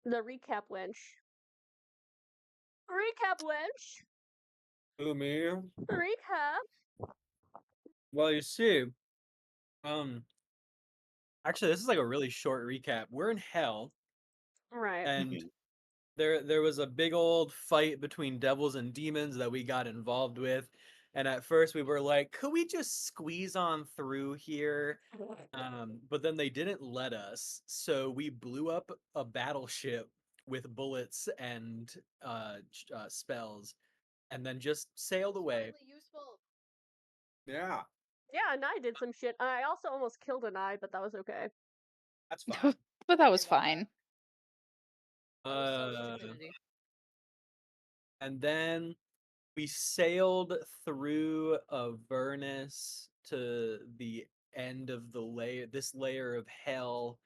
The recap wench. Recap wench. Who, me? Recap. Well, you see, um, actually, this is like a really short recap. We're in hell, Right. and there was a big old fight between devils and demons that we got involved with. And at first we were like, could we just squeeze on through here? But then they didn't let us, so we blew up a battleship with bullets and spells, and then just sailed away. Really useful. Yeah, Yeah, and I did some shit. I also almost killed an eye, but that was okay. that's fine. But that was Forgive all fine. That was some Uh, stupidity. and then we sailed through Avernus to the end of the this layer of hell.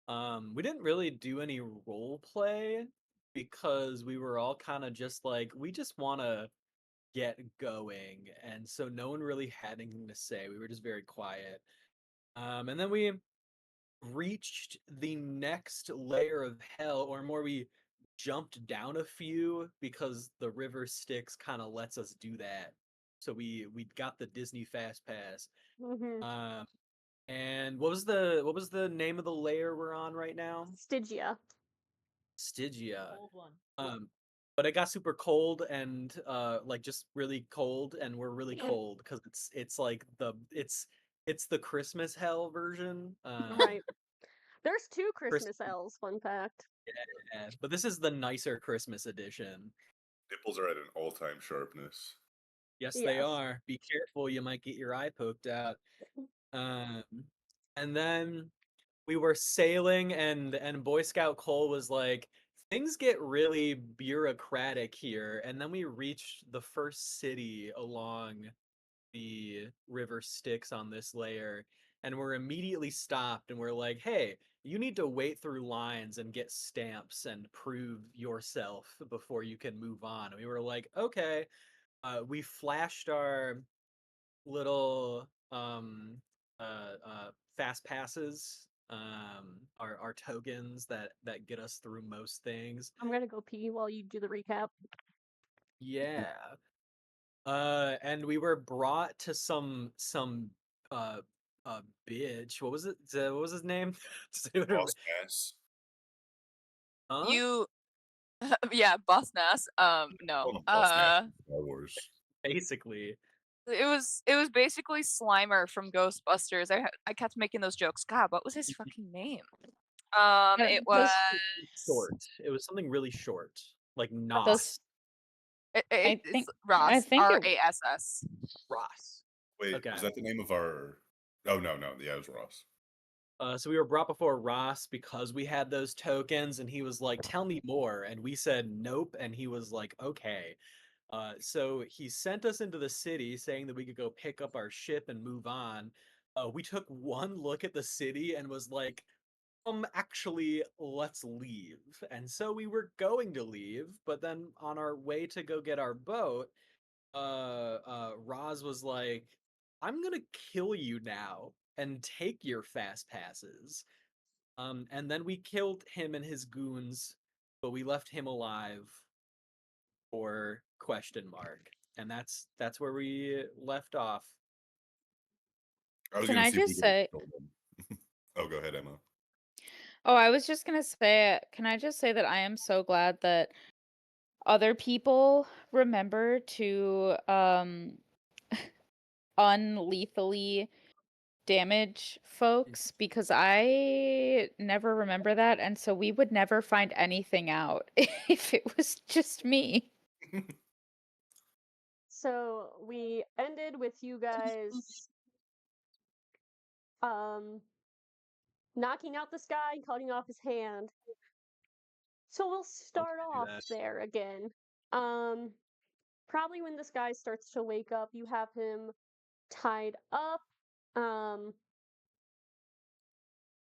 We didn't really do any role play because we were all kind of just like, we just want to get going, and so no one really had anything to say. We were just very quiet. And then we reached the next layer of hell, or more, we jumped down a few because the river Styx kind of lets us do that. So we got the Disney Fast Pass. Mm-hmm. Um, and what was the name of the layer we're on right now? Stygia. Stygia. Old one. But it got super cold and like just really cold, and we're really cold because it's like it's the Christmas hell version. Right. There's two Chris, Christmas elves, fun fact. yeah, but this is the nicer Christmas edition. Nipples are at an all-time sharpness. Yes, they Yes. are. Be careful, you might get your eye poked out. Um, and then we were sailing, and Boy Scout Cole was like, things get really bureaucratic here. And then we reached the first city along the river Styx on this layer, and we're immediately stopped, and we're like, hey, you need to wait through lines and get stamps and prove yourself before you can move on. And we were like, okay. We flashed our little fast passes, our tokens that get us through most things. I'm gonna go pee while you do the recap. Yeah. And we were brought to some uh bitch. What was it? What was his name? Does anyone remember? Boss ass. Huh? You, yeah, boss nass. No. Call him Boss Nass in Star Wars. Basically. It was basically Slimer from Ghostbusters. I kept making those jokes. God, what was his fucking name? It was Short. It was something really short. Like Those- Nos. it's think- Ross. I think it- Rass. Ross. Wait, Okay. was that the name of our? Oh no, yeah, it was Ross. So we were brought before Ross because we had those tokens, and he was like, tell me more. And we said, nope. And he was like, okay. So he sent us into the city saying that we could go pick up our ship and move on. We took one look at the city and was like, actually, let's leave. And so we were going to leave, but then on our way to go get our boat, Roz was like, I'm gonna kill you now and take your fast passes. And then we killed him and his goons, but we left him alive for question mark. And that's where we left off. I was Can gonna I see if just we could say- kill them. Oh, go ahead, Emma. Oh, I was just gonna say, can I just say that I am so glad that other people remember to unlethally damage folks, because I never remember that, and so we would never find anything out if it was just me. So we ended with you guys knocking out this guy and cutting off his hand. So we'll start do off that. there again. Probably when this guy starts to wake up, you have him tied up.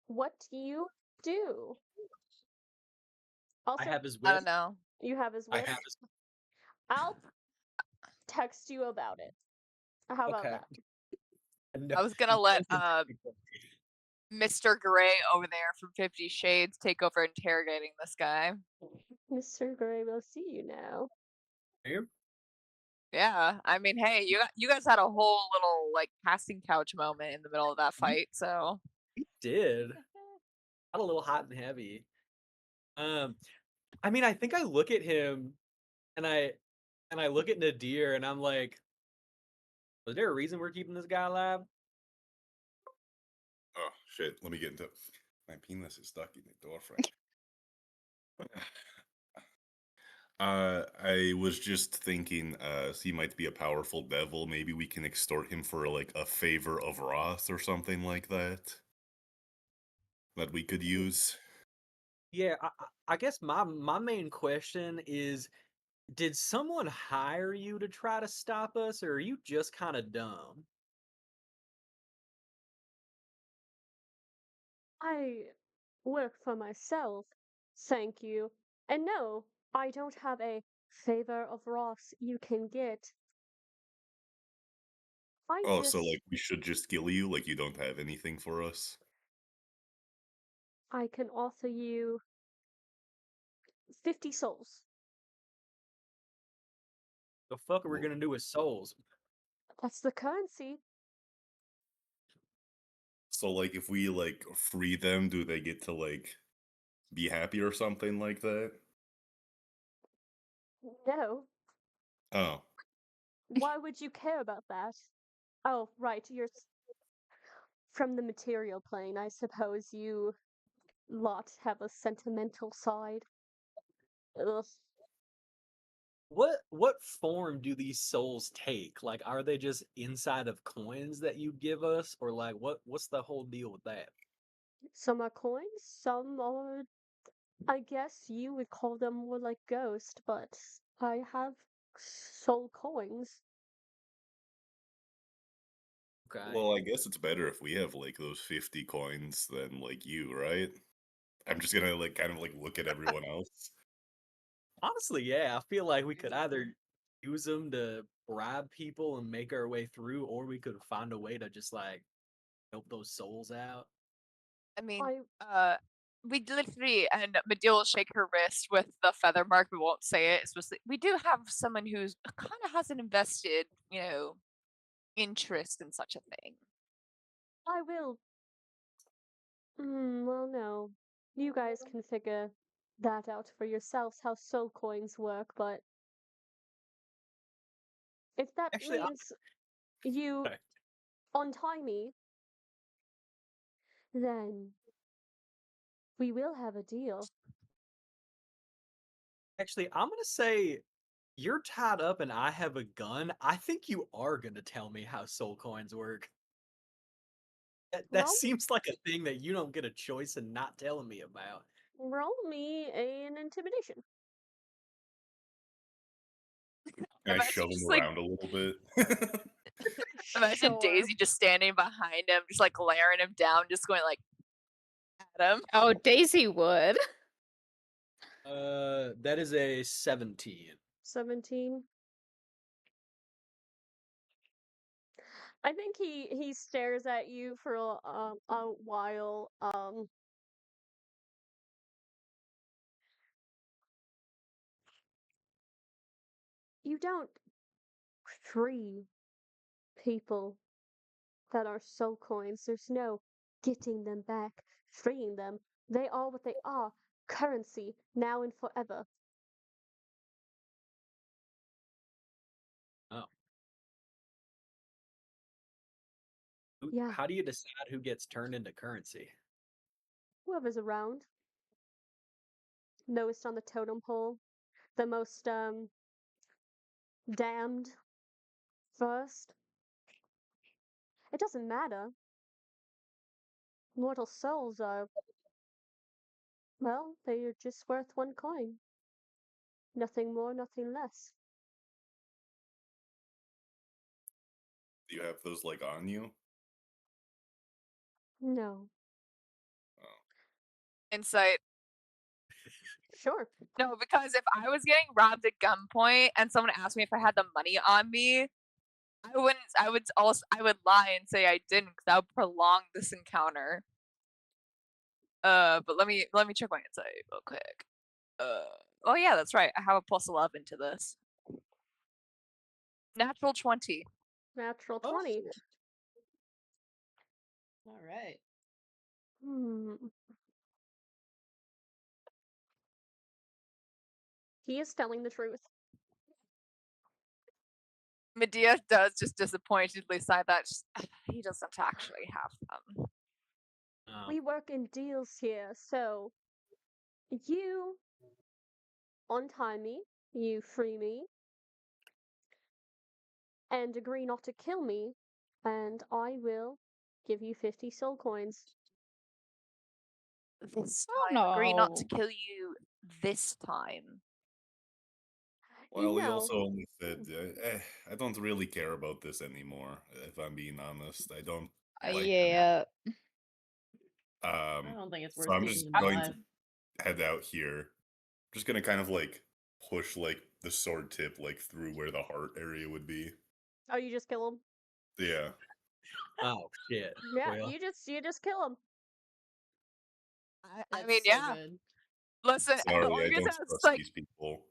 What do you do? Also, I have his I whip. don't know. you have his I whip. have his. I'll text you about it. How about Okay. that? No, I was gonna let Mr. Gray over there from 50 Shades take over interrogating this guy. Mr. Gray will see you now. Here? Yeah, I mean, hey, you guys had a whole little like casting couch moment in the middle of that fight, so We did. Got a little hot and heavy. I mean, I think I look at him and I look at Nadir and I'm like, was there a reason we're keeping this guy alive? Oh shit! Let me get into. My penis is stuck in the door frame. I was just thinking, he might be a powerful devil. Maybe we can extort him for like a favor of Roth or something like that. That we could use. Yeah, I guess my main question is, did someone hire you to try to stop us, or are you just kind of dumb? I work for myself, thank you. And no, I don't have a favor of Ross you can get. I Oh, so just, like we should just kill you? Like you don't have anything for us? I can offer you 50 souls. The fuck are we Wh- gonna do with souls? That's the currency. So like if we like free them, do they get to like be happy or something like that? No. Oh. Why would you care about that? Oh, right, you're from the material plane. I suppose you lot have a sentimental side. Ugh. What form do these souls take? Like, are they just inside of coins that you give us, or like what's the whole deal with that? Some are coins, some are, I guess you would call them more like ghost, but I have soul coins. Okay. Well, I guess it's better if we have like those 50 coins than like you, right? I'm just gonna like kind of like look at everyone else. Honestly, yeah, I feel like we could either use them to bribe people and make our way through, or we could find a way to just like help those souls out. I mean, I we literally and Medea will shake her wrist with the feather mark. We won't say it. It's supposed to, we do have someone who's kind of has an invested, interest in such a thing. I will. Well, no. You guys can figure that out for yourselves how soul coins work, but if that Actually, means you okay. untie me, then we will have a deal. Actually, I'm gonna say you're tied up and I have a gun. I think you are gonna tell me how soul coins work. That Roll, seems like a thing that you don't get a choice in not telling me about. roll me an intimidation. I Imagine shove him just like around a little bit. imagine Sure. Daisy just standing behind him, just like glaring him down, just going like at him. Oh, Daisy would. That is a 17. 17. I think he stares at you for a while. You don't free people that are soul coins. There's no getting them back, freeing them. They are what they are. Currency, now and forever. Oh. Yeah. How do you decide who gets turned into currency? Whoever's around. Lowest on the totem pole. The most damned first. It doesn't matter. Mortal souls are, well, they're just worth one coin. Nothing more, nothing less. Do you have those like on you? No. Insight. Sure. No, because if I was getting robbed at gunpoint and someone asked me if I had the money on me, I would lie and say I didn't because that would prolong this encounter. But let me check my insight real quick. Oh yeah, that's right. I have a plus 11 to this. Natural 20. Natural Oh. 20. All right. Hmm. He is telling the truth. Medea does just disappointedly sigh that he doesn't actually have them. Oh. We work in deals here, so you untie me, you free me, and agree not to kill me, and I will give you 50 soul coins. This Oh, time, agree not to no. kill you this time. Well, we No. also only said, I don't really care about this anymore, if I'm being honest. I don't like them. Yeah. I don't think it's worth So I'm keeping just them going alive. to head out here. Just gonna kind of like push like the sword tip like through where the heart area would be. Oh, you just kill him? Yeah. Oh shit. Yeah, Well, you just kill him. I That's mean, so yeah. good. Listen, the Sorry, only I reason don't it's trust like these people.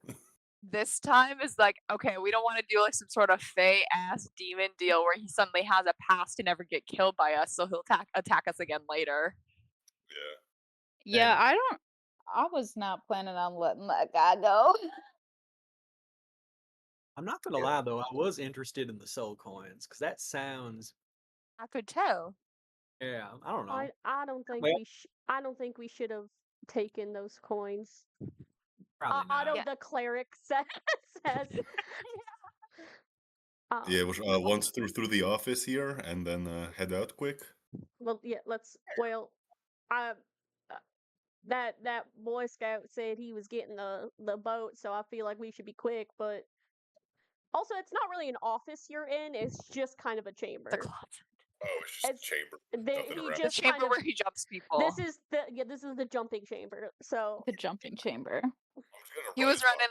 this time is like, okay, we don't want to do like some sort of fey ass demon deal where he suddenly has a past to never get killed by us, so he'll attack us again later. Yeah. Yeah, I was not planning on letting that guy go. I'm not gonna lie though, I was interested in the soul coins because that sounds. I could tell. Yeah, I don't know. I don't think Well- I don't think we should have taken those coins. Probably not. Otto Yeah. the cleric says. Yeah, once through the office here, and then head out quick. Well, yeah. That Boy Scout said he was getting the boat, so I feel like we should be quick. But also, it's not really an office you're in; it's just kind of a chamber. The closet. Oh, it's just It's- a chamber. Nothing He around. The just chamber kind of. where he jumps people. This is the jumping chamber. So The jumping chamber. I'm just gonna He run was as far- running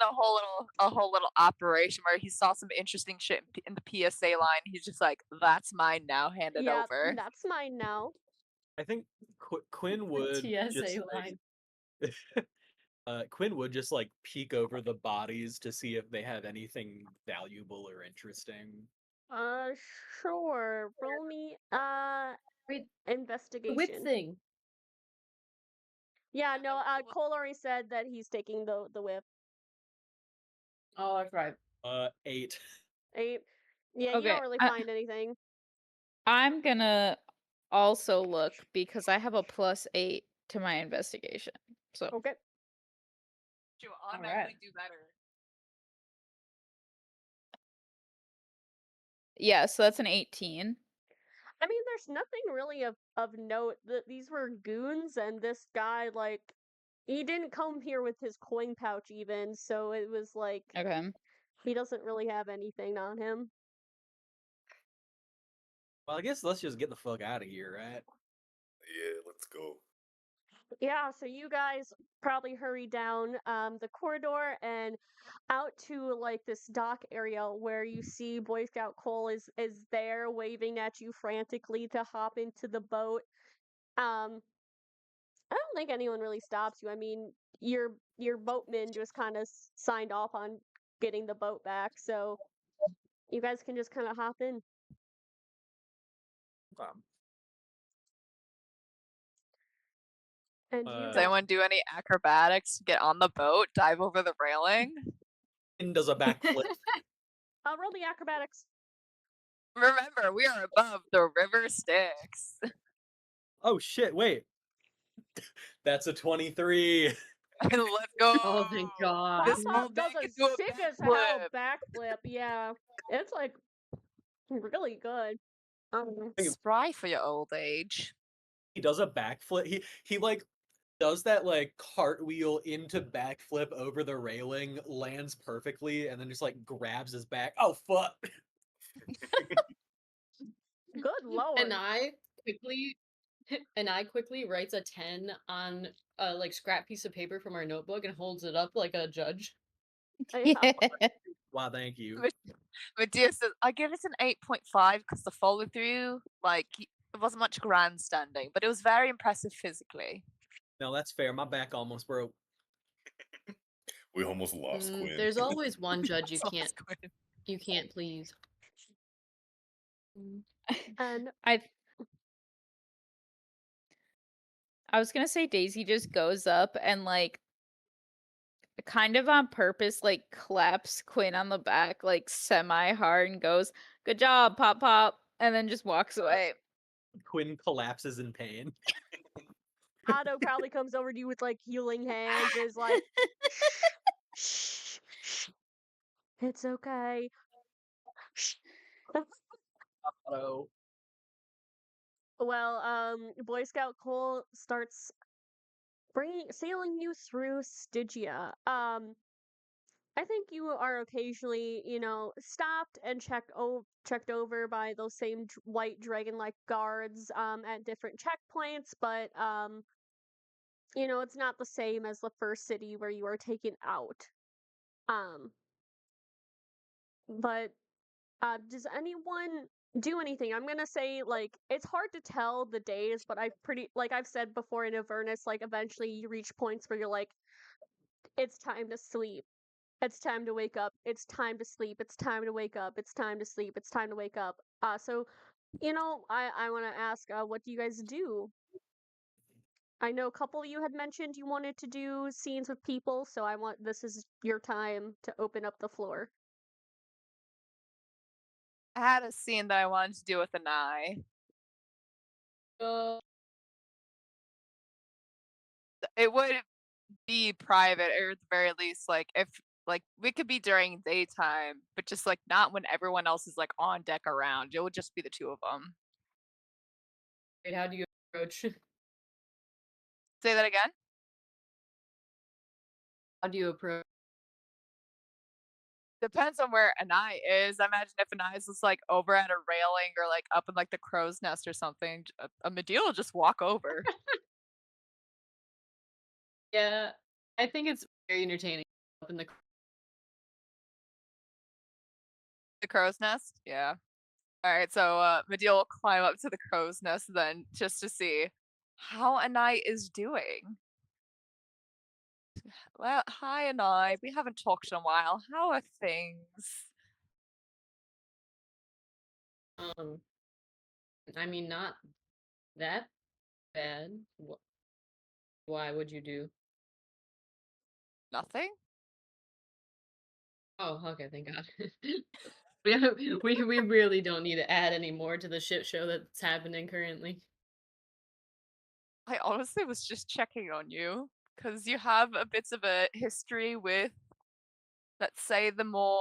a whole little operation where he saw some interesting shit in the PSA line. He's just like, "That's mine now. Hand it yeah, over." that's mine now. I think Quinn would just TSA like, line. Quinn would just like peek over the bodies to see if they have anything valuable or interesting. Sure. Roll me Wait, investigation. the whip thing. Yeah, no, Cole already said that he's taking the whip. Oh, that's right. 8. 8. Yeah, you Okay, don't really find anything. I'm gonna also look because I have a +8 to my investigation. So Okay. You automatically Alright. do better. yeah, so that's an 18. I mean, there's nothing really of note. These were goons, and this guy, like, he didn't come here with his coin pouch even, so it was like Okay. he doesn't really have anything on him. Well, I guess let's just get the fuck out of here, right? Yeah, let's go. Yeah, so you guys probably hurry down the corridor and out to like this dock area where you see Boy Scout Cole is there waving at you frantically to hop into the boat. I don't think anyone really stops you. I mean, your boatman just kind of signed off on getting the boat back, so you guys can just kind of hop in. And you Does guys, anyone do any acrobatics to get on the boat, dive over the railing? Quinn does a backflip. roll the acrobatics. Remember, we are above the river Styx. Oh shit! Wait, that's a 23. Let's go. Oh, thank God. This Papa old does man a can do a sick as hell backflip. backflip. Yeah, it's like really good. Spry for your old age. He does a backflip. He like does that like cartwheel into backflip over the railing, lands perfectly, and then just like grabs his back. Oh fuck! Good lord. And I quickly writes a 10 on a like scrap piece of paper from our notebook and holds it up like a judge. Yeah. Wow, thank you. Medea says, I give it an 8.5 because the follow through, like, it wasn't much grandstanding, but it was very impressive physically. No, that's fair. My back almost broke. We almost lost Quinn. There's always one judge you So can't it's good. please. And I was gonna say Daisy just goes up and like kind of on purpose like claps Quinn on the back like semi hard and goes, "Good job, Pop Pop," and then just walks away. Quinn collapses in pain. Otto probably comes over to you with like healing hands, is like, shh, shh, it's okay. Shh. Otto. Well, Boy Scout Cole starts sailing you through Stygia. I think you are occasionally, stopped and checked over by those same white dragon-like guards at different checkpoints, but it's not the same as the first city where you are taken out. But does anyone do anything? I'm gonna say like it's hard to tell the days, but I've said before in Avernus, like eventually you reach points where you're like, it's time to sleep. It's time to wake up. It's time to sleep. It's time to wake up. It's time to sleep. It's time to wake up. So, I want to ask, what do you guys do? I know a couple of you had mentioned you wanted to do scenes with people, so this is your time to open up the floor. I had a scene that I wanted to do with Anai. It would be private, or at the very least, like if like we could be during daytime, but just like not when everyone else is like on deck around. It would just be the two of them. Wait, how do you approach? Say that again. How do you approach? Depends on where Anai is. I imagine if Anai is just like over at a railing or like up in like the crow's nest or something, a Medea will just walk over. Yeah, I think it's very entertaining up in the. The crow's nest? Yeah. Alright, so Medea will climb up to the crow's nest then just to see how Anai is doing. Well, hi Anai. We haven't talked in a while. How are things? I mean, not that bad. Why would you do? Nothing? Oh, okay, thank God. we really don't need to add any more to the shit show that's happening currently. I honestly was just checking on you because you have a bit of a history with, let's say, the more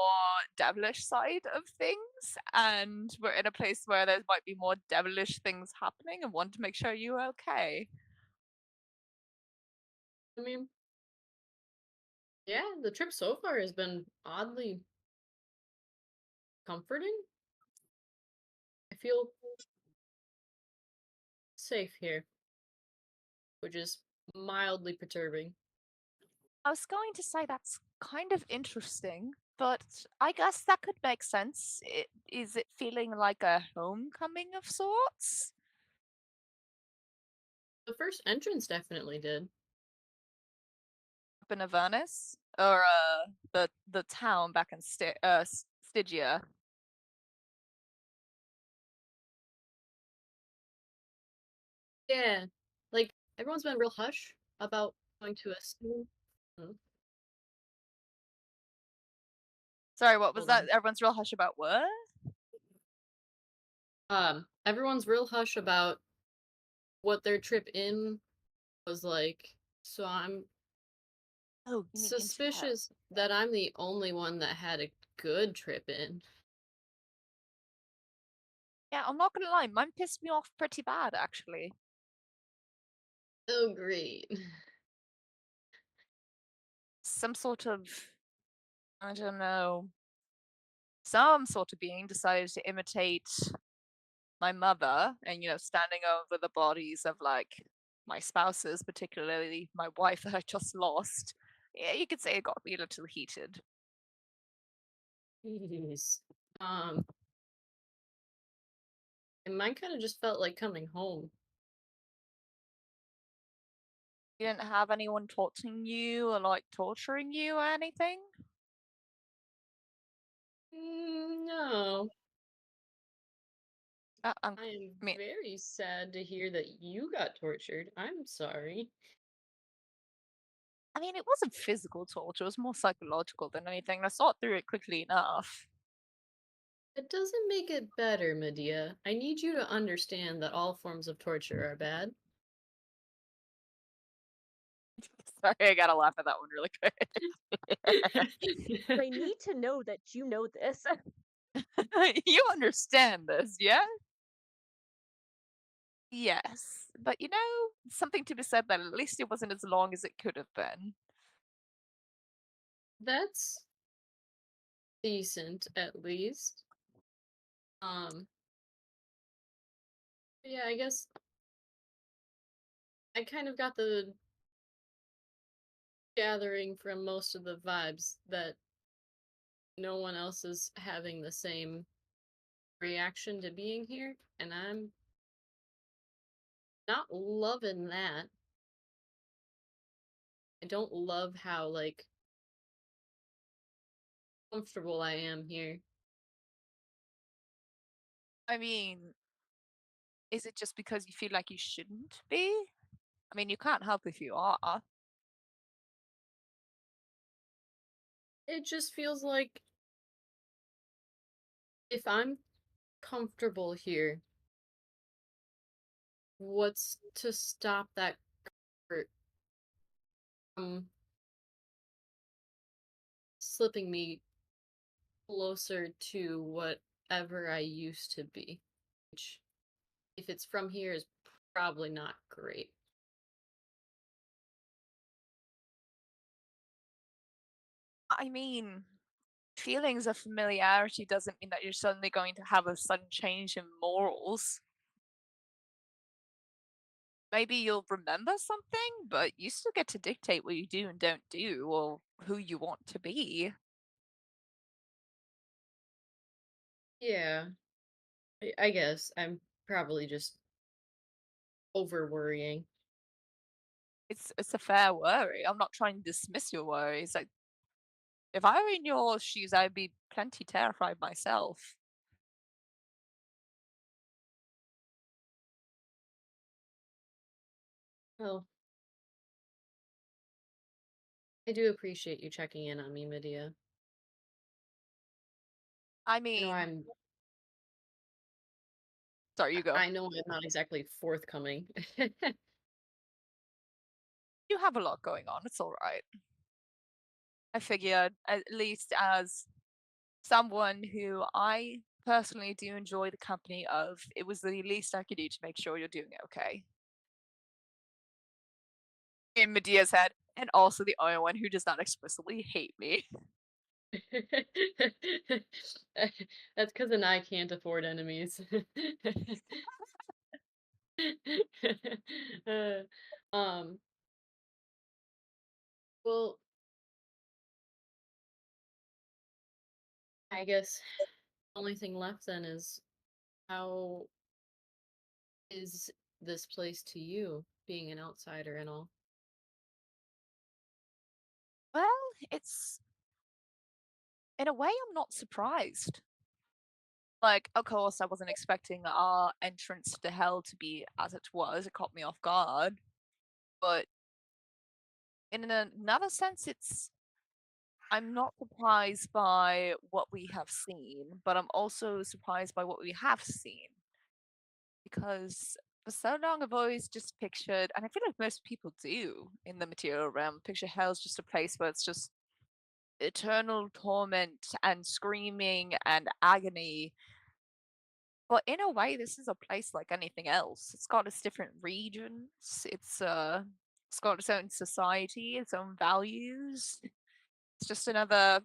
devilish side of things, and we're in a place where there might be more devilish things happening and want to make sure you're okay. I mean, yeah, the trip so far has been oddly comforting. I feel safe here, which is mildly perturbing. I was going to say that's kind of interesting, but I guess that could make sense. Is it feeling like a homecoming of sorts? The first entrance definitely did. Up in Avernus? Or the town back in Stygia? Yeah, like everyone's been real hush about going to a school. Sorry, what was Hold that? on. Everyone's real hush about what? Everyone's real hush about what their trip in was like. So I'm Oh, you mean into hell. suspicious that I'm the only one that had a good trip in. Yeah, I'm not gonna lie, mine pissed me off pretty bad, actually. Oh, great. Some sort of, I don't know, some sort of being decided to imitate my mother and, standing over the bodies of, like, my spouses, particularly my wife that I just lost. Yeah, you could say it got me a little heated. Jeez. And mine kind of just felt like coming home. You didn't have anyone taunting you or like torturing you or anything? No. I'm, I am I mean, very sad to hear that you got tortured. I'm sorry. it wasn't physical torture, it was more psychological than anything. I saw through it quickly enough. It doesn't make it better, Medea. I need you to understand that all forms of torture are bad. Sorry, I gotta laugh at that one really quick. They need to know that you know this. You understand this, yeah? Yes. But something to be said that at least it wasn't as long as it could have been. That's decent, at least. Yeah, I guess I kind of got the gathering from most of the vibes that no one else is having the same reaction to being here, and I'm not loving that. I don't love how, like, comfortable I am here. I mean, is it just because you feel like you shouldn't be? I mean, you can't help if you are. It just feels like if I'm comfortable here, what's to stop that comfort from slipping me closer to whatever I used to be? Which, if it's from here, is probably not great. I mean, feelings of familiarity doesn't mean that you're suddenly going to have a sudden change in morals. Maybe you'll remember something, but you still get to dictate what you do and don't do, or who you want to be. Yeah, I guess I'm probably just over worrying. It's a fair worry. I'm not trying to dismiss your worries. Like, if I were in your shoes, I'd be plenty terrified myself. Well, I do appreciate you checking in on me, Medea. I I know mean, I'm sorry, you go. I know I'm not exactly forthcoming. You have a lot going on. It's all right. I figured, at least as someone who I personally do enjoy the company of, it was the least I could do to make sure you're doing okay. In Medea's head, and also the only one who does not explicitly hate me. That's because an eye can't afford enemies. Uh, um, well, I guess the only thing left then is how is this place to you, being an outsider and all? Well, it's in a way I'm not surprised. Like, of course, I wasn't expecting our entrance to hell to be as it was. It caught me off guard. But in another sense, I'm not surprised by what we have seen, but I'm also surprised by what we have seen. Because for so long, I've always just pictured, and I feel like most people do in the material realm, picture hell as just a place where it's just eternal torment and screaming and agony. But in a way, this is a place like anything else. It's got its different regions. It's got its own society, its own values. It's just another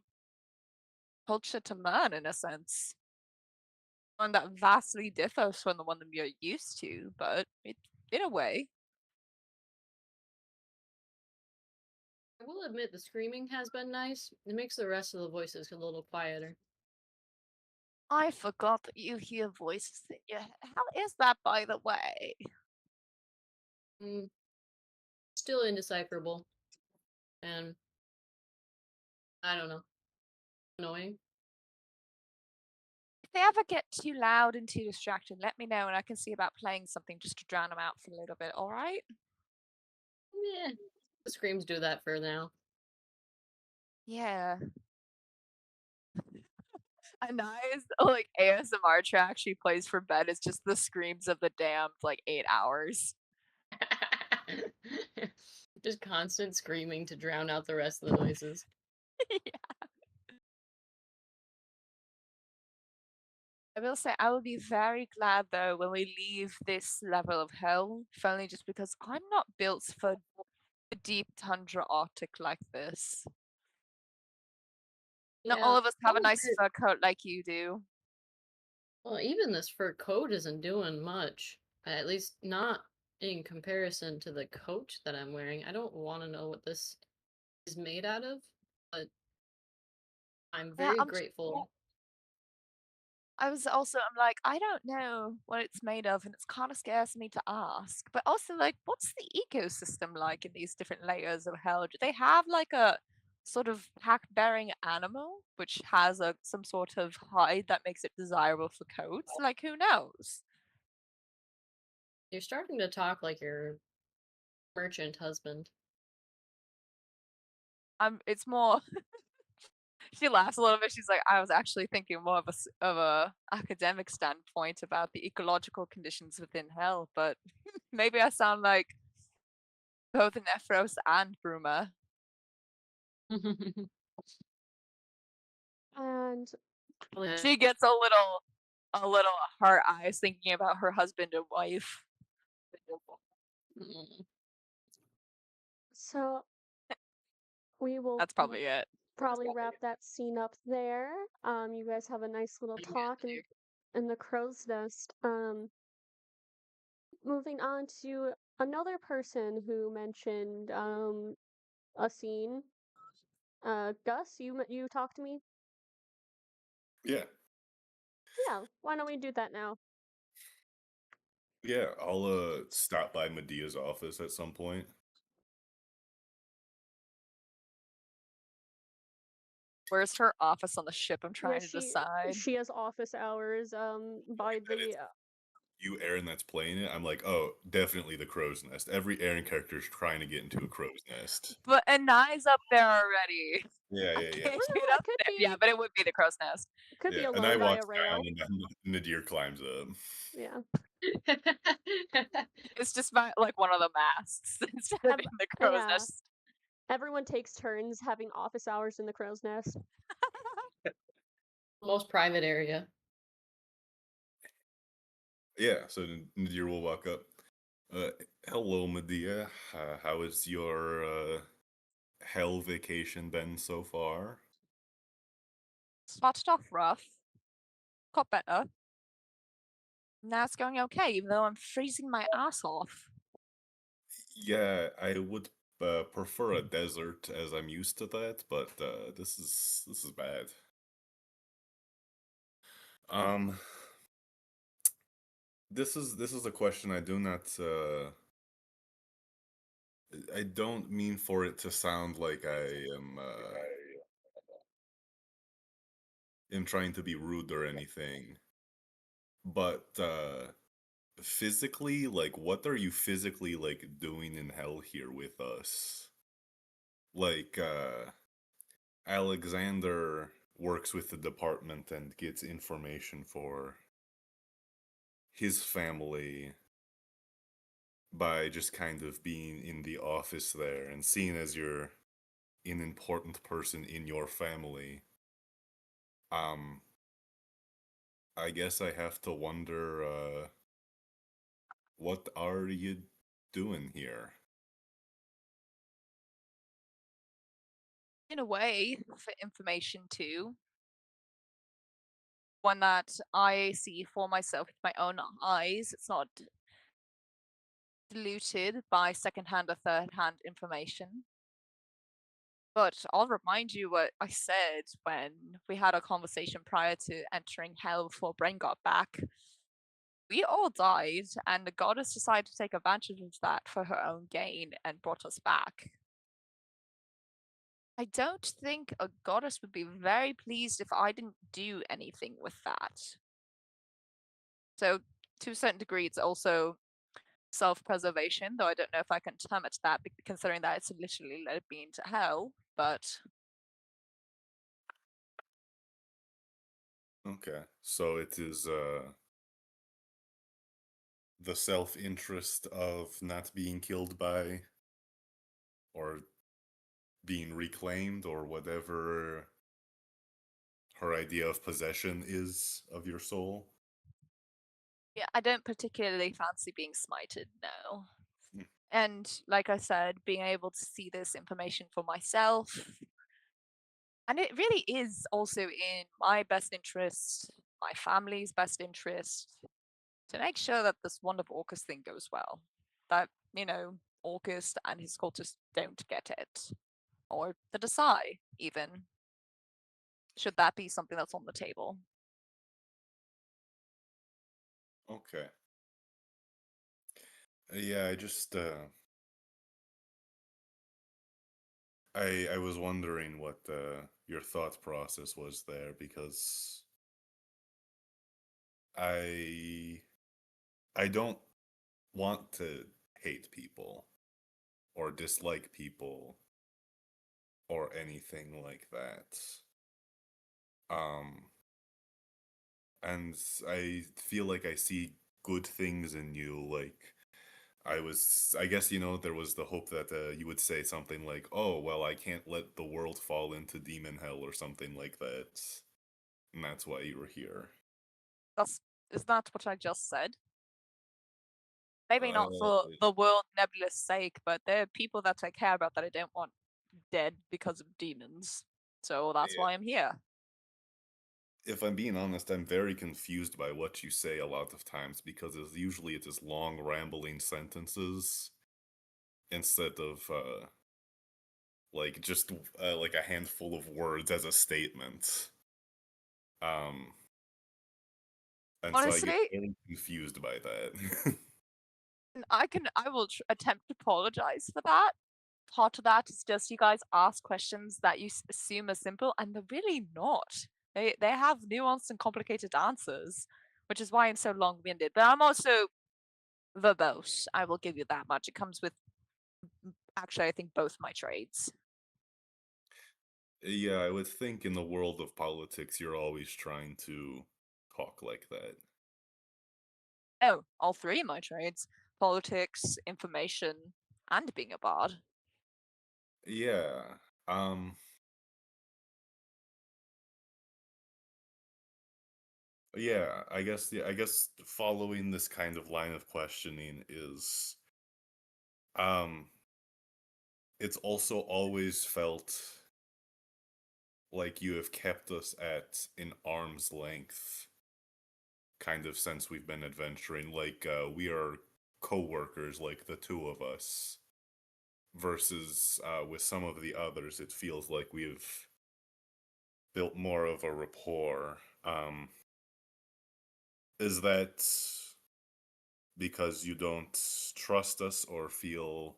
culture to learn in a sense. One that vastly differs from the one that you're used to, but in a way. I will admit the screaming has been nice. It makes the rest of the voices a little quieter. I forgot that you hear voices in your head. How is that, by the way? Mm, Still indecipherable. And I don't know. Annoying. If they ever get too loud and too distracted, let me know and I can see about playing something just to drown them out for a little bit, alright? Yeah. The screams do that for now. Yeah. A nice like ASMR track she plays for bed is just the screams of the damned like 8 hours. Just constant screaming to drown out the rest of the noises. I will say I will be very glad though when we leave this level of hell, if only just because I'm not built for the deep tundra Arctic like this. Not all of us have a I'm a nice bit- fur coat like you do. Well, even this fur coat isn't doing much. At least not in comparison to the coat that I'm wearing. I don't want to know what this is made out of, but I'm Yeah, very I'm grateful. I'm like, I don't know what it's made of, and it's kind of scares me to ask. But also, like, what's the ecosystem like in these different layers of hell? Do they have like a sort of pack-bearing animal which has some sort of hide that makes it desirable for coats? Like, who knows? You're starting to talk like your merchant husband. It's more. She laughs a little bit. She's like, I was actually thinking more of a academic standpoint about the ecological conditions within hell, but maybe I sound like both Nephros and Bruma. And She gets a little heart eyes thinking about her husband and wife. so we will That's probably it. probably wrap that scene up there. You guys have a nice little talk in the crow's nest. Moving on to another person who mentioned a scene. Gus, you talk to me? Yeah. Yeah, why don't we do that now? Yeah, I'll stop by Medea's office at some point. Where's her office on the ship? I'm trying to she decide. she has office hours by That the is you, Aaron, that's playing it. I'm like, oh, definitely the crow's nest. Every Aaron character is trying to get into a crow's nest. But Anai's up there already. Yeah, I yeah, yeah. can't Well, get no, it up could there. be Yeah, but it would be the crow's nest. it could be Yeah, a and I low walk dia rail. down, and then Nadir climbs up. Yeah. It's just like one of the masts instead of Ev- in the crow's yeah. nest. Everyone takes turns having office hours in the crow's nest. Most private area. Yeah, so Nadir will walk up. Hello, Medea. How has your hell vacation been so far? Started off rough, got better. Now it's going okay, even though I'm freezing my ass off. Yeah, I would prefer a desert, as I'm used to that, but this is bad. Um, this is a question I do not. I don't mean for it to sound like I am trying to be rude or anything, but physically, like, what are you physically like doing in hell here with us? Like, Alexander works with the department and gets information for his family by just kind of being in the office there and seeing as you're an important person in your family. I guess I have to wonder, what are you doing here? In a way, for information too. One that I see for myself with my own eyes. It's not diluted by secondhand or third-hand information. But I'll remind you what I said when we had a conversation prior to entering hell before Bren got back. we all died, and the goddess decided to take advantage of that for her own gain and brought us back. I don't think a goddess would be very pleased if I didn't do anything with that. So, to a certain degree, it's also self-preservation, though I don't know if I can term it that, considering that it's literally led me into hell. But Okay, so it is the self-interest of not being killed by or being reclaimed or whatever her idea of possession is of your soul. yeah, I don't particularly fancy being smited, no. Hmm. And like I said, being able to see this information for myself, and it really is also in my best interest, my family's best interest, to make sure that this Wand of Orcus thing goes well. That, Orcus and his cultists don't get it. Or the Desai, even. Should that be something that's on the table? Okay. Yeah, I just I was wondering what your thought process was there, because I don't want to hate people or dislike people or anything like that. And I feel like I see good things in you. Like, I guess, there was the hope that you would say something like, oh, well, I can't let the world fall into demon hell or something like that. And that's why you were here. Is that what I just said? Maybe not Uh, for the World Nebula's sake, but there are people that I care about that I don't want dead because of demons. So that's Yeah. why I'm here. If I'm being honest, I'm very confused by what you say a lot of times, because usually it is long, rambling sentences instead of like just like a handful of words as a statement. And so I get Honestly, very confused by that. I will attempt to apologize for that. Part of that is just you guys ask questions that you assume are simple, and they're really not. They have nuanced and complicated answers, which is why I'm so long-winded. But I'm also verbose. I will give you that much. It comes with actually, I think, both my trades. Yeah, I would think in the world of politics, you're always trying to talk like that. Oh, all three of my trades: politics, information, and being a bard. Yeah. Um. Yeah, I guess. Yeah, I guess following this kind of line of questioning is, um, it's also always felt like you have kept us at an arm's length, kind of, since we've been adventuring. Like, we are co-workers, like the two of us, versus with some of the others, it feels like we've built more of a rapport. Is that because you don't trust us or feel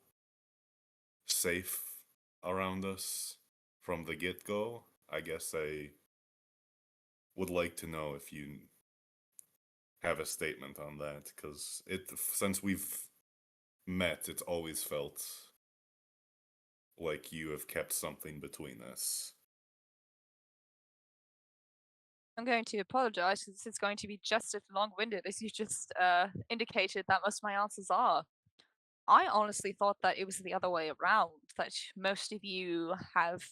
safe around us from the get-go? I guess I would like to know if you have a statement on that, because since we've met, it's always felt like you have kept something between us. I'm going to apologize because this is going to be just as long-winded as you just indicated that most of my answers are. I honestly thought that it was the other way around, that most of you have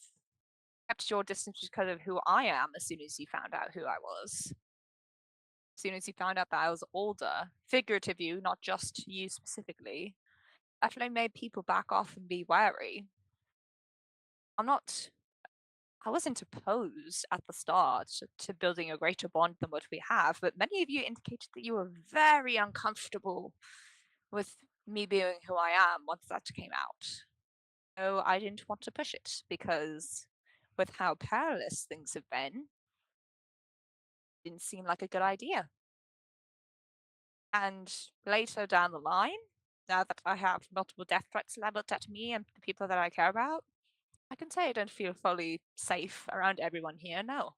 kept your distance because of who I am as soon as you found out who I was. As soon as you found out that I was older, figurative you, not just you specifically, definitely made people back off and be wary. I wasn't opposed at the start to building a greater bond than what we have, but many of you indicated that you were very uncomfortable with me being who I am once that came out. So I didn't want to push it, because with how perilous things have been, it didn't seem like a good idea. And later down the line, now that I have multiple death threats leveled at me and the people that I care about, I can say I don't feel fully safe around everyone here, no.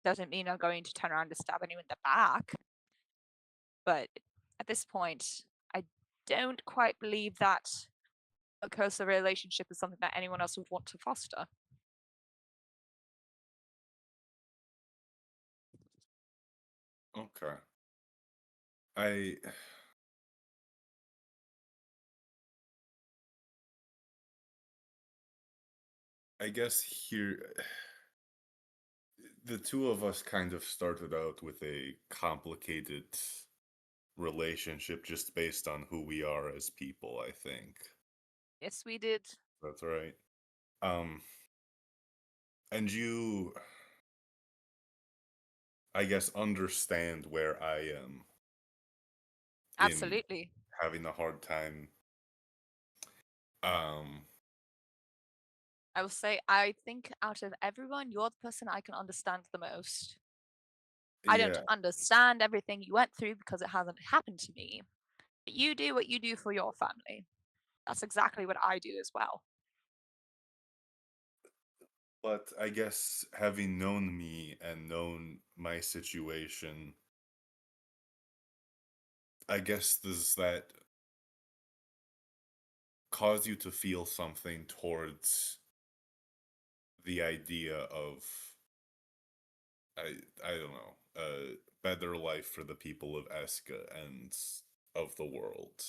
Doesn't mean I'm going to turn around and stab anyone in the back. But at this point, I don't quite believe that a closer relationship is something that anyone else would want to foster. Okay. I I guess here the two of us kind of started out with a complicated relationship just based on who we are as people, I think. Yes, we did. That's right. Um and you I guess understand where I am in Absolutely. having a hard time um I will say, I think out of everyone, you're the person I can understand the most. I don't yeah, understand everything you went through because it hasn't happened to me. But you do what you do for your family. That's exactly what I do as well. but I guess having known me and known my situation, I guess does that cause you to feel something towards the idea of I don't know, a better life for the people of Eska and of the world.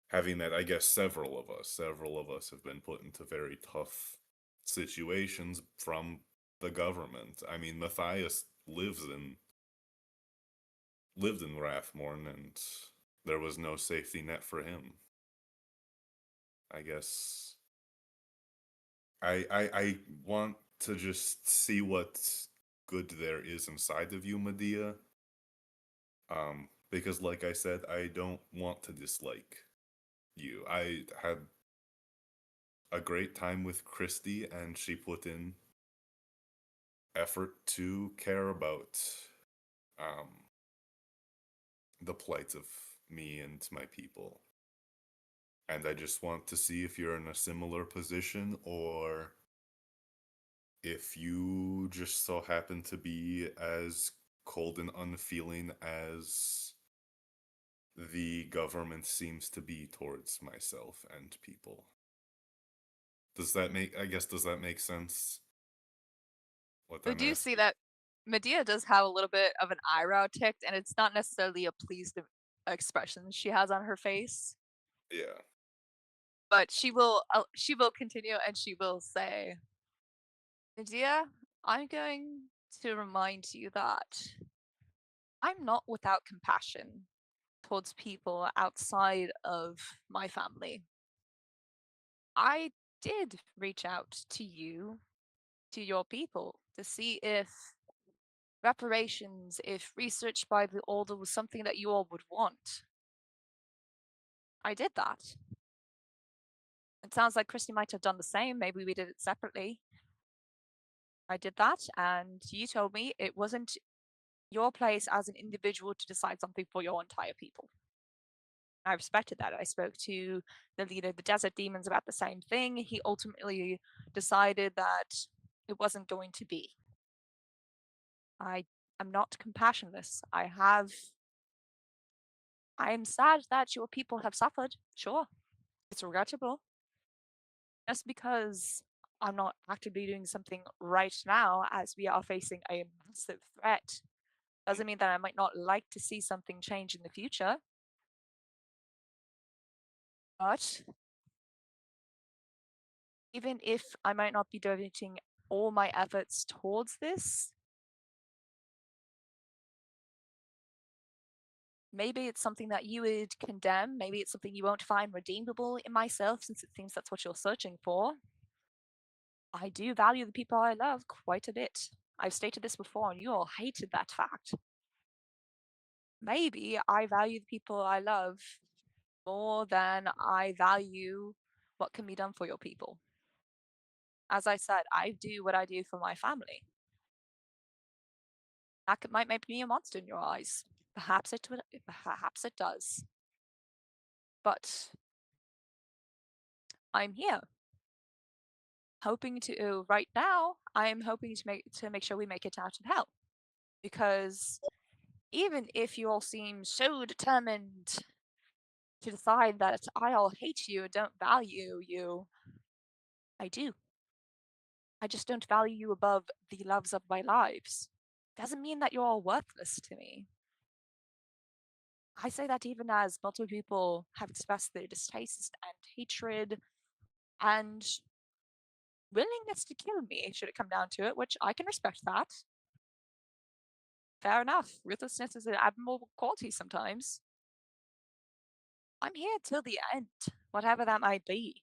Having that, I guess several of us have been put into very tough situations from the government. I mean, Matthias lived in Rathmorn, and there was no safety net for him. I guess I want to just see what good there is inside of you, Medea. Because like I said, I don't want to dislike you. I had a great time with Christy, and she put in effort to care about um the plight of me and my people. And I just want to see if you're in a similar position, or if you just so happen to be as cold and unfeeling as the government seems to be towards myself and people. Does that make sense? What We I'm do see asking? that Medea does have a little bit of an eyebrow ticked, and it's not necessarily a pleased expression she has on her face. Yeah. But she will continue and she will say, Medea, I'm going to remind you that I'm not without compassion towards people outside of my family. I did reach out to you, to your people, to see if reparations, if research by the Order was something that you all would want. I did that. It sounds like Christy might have done the same. Maybe we did it separately. I did that, and you told me it wasn't your place as an individual to decide something for your entire people. I respected that. I spoke to the leader of the Desert Demons about the same thing. He ultimately decided that it wasn't going to be. I am not compassionless. I am sad that your people have suffered. Sure, it's regrettable. Just because I'm not actively doing something right now as we are facing a massive threat doesn't mean that I might not like to see something change in the future. But even if I might not be devoting all my efforts towards this, maybe it's something that you would condemn. Maybe it's something you won't find redeemable in myself, since it seems that's what you're searching for. I do value the people I love quite a bit. I've stated this before, and you all hated that fact. Maybe I value the people I love more than I value what can be done for your people. As I said, I do what I do for my family. That might make me a monster in your eyes. Perhaps it does. But I'm here, hoping to. Right now, I'm hoping to make sure we make it out of hell, because even if you all seem so determined to decide that I all hate you and don't value you, I do. I just don't value you above the loves of my lives. Doesn't mean that you're all worthless to me. I say that even as multiple people have expressed their distaste and hatred and willingness to kill me, should it come down to it, which I can respect that. Fair enough. Ruthlessness is an admirable quality sometimes. I'm here till the end, whatever that might be.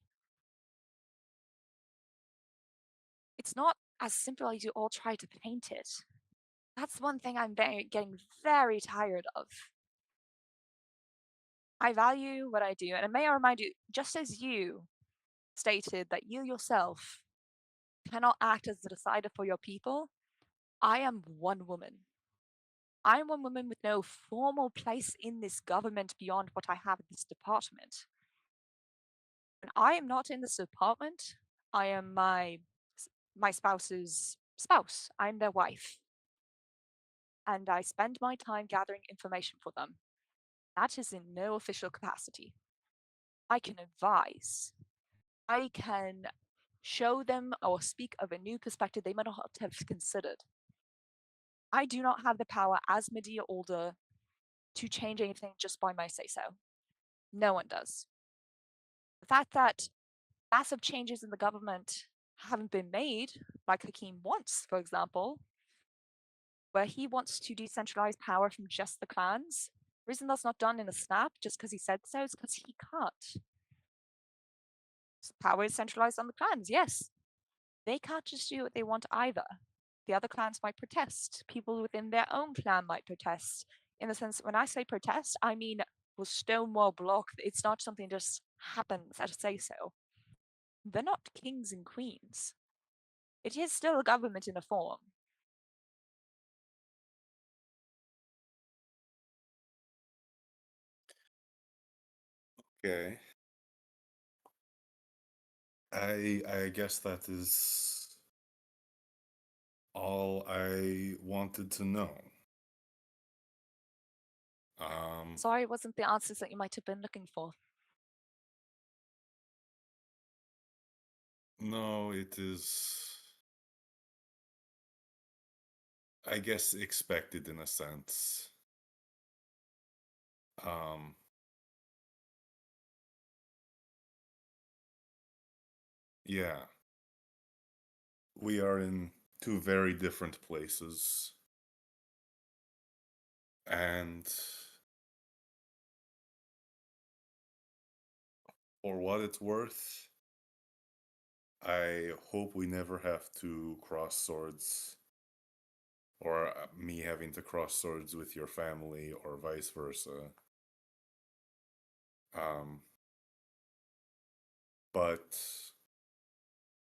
It's not as simple as you all try to paint it. That's one thing I'm getting very tired of. I value what I do, and may I remind you, just as you stated that you yourself cannot act as the decider for your people, I am one woman. I'm one woman with no formal place in this government beyond what I have in this department. When I am not in this department, I am my spouse's spouse. I'm their wife. And I spend my time gathering information for them. That is in no official capacity. I can advise. I can show them or speak of a new perspective they might not have considered. I do not have the power as Medea Alder to change anything just by my say so. No one does. The fact that massive changes in the government haven't been made, like Hakeem wants, for example, where he wants to decentralize power from just the clans. The reason that's not done in a snap, just because he said so, is because he can't. Power is centralized on the clans, yes. They can't just do what they want either. The other clans might protest. People within their own clan might protest. In the sense, when I say protest, I mean will Stonewall block. It's not something that just happens at a say so. They're not kings and queens. It is still a government in a form. Okay. I guess that is all I wanted to know. Sorry, it wasn't the answers that you might have been looking for. No, it is, I guess, expected in a sense. Um, yeah. We are in two very different places. And for what it's worth, I hope we never have to cross swords, or me having to cross swords with your family, or vice versa. But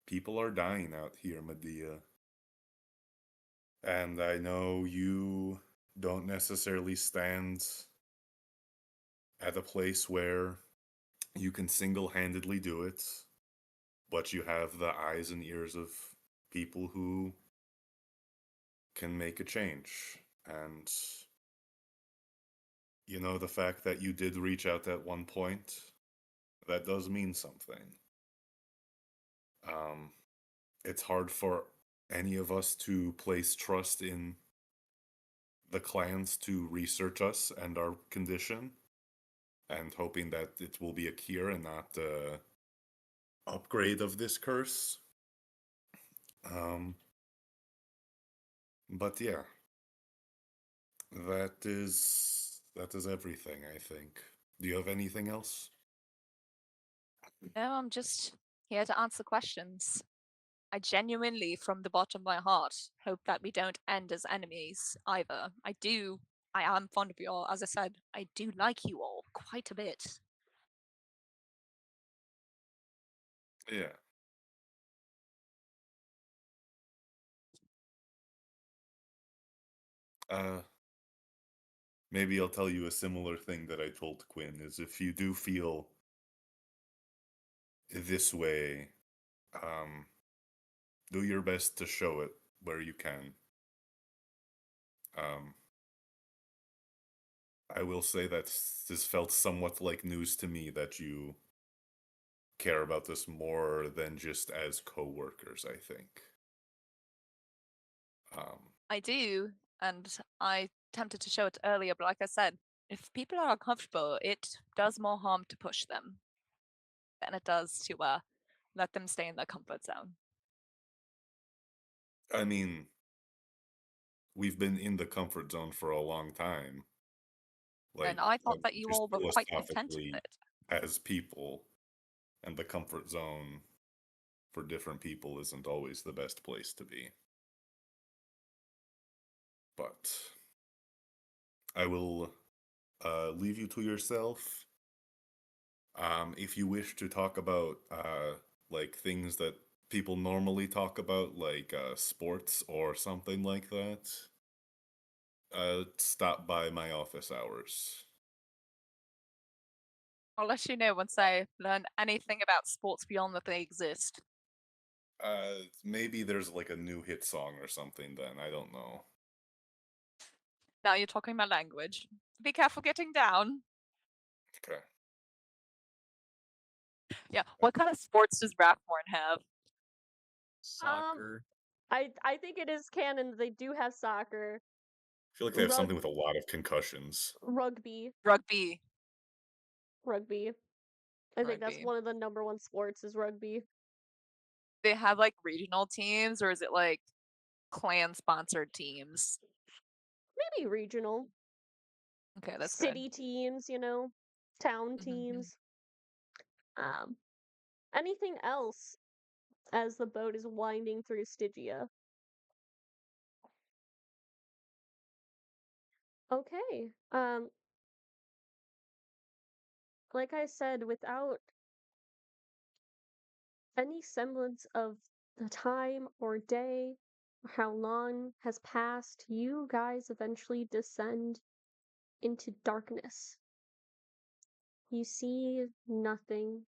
people are dying out here, Medea. And I know you don't necessarily stand at a place where you can single-handedly do it, but you have the eyes and ears of people who can make a change. And you know, the fact that you did reach out at one point, that does mean something. It's hard for any of us to place trust in the clans to research us and our condition, and hoping that it will be a cure and not a upgrade of this curse. But yeah, that is everything, I think. Do you have anything else? No, I'm just here to answer questions. I genuinely, from the bottom of my heart, hope that we don't end as enemies either. I am fond of you all. As I said, I do like you all quite a bit. Yeah. maybe I'll tell you a similar thing that I told Quinn, is if you do feel this way, do your best to show it where you can. I will say that this felt somewhat like news to me, that you care about this more than just as co-workers, I think. I do, and I attempted to show it earlier, but like I said, if people are uncomfortable, it does more harm to push them than it does to let them stay in their comfort zone. I mean, we've been in the comfort zone for a long time. And I thought that you just all were quite content with philosophically, it. as people, and the comfort zone for different people isn't always the best place to be. But I will leave you to yourself. If you wish to talk about like things that people normally talk about, like sports or something like that, stop by my office hours. I'll let you know once I learn anything about sports beyond that they exist. Maybe there's like a new hit song or something then, I don't know. Now you're talking my language. Be careful getting down. Okay. Yeah, what kind of sports does Rathmorn have? Soccer. I think it is canon that they do have soccer, I feel like they have something with a lot of concussions. rugby. Rugby. I think that's Rugby. one of the number one sports is rugby. They have like regional teams, or is it like clan sponsored teams? Maybe regional. Okay, that's City teams, town Mhm. teams. Anything else as the boat is winding through Stygia? Okay. Like I said, without any semblance of the time or day or how long has passed, you guys eventually descend into darkness. You see nothing,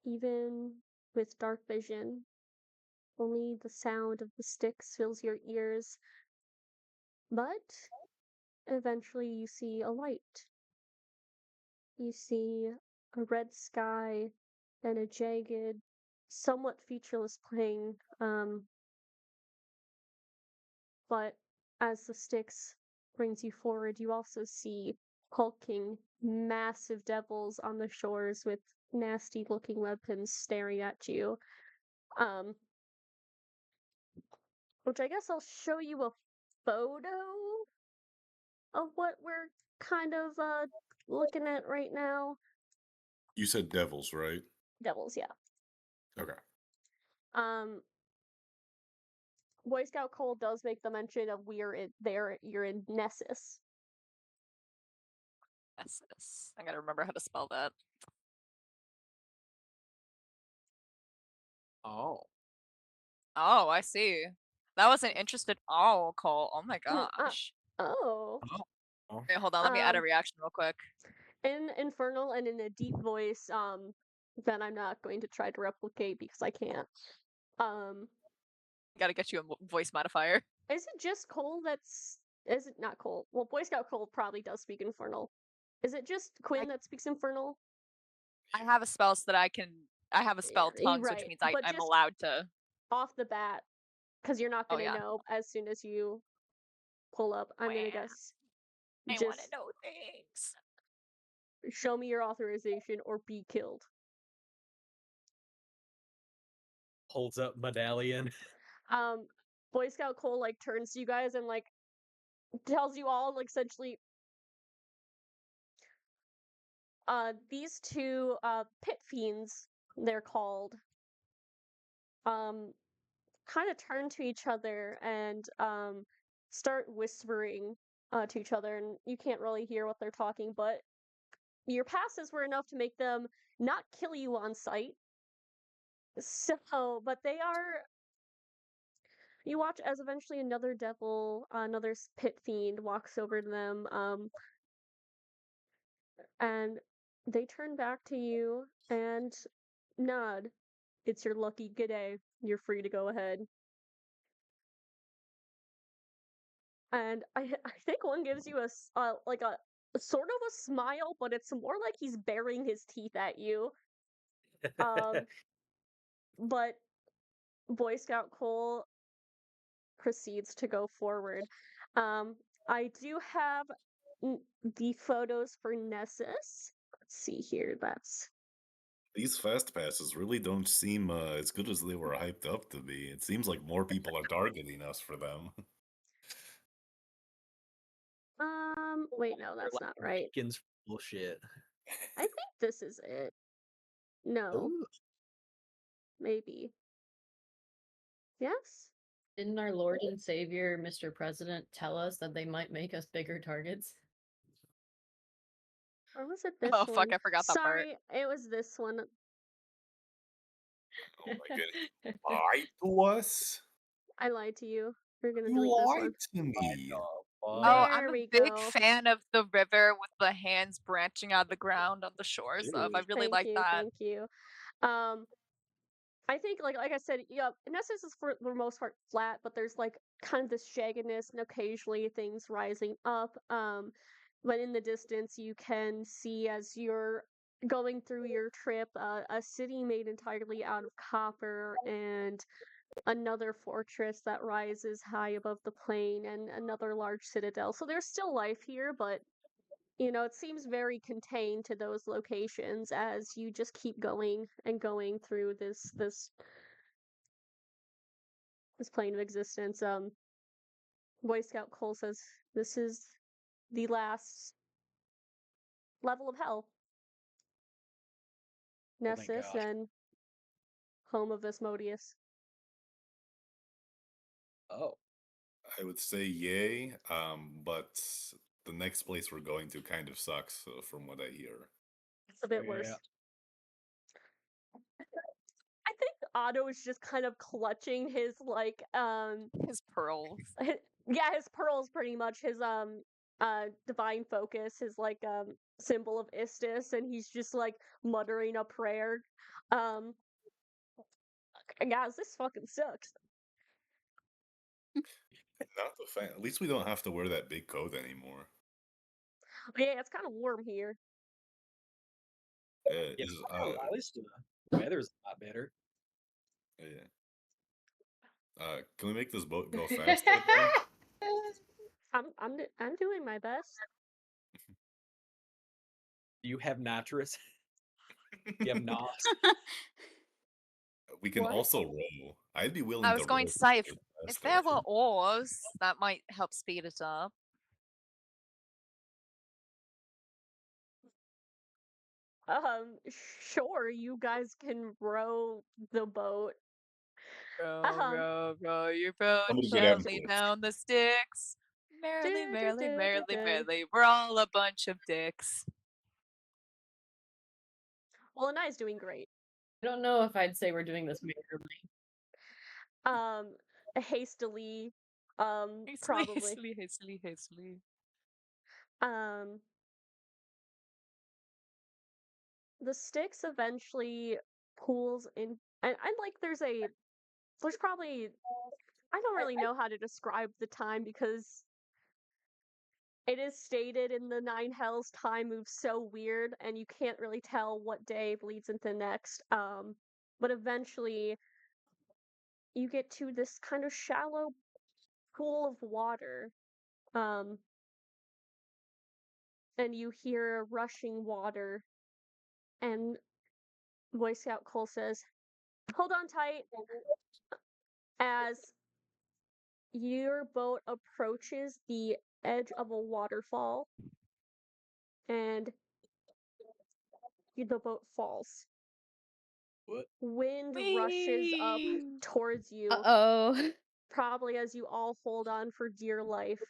even with dark vision. Only the sound of the sticks fills your ears. But eventually you see a light. You see a red sky and a jagged, somewhat featureless plain. But as the Styx brings you forward, you also see hulking, massive devils on the shores with nasty looking weapons staring at you. Which I guess I'll show you a photo of what we're kind of looking at right now. You said devils, right? Devils, yeah. Okay. Boy Scout Cole does make the mention of you're in Nessus. Nessus. I gotta remember how to spell that. Oh. Oh, I see. That was an interested all call. Oh my gosh. Oh. Wait, hold on, let me add a Um, reaction real quick. In Infernal and in a deep voice, that I'm not going to try to replicate because I can't. Gotta get you a voice modifier. Is it just Cole is it not Cole? Well, Boy Scout Cole probably does speak Infernal. Is it just Quinn that speaks Infernal? I have a spell so that I have a spell tongues, which Right, means but I'm just allowed to. off the bat, because you're not Oh, gonna yeah. know as soon as you pull up. I'm gonna Wow. guess. I Just want to know things. show me your authorization or be killed. Holds up medallion. Boy Scout Cole like turns to you guys and like tells you all like essentially these two pit fiends, they're called, kind of turn to each other and start whispering to each other, and you can't really hear what they're talking, but your passes were enough to make them not kill you on sight. So, but they are You watch as eventually another devil, another pit fiend walks over to them, and they turn back to you and nod. It's your lucky good day. You're free to go ahead. And I think one gives you like a sort of a smile, but it's more like he's baring his teeth at you. But Boy Scout Cole proceeds to go forward. I do have the photos for Nessus. Let's see here. That's These fast passes really don't seem as good as they were hyped up to be. It seems like more people are targeting us for them. wait, no, that's not right. Beacons bullshit. I think this is it. No, Ooh. maybe. Yes? Didn't our Lord and Savior, Mr. President, tell us that they might make us bigger targets? Or was it this Oh one? fuck, I forgot that part. Sorry, it was this one. Oh my goodness. Lied to us? I lied to you. We're gonna You delete this one. lied to me. Oh, There I'm a we big go. fan of the river with the hands branching out of the ground on the shores of. I Ew. really Thank like you, that. thank you. I think like I said, yeah, Nessus is for the most part flat, but there's like kind of this jaggedness and occasionally things rising up. But in the distance you can see as you're going through your trip, a city made entirely out of copper and another fortress that rises high above the plain and another large citadel. So there's still life here, but it seems very contained to those locations as you just keep going and going through this plane of existence. Boy Scout Cole says this is the last level of hell. my Nessus gosh. and home of Asmodeus. Oh. I would say yay, but the next place we're going to kind of sucks from what I hear. It's a bit worse. I think Otto is just kind of clutching his His pearls. his pearls pretty much, his divine focus, his symbol of Istis, and he's just like muttering a prayer. Guys, this fucking sucks. Not the fan. At least we don't have to wear that big coat anymore. Yeah, it's kind of warm here. Yeah, At least the weather's a lot better. yeah. Can we make this boat go faster? I'm doing my best. Do you have Natris? You have Nos? We can What? also row. I'd be willing I was to going row to say, to go if faster. there were oars, that might help speed it up. Sure, you guys can row the boat. Row, row your boat Somebody get out of gently the down the sticks. Merrily, merrily, merrily, merrily. We're all a bunch of dicks. Well, Anai's doing great. I don't know if I'd say we're doing this miserably. Hastily, Hastily, probably. hastily. The Styx eventually pools in, and there's probably, I don't really know how to describe the time because it is stated in the Nine Hells time moves so weird and you can't really tell what day bleeds into next. But eventually you get to this kind of shallow pool of water. And you hear rushing water, and Boy Scout Cole says, "Hold on tight," as your boat approaches the edge of a waterfall, and the boat falls. What? Wind rushes up Whee! towards you, Uh-oh. probably as you all hold on for dear life.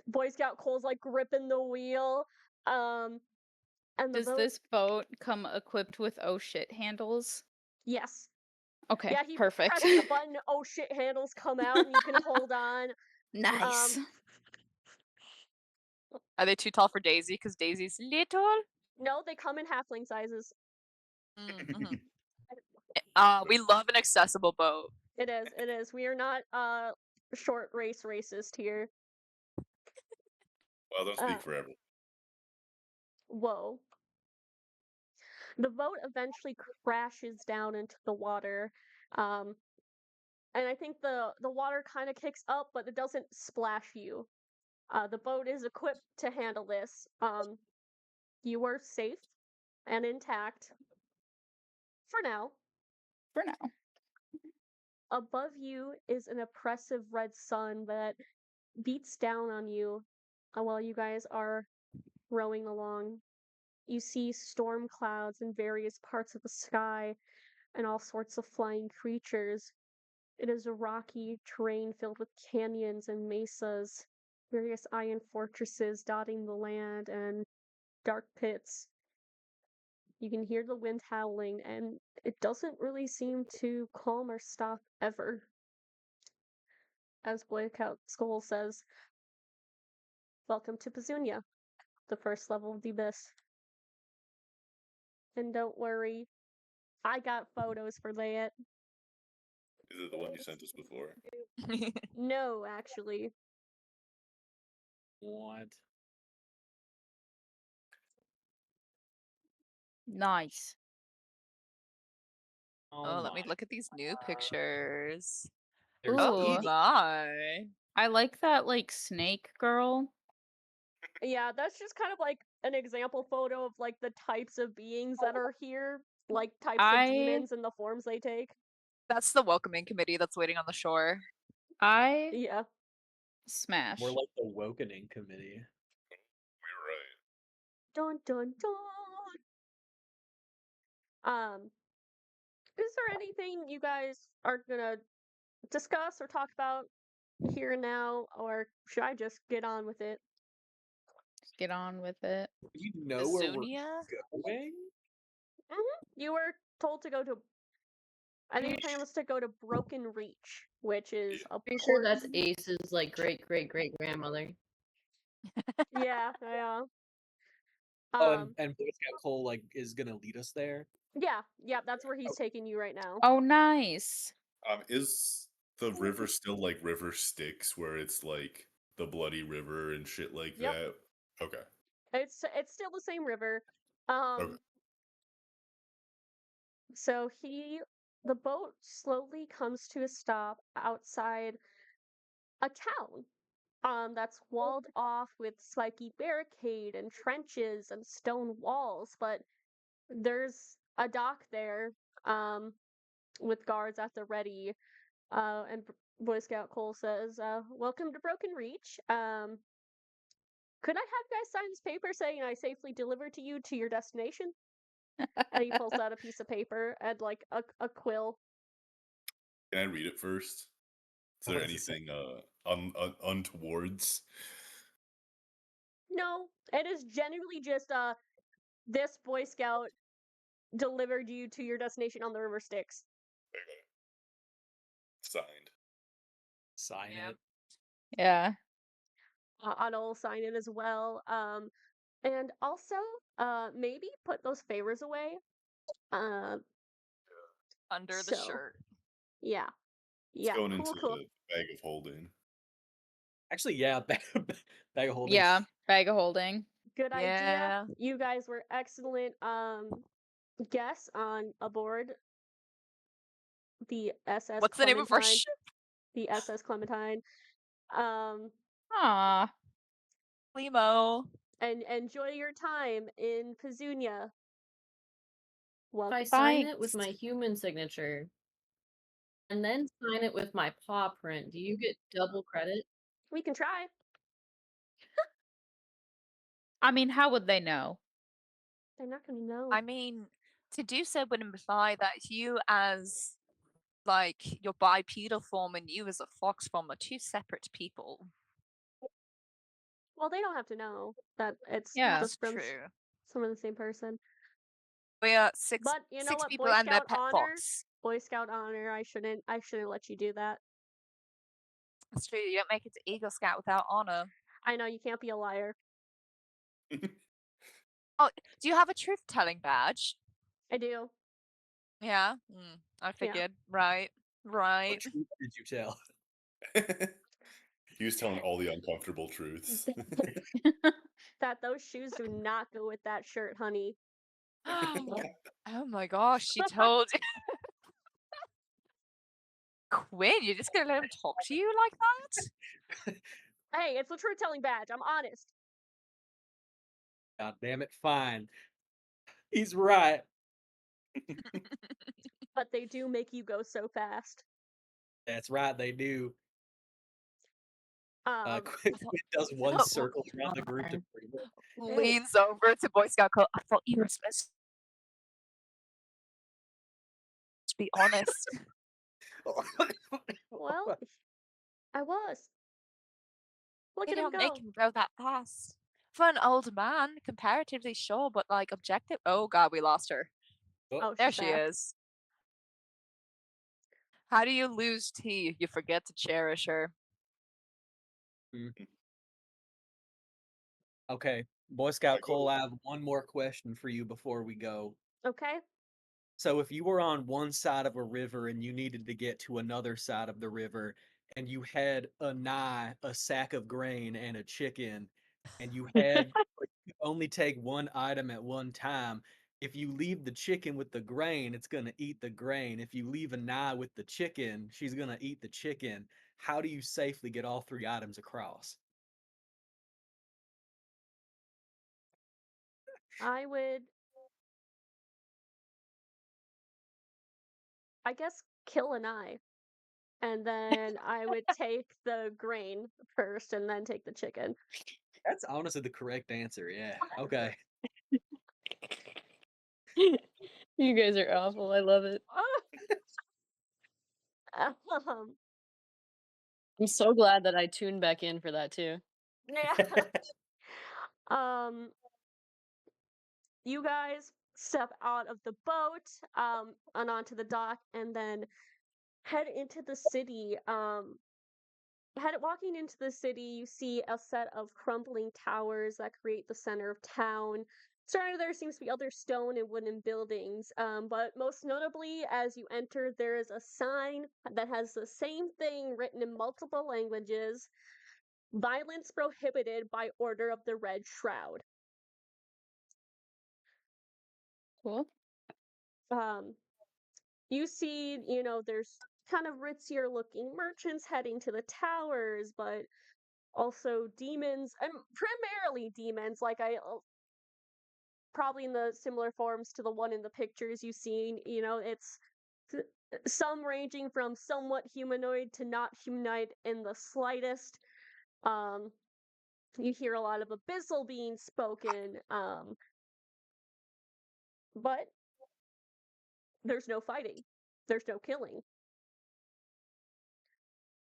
Boy Scout Cole's like gripping the wheel. And the Does boat, this boat come equipped with oh shit handles? yes, Okay, Yeah, he perfect. presses the button. Oh shit! Handles come out, and you can hold on. Nice. Are they too tall for Daisy? Because Daisy's little. No, they come in halfling sizes. Mm-hmm. We love an accessible boat. It is. It is. We are not short race racist here. Well, don't speak forever. Whoa. The boat eventually crashes down into the water. And I think the water kind of kicks up, but it doesn't splash you. The boat is equipped to handle this. You are safe and intact for now. For now. Above you is an oppressive red sun that beats down on you while you guys are rowing along. You see storm clouds in various parts of the sky and all sorts of flying creatures. It is a rocky terrain filled with canyons and mesas, various iron fortresses dotting the land, and dark pits. You can hear the wind howling, and it doesn't really seem to calm or stop ever. As Boy Scout Skull says, "Welcome to Pezunia, the first level of the abyss. And don't worry, I got photos for that." Is it the one you sent us before? No, actually. What? Nice. Oh, let me my look at these new pictures. There's Oh Ooh. my. I like that like snake girl. Yeah, that's just kind of like an example photo of like the types of beings that are here, like types of demons and the forms they take. That's the welcoming committee that's waiting on the shore. I Yeah. smash. more like the Wokening committee. We're right. Dun dun dun. Is there anything you guys are gonna discuss or talk about here and now, or should I just get on with it? Get on with it. Do we know where we're Pezunia? going? You were told to go to. I think your plan was to go to Broken Reach, which is a Pretty sure port. that's Ace's like great grandmother. Yeah, yeah. Oh, and Boy Scout Cole like is gonna lead us there. Yeah, that's where he's taking you right now. Oh, nice. Is the river still like River Styx, where it's like the bloody river and shit like Yep. that? Okay. It's still the same river. Okay. So the boat slowly comes to a stop outside a town. That's walled off with spiky barricade and trenches and stone walls, but there's a dock there, with guards at the ready. And Boy Scout Cole says, "Welcome to Broken Reach. Could I have you guys sign this paper saying I safely delivered to you to your destination?" And he pulls out a piece of paper and like a quill. Can I read it first? Is there What does it say? anything untowards? No, it is genuinely just this Boy Scout delivered you to your destination on the River Styx. Signed. Sign Yeah. it. Yeah. I'll sign it as well. And also, maybe put those favors away. Under the So, shirt. yeah, It's going cool, into cool. the bag of holding. Actually, yeah, bag of holding. Yeah. Bag of holding. Good idea. Yeah. You guys were excellent guests on aboard the SS What's the name of our Clementine. ship? The SS Clementine. Aw. Limo. And enjoy your time in Pezunia. If Well, I sign it Thanks. with my human signature and then sign it with my paw print, do you get double credit? we can try. I mean, how would they know? They're not gonna know. I mean, to do so would imply that you as like your bipedal form and you as a fox form are two separate people. Well, they don't have to know that it's Yeah. That's just from true. some of the same person. We are six But you know six what, people Boy and their Scout pet honor? fox. Boy Scout honor. I shouldn't let you do that. That's true. You don't make it to Eagle Scout without honor. I know you can't be a liar. Oh, do you have a truth-telling badge? I do. Yeah. I figured. Right. Right. What truth did you tell? He was telling all the uncomfortable truths. That those shoes do not go with that shirt, honey. Oh my gosh, she told Quinn, you're just gonna let him talk to you like that? Hey, it's a truth telling badge. I'm honest. God damn it, fine. He's right. But they do make you go so fast. That's right, they do. Quinn thought- does one thought- circle around the group to bring it. Leans over to Boy Scout Cole. I thought you were supposed to be honest. Well, I was. Look You at him don't go. make him go that fast. For an old man, comparatively sure, but like objective. Oh god, we lost her. Oh, There she's she back. is. How do you lose tea? You forget to cherish her. Okay, Boy Scout Cole, I have one more question for you before we go. Okay. So if you were on one side of a river and you needed to get to another side of the river and you had a nigh, a sack of grain and a chicken and you had but you could only take one item at one time, if you leave the chicken with the grain, it's going to eat the grain. If you leave a nigh with the chicken, she's going to eat the chicken. How do you safely get all three items across? I would, I guess, kill an eye. And then I would take the grain first and then take the chicken. That's honestly the correct answer. Yeah. Okay. You guys are awful. I love it. Um, I'm so glad that I tuned back in for that too. yeah. You guys step out of the boat, and onto the dock, and then head into the city. Walking into the city, you see a set of crumbling towers that create the center of town. Surrounded there seems to be other stone and wooden buildings, but most notably, as you enter, there is a sign that has the same thing written in multiple languages: "Violence prohibited by order of the Red Shroud." Cool. You see, there's kind of ritzier looking merchants heading to the towers, but also demons, and primarily demons, like probably in the similar forms to the one in the pictures you've seen. It's some ranging from somewhat humanoid to not humanoid in the slightest. You hear a lot of abyssal being spoken, but there's no fighting, there's no killing.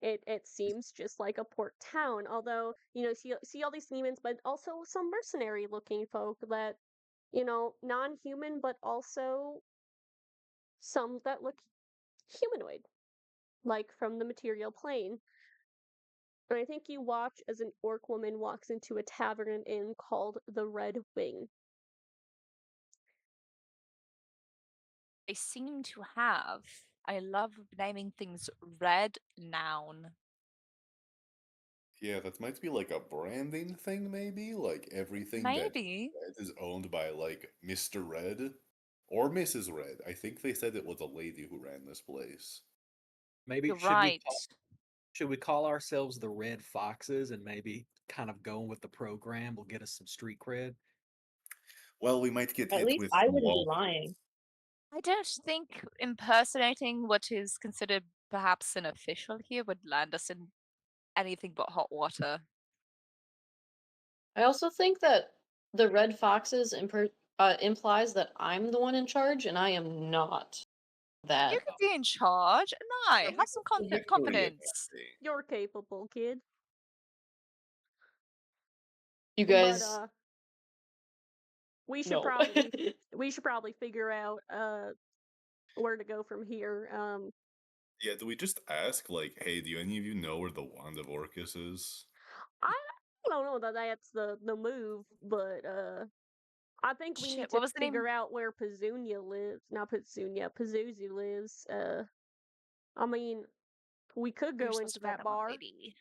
It seems just like a port town, although see all these demons, but also some mercenary looking folk that non-human, but also some that look humanoid, like from the material plane. And I think you watch as an orc woman walks into a tavern and inn called the Red Wing. They seem to have. I love naming things red noun. Yeah, that might be like a branding thing, maybe? Like everything that Maybe. Red is owned by like Mr. Red or Mrs. Red. I think they said it was a lady who ran this place. Maybe You're should right. we call ourselves the Red Foxes and maybe kind of going with the program will get us some street cred? Well, we might get At hit least with I some wouldn't be law. lying. I don't think impersonating what is considered perhaps unofficial here would land us in anything but hot water. I also think that the Red Foxes implies that I'm the one in charge, and I am not that. You could be in charge. No, At have least some it's a victory in confidence. that thing. You're capable, kid. You But guys we should no. probably figure out where to go from here. Yeah, do we just ask, like, hey, do any of you know where the Wand of Orcus is? I don't know that that's the move, but I think we need Shit, to what was the name? figure out where Pazuzu lives. Not Pazuzu, Pazuzu lives. I mean, we could We were go supposed into to find that that one bar. lady.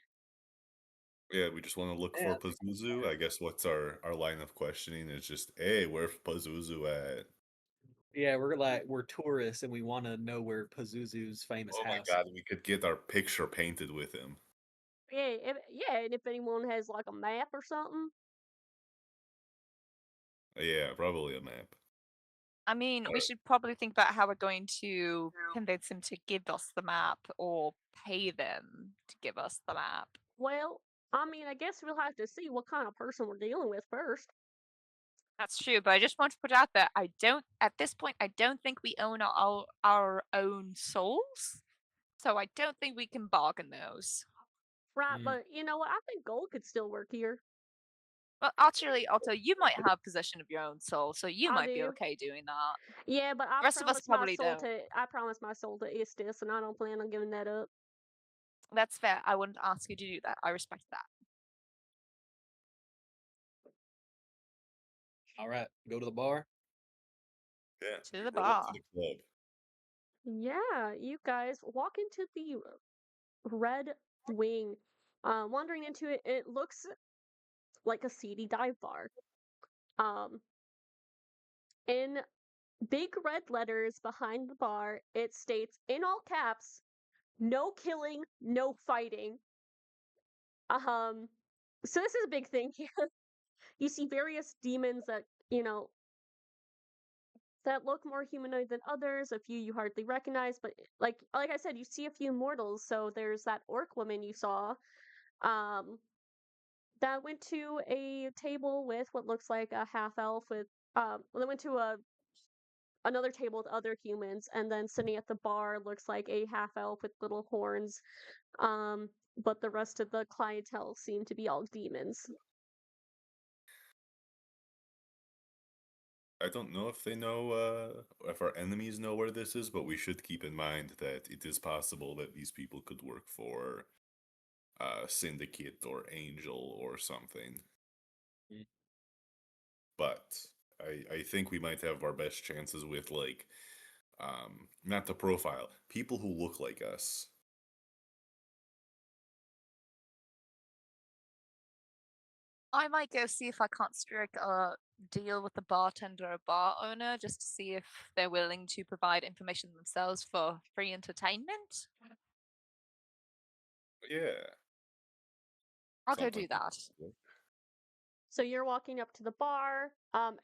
Yeah, we just want to look for Yeah. Pazuzu. I guess what's our line of questioning is just, hey, where's Pazuzu at? Yeah, we're tourists and we want to know where Pazuzu's famous Oh my house. god, we could get our picture painted with him. Yeah, and if anyone has like a map or something. Yeah, probably a map. I mean, we Alright. should probably think about how we're going to convince him to give us the map or pay them to give us the map. Well, I mean, I guess we'll have to see what kind of person we're dealing with first. That's true, but I just want to put out there, at this point, I don't think we own our own souls. So I don't think we can bargain those. Right, Mm. but you know what? I think gold could still work here. Well, actually, Otto, you might have possession of your own soul, so you I might be do. okay doing that. Yeah, but The rest of us probably don't. I promised my soul to Istis, and I don't plan on giving that up. That's fair. I wouldn't ask you to do that. I respect that. All right, go to the bar. Yeah. To we the roll up bar. to the club. Yeah, you guys walk into the Red Wing. Wandering into it, it looks like a seedy dive bar. In big red letters behind the bar, it states in all caps, "No killing, no fighting." So this is a big thing here. You see various demons that, that look more humanoid than others, a few you hardly recognize, but like I said, you see a few mortals. So there's that orc woman you saw, um, that went to a table with what looks like a half elf with they went to another table with other humans, and then sitting at the bar looks like a half elf with little horns. But the rest of the clientele seem to be all demons. I don't know if they know, if our enemies know where this is, but we should keep in mind that it is possible that these people could work for Syndicate or Angel or something. Mm. But I think we might have our best chances with, like, not the profile, people who look like us. I might go see if I can't strike a deal with the bartender or bar owner just to see if they're willing to provide information themselves for free entertainment. Yeah. I'll go something do that. like So you're walking up to the bar.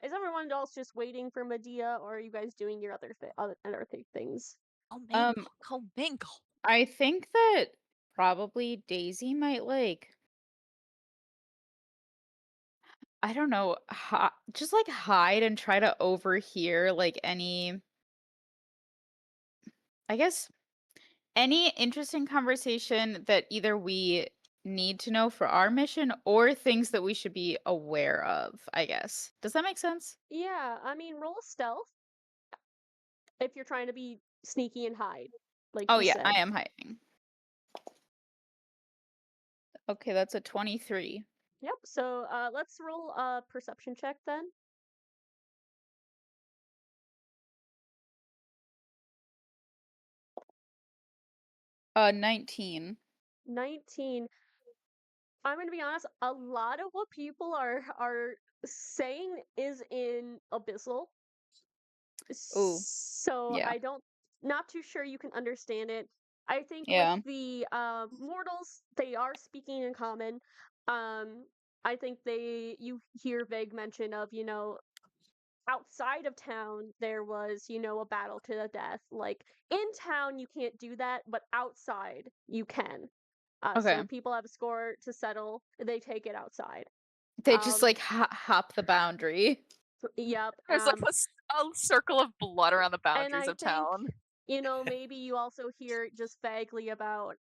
Is everyone else just waiting for Medea, or are you guys doing your other things? Oh, mingle. Oh, mingle. I think that probably Daisy might I don't know, just like hide and try to overhear like any, I guess, any interesting conversation that either we need to know for our mission or things that we should be aware of, I guess. Does that make sense? Yeah, I mean, roll stealth if you're trying to be sneaky and hide, like Oh you yeah, said. I am hiding. Okay, that's a 23. Yep. So let's roll a perception check then. 19. 19. I'm gonna be honest. A lot of what people are saying is in Abyssal. Ooh, So yeah. not too sure you can understand it. I think with Yeah. the mortals, they are speaking in common. I think you hear vague mention of, outside of town there was, a battle to the death. Like in town you can't do that, but outside you can. Okay. So people have a score to settle, they take it outside. They just Um, like hop the boundary. Yep. There's like a circle of blood around the And boundaries I of think, town. maybe you also hear just vaguely about,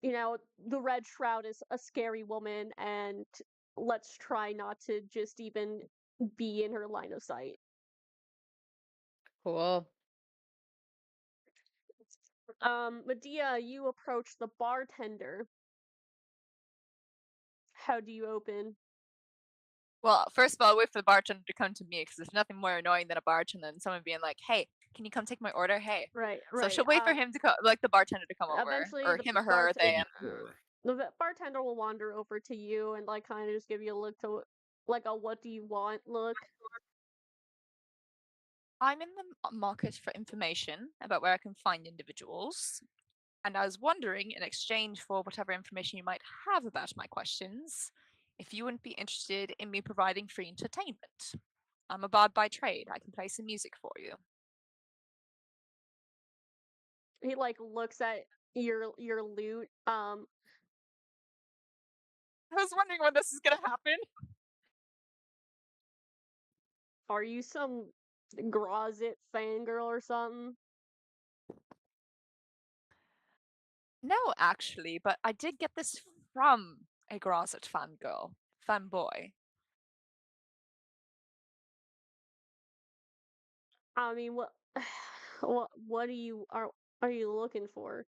the Red Shroud is a scary woman, and let's try not to just even be in her line of sight. Cool. Medea, you approach the bartender. How do you open? Well, first of all, wait for the bartender to come to me because there's nothing more annoying than a bartender than someone being like, "Hey, can you come take my order?" Hey. Right, So right. she'll wait for him to come, like the bartender to come over, Eventually or the him or her, or they. Or The bartender will wander over to you and like kind of just give you a look to like a "what do you want" look. I'm in the market for information about where I can find individuals, and I was wondering, in exchange for whatever information you might have about my questions, if you wouldn't be interested in me providing free entertainment. I'm a bard by trade. I can play some music for you. He like looks at your loot. I was wondering when this is gonna happen. Are you some Grozit fangirl or something? No, actually, but I did get this from a Grosset fangirl, fanboy. I mean, what what are you looking for?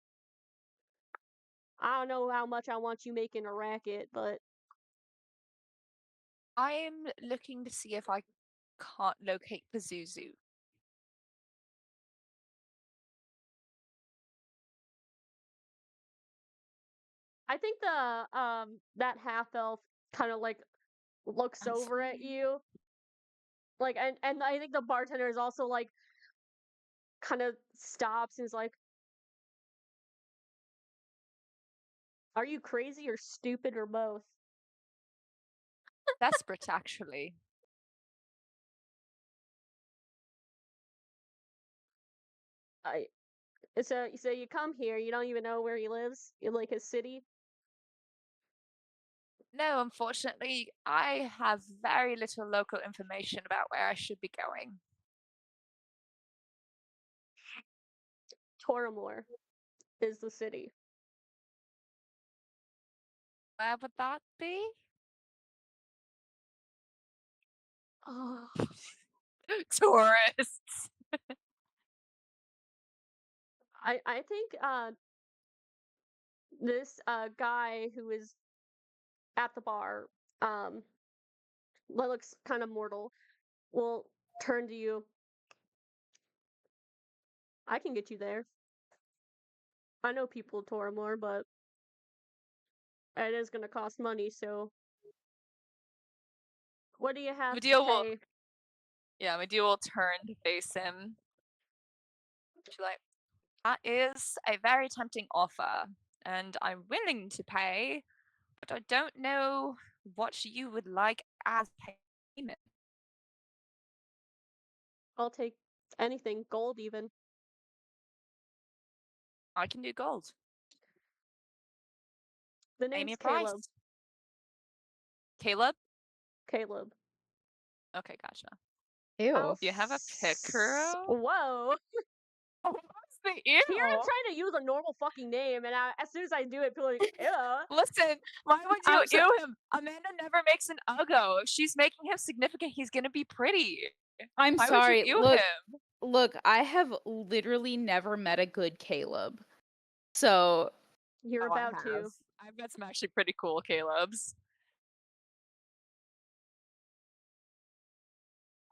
I don't know how much I want you making a racket, but I'm looking to see if I can't locate Pazuzu. I think the that half elf kind of like looks I'm over at sorry. you. Like and I think the bartender is also like kind of stops and is like, "Are you crazy or stupid or both?" Desperate, actually. I so you come here, you don't even know where he lives in like his city. No, unfortunately, I have very little local information about where I should be going. Toramore is the city. Where would that be? Oh, Tourists. I think this guy who is at the bar that looks kind of mortal will turn to you. I can get you there. I know people in Toramore, but it is going to cost money, so what do you have to Medea will, pay? yeah, Medea will turn to face him. She's like, that is a very tempting offer, and I'm willing to pay, but I don't know what you would like as payment. I'll take anything, gold even. I can do gold. The Name name's your price. Caleb. Caleb? Caleb. Okay, gotcha. Ew. Do you have a picaro? Whoa. Oh, what's the ew? Here I'm trying to use a normal fucking name, and as soon as I do it, people are like, ew. Listen, why would you I'm so- ew him? Amanda never makes an uggo. If she's making him significant, he's gonna be pretty. I'm Why sorry. would you ew Look, him? look, I have literally never met a good Caleb. So, You're Oh, I about to. have. I've met some actually pretty cool Calebs.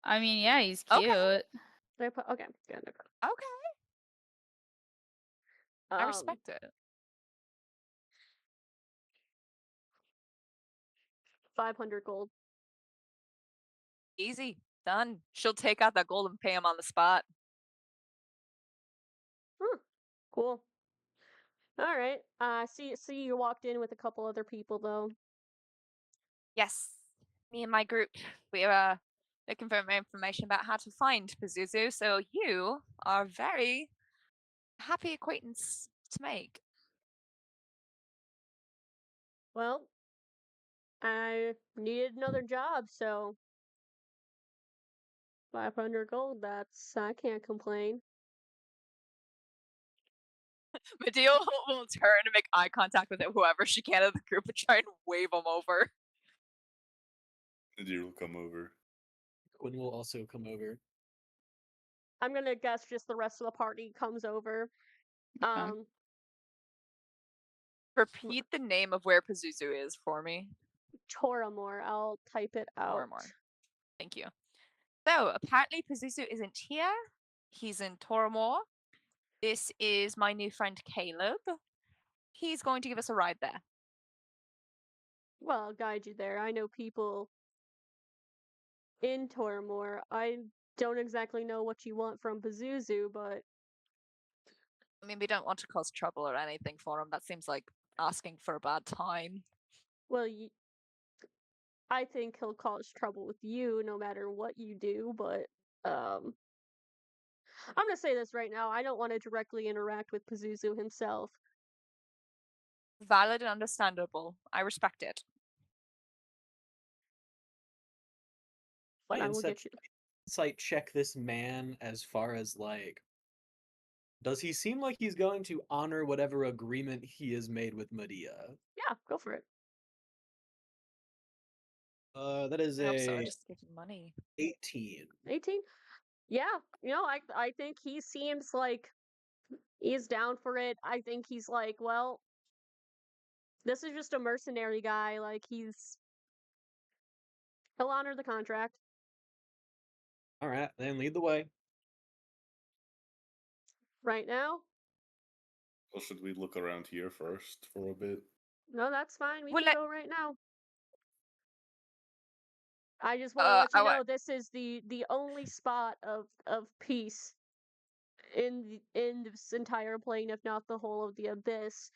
I mean, yeah, he's Okay. cute. Okay, good. Okay, I respect it. 500 gold. Easy. Done. She'll take out that gold and pay him on the spot. Cool. All right. See you walked in with a couple other people though. Yes. Me and my group, we are looking for more information about how to find Pazuzu, so you are a very happy acquaintance to make. Well, I needed another job, so 500 gold. I can't complain. Medea will turn and make eye contact with whoever she can in the group and try and wave them over. Nadir will come over. Quinn will also come over. I'm gonna guess just the rest of the party comes over. Okay. Repeat the name of where Pazuzu is for me. Toramore. I'll type it out. Toramore. Thank you. So apparently Pazuzu isn't here. He's in Toramore. This is my new friend Caleb. He's going to give us a ride there. Well, I'll guide you there. I know people in Toramore. I don't exactly know what you want from Pazuzu, but I mean, we don't want to cause trouble or anything for him. That seems like asking for a bad time. well, I think he'll cause trouble with you no matter what you do, but I'm gonna say this right now. I don't want to directly interact with Pazuzu himself. Valid and understandable. I respect it. But I I will get you. insight check this man as far as like, does he seem like he's going to honor whatever agreement he has made with Medea? Yeah, go for it. That is I hope so. a Just give him money. 18. 18. Yeah, I think he seems like he's down for it. I think he's like, well, this is just a mercenary guy. Like he'll honor the contract. All right, then lead the way. Right now? Well, should we look around here first for a bit? No, that's fine. We Well, can go right now. I just want to let you know this is the only spot of peace in this entire plane, if not the whole of the abyss.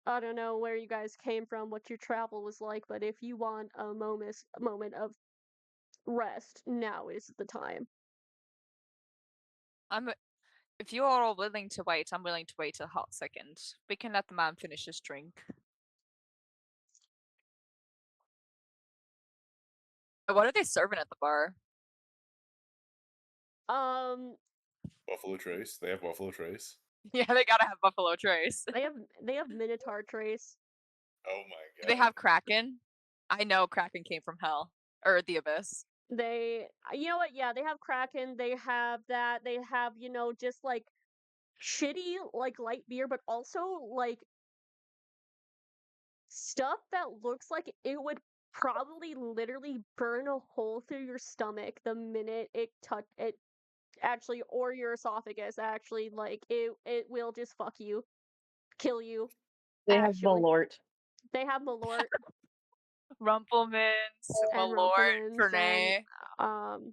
I don't know where you guys came from, what your travel was like, but if you want a moment of rest, now is the time. If you are all willing to wait, I'm willing to wait a hot second. We can let the man finish his drink. What are they serving at the bar? Buffalo Trace. They have Buffalo Trace. Yeah, they gotta have Buffalo Trace. They have Minotaur Trace. Oh my god. Do they have Kraken? I know Kraken came from hell. Or the abyss. You know what? Yeah, they have Kraken. They have that. They have, just like shitty, like light beer, but also like stuff that looks like it would probably literally burn a hole through your stomach the minute it actually, or your esophagus actually. Like it will just fuck you, kill you. They actually. have Malort. They have Malort Rumplemans, and Malort, Rumplemans Fernet. and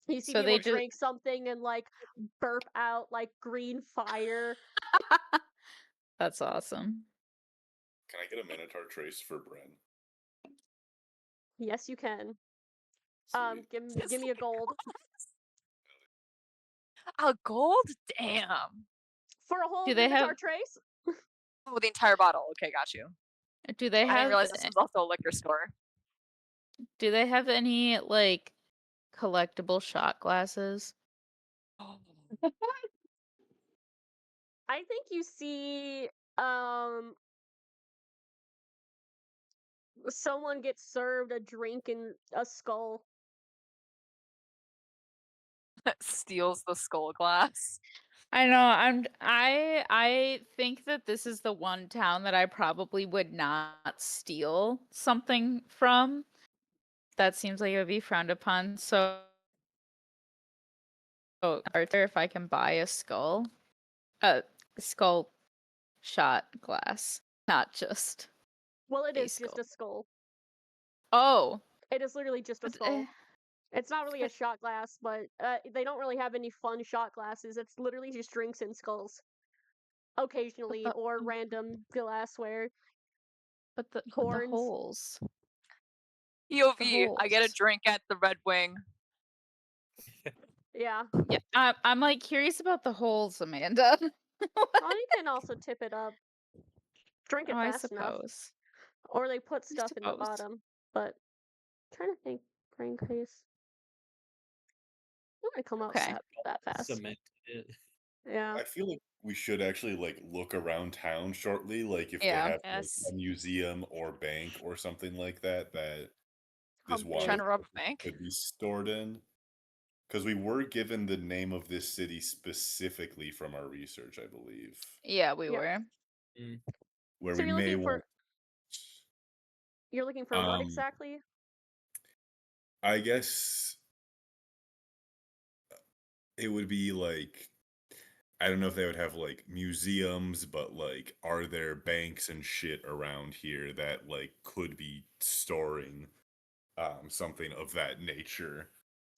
you see So people they just- drink something and like burp out like green fire. That's awesome. Can I get a Minotaur Trace for Bren? Yes, you can. Sweet. Give me a gold A gold? Damn. for a whole Do they Minotaur have- Trace. Oh, the entire bottle. Okay, got you. Do they I didn't have realize this was also a liquor store. do they have any like collectible shot glasses? I think you see someone gets served a drink in a skull. Steals the skull glass. I know. I think that this is the one town that I probably would not steal something from. That seems like it would be frowned upon. So, Arthur, if I can buy a skull shot glass, not just. Well, it A is just skull. a skull. Oh, It is literally just a but, skull. It's not really a shot glass, but they don't really have any fun shot glasses. It's literally just drinks and skulls. Occasionally, the- or random glassware. but the Horns. holes. POV, I get a holes. drink at the Red Wing. Yeah. Yeah, I'm like curious about the holes, Amanda. Well, you can also tip it up. Drink it Oh, I fast enough. suppose. Or they put I stuff in the suppose. bottom. But I'm trying to think, brain case. I'm gonna come up Okay. that fast. Cement it. Yeah. I feel like we should actually like look around town shortly, like if Yeah. they have like, Yes. a museum or bank or something like that that this How water Trying to rob a source bank? could be stored in. Because we were given the name of this city specifically from our research, I believe, Yeah, we Yeah. were. where So we you're may looking want. for what exactly? I guess it would be like, I don't know if they would have like museums, but like, are there banks and shit around here that like could be storing something of that nature?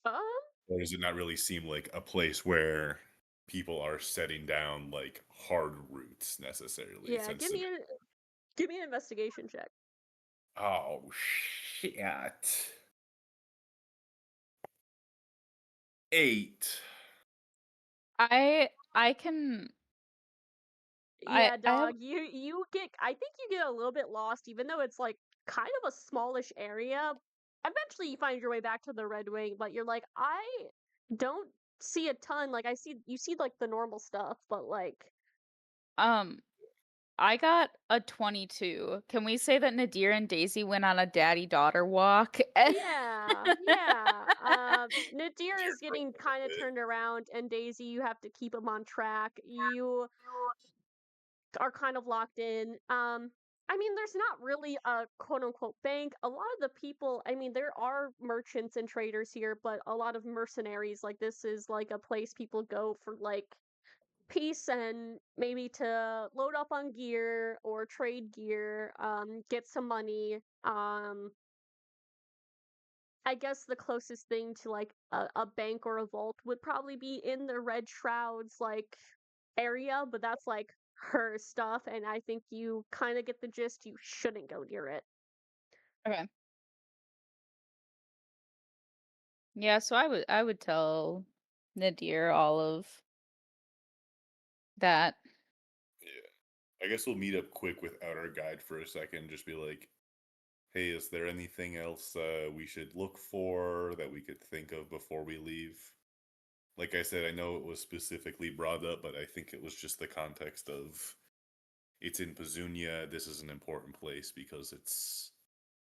Um, Or does it not really seem like a place where people are setting down like hard roots necessarily? yeah. Since Give me an investigation check. oh shit, 8. I can. Yeah, I have. dog. You get. I think you get a little bit lost, even though it's like kind of a smallish area. Eventually, you find your way back to the Red Wing, but you're like, I don't see a ton. Like, you see like the normal stuff, but like, I got a 22. Can we say that Nadir and Daisy went on a daddy-daughter walk? yeah. Nadir is getting kind of turned around, and Daisy, you have to keep him on track. You are kind of locked in. I mean, there's not really a quote unquote bank. A lot of the people, I mean, there are merchants and traders here, but a lot of mercenaries. Like, this is like a place people go for like peace and maybe to load up on gear or trade gear, get some money. I guess the closest thing to like a bank or a vault would probably be in the Red Shrouds like area, but that's like her stuff, and I think you kind of get the gist. You shouldn't go near it. Okay. Yeah, so I would tell Nadir all of that. Yeah, I guess we'll meet up quick without our guide for a second. Just be like, hey, is there anything else we should look for that we could think of before we leave? Like I said, I know it was specifically brought up, but I think it was just the context of it's in Pazunia. This is an important place because it's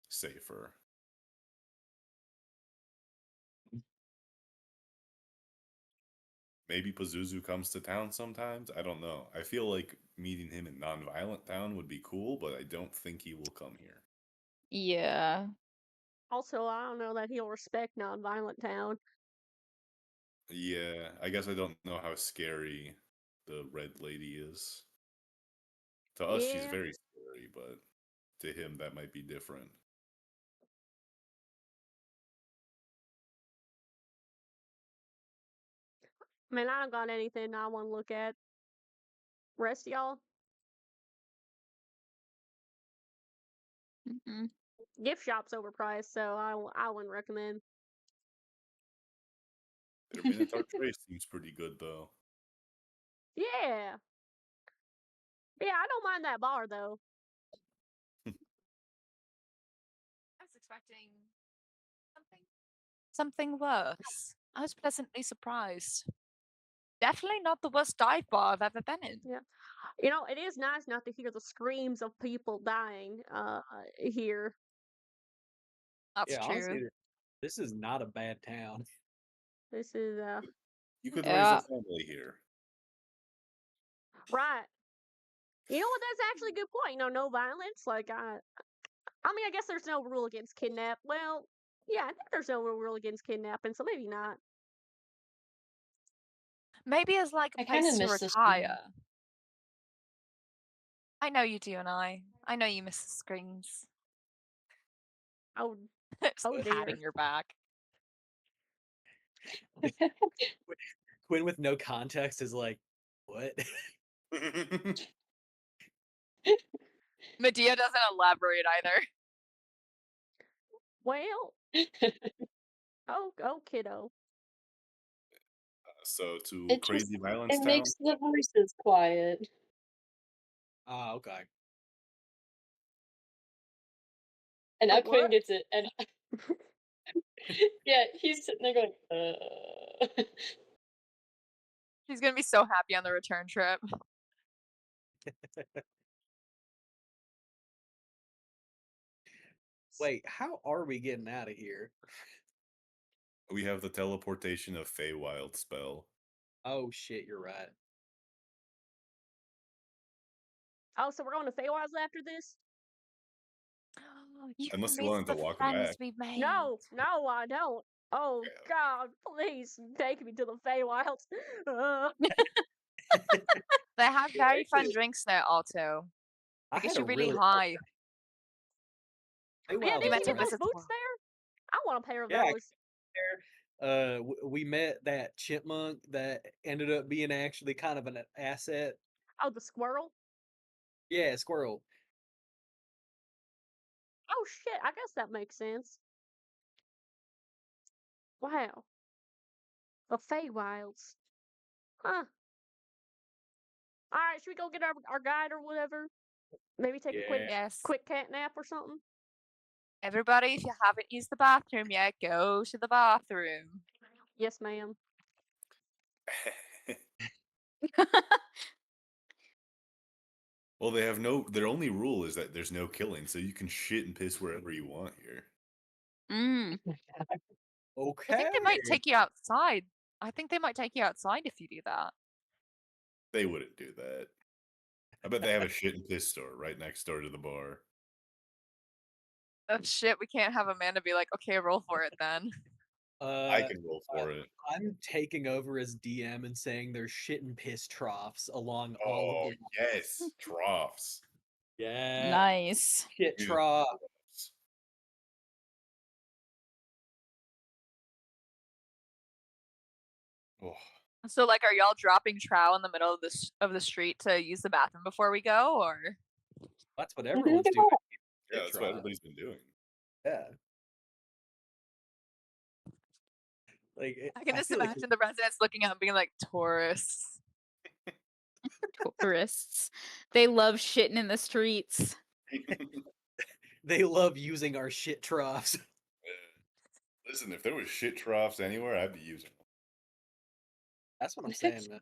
safer. Maybe Pazuzu comes to town sometimes. I don't know. I feel like meeting him in Nonviolent Town would be cool, but I don't think he will come here. Yeah. Also, I don't know that he'll respect Nonviolent Town. Yeah, I guess I don't know how scary the Red Lady is. To us, she's Yeah, very scary, but to him, that might be different. I mean, I don't got anything I want to look at. Rest of y'all, Mm-mm. gift shop's overpriced, so I wouldn't recommend. Their Minotaur Trace seems pretty good, though. Yeah, yeah, I don't mind that bar though. I was expecting something worse. I was pleasantly surprised. Definitely not the worst dive bar I've ever been in. Yeah. You know, it is nice not to hear the screams of people dying here. That's Yeah, true. honestly, this is not a bad town. This is You could raise a Yeah. family here. right. You know what? That's actually a good point. You know, no violence. Like, I mean, I guess there's no rule against kidnap. Well, yeah, I think there's no rule against kidnapping, so maybe not. Maybe as like a I kind place of to miss this. retire. I know you do, and I know you miss the screams. Oh, Just oh dear. patting your back. Quinn with no context is like, what? Medea doesn't elaborate either. Well, oh, kiddo. So to It Crazy just Violence it Town. makes the voices quiet. Ah, okay. And Oh, now Quinn what? gets it, and yeah, he's sitting there going, She's gonna be so happy on the return trip. Wait, how are we getting out of here? We have the teleportation of Feywild spell. Oh shit, you're right. Oh, so we're going to Feywilds after this? You Unless can you meet wanted to the walk friends back. we made. No, no, I don't. Oh Yeah. God, please take me to the Feywilds. They have very fun Actually, drinks there, also. I They get had you a really really high. yeah, Feywild You didn't met you to get those visit boots Squirrel. there? I want a pair of Yeah, I those. we met that chipmunk that ended up being actually kind of an asset. Oh, the squirrel. Yeah, squirrel. Oh shit, I guess that makes sense. Wow, the Feywilds. Huh. All right, should we go get our guide or whatever? Maybe take a Yeah. Yes. quick cat nap or something. Everybody, if you haven't used the bathroom yet, go to the bathroom. Yes, ma'am. Well, they have no. Their only rule is that there's no killing, so you can shit and piss wherever you want here. Mm. Okay. I think they might take you outside. I think they might take you outside if you do that. They wouldn't do that. I bet they have a shit and piss store right next door to the bar. Oh shit, we can't have Amanda be like, okay, roll for it then. I can roll for it. I'm taking over as DM and saying there's shit and piss troughs along all Oh of the yes, troughs. yeah Nice. shit Yeah. trough. Oh, So like, are y'all dropping trow in the middle of the street to use the bathroom before we go, or? That's what everyone's doing. yeah, Shit that's what trough. everybody's been doing. Yeah. Like I can just feel like imagine the residents looking out and being like, tourists. Tourists. They love shitting in the streets. they love using our shit troughs. Listen, if there was shit troughs anywhere, I'd be using them. That's what I'm saying, man.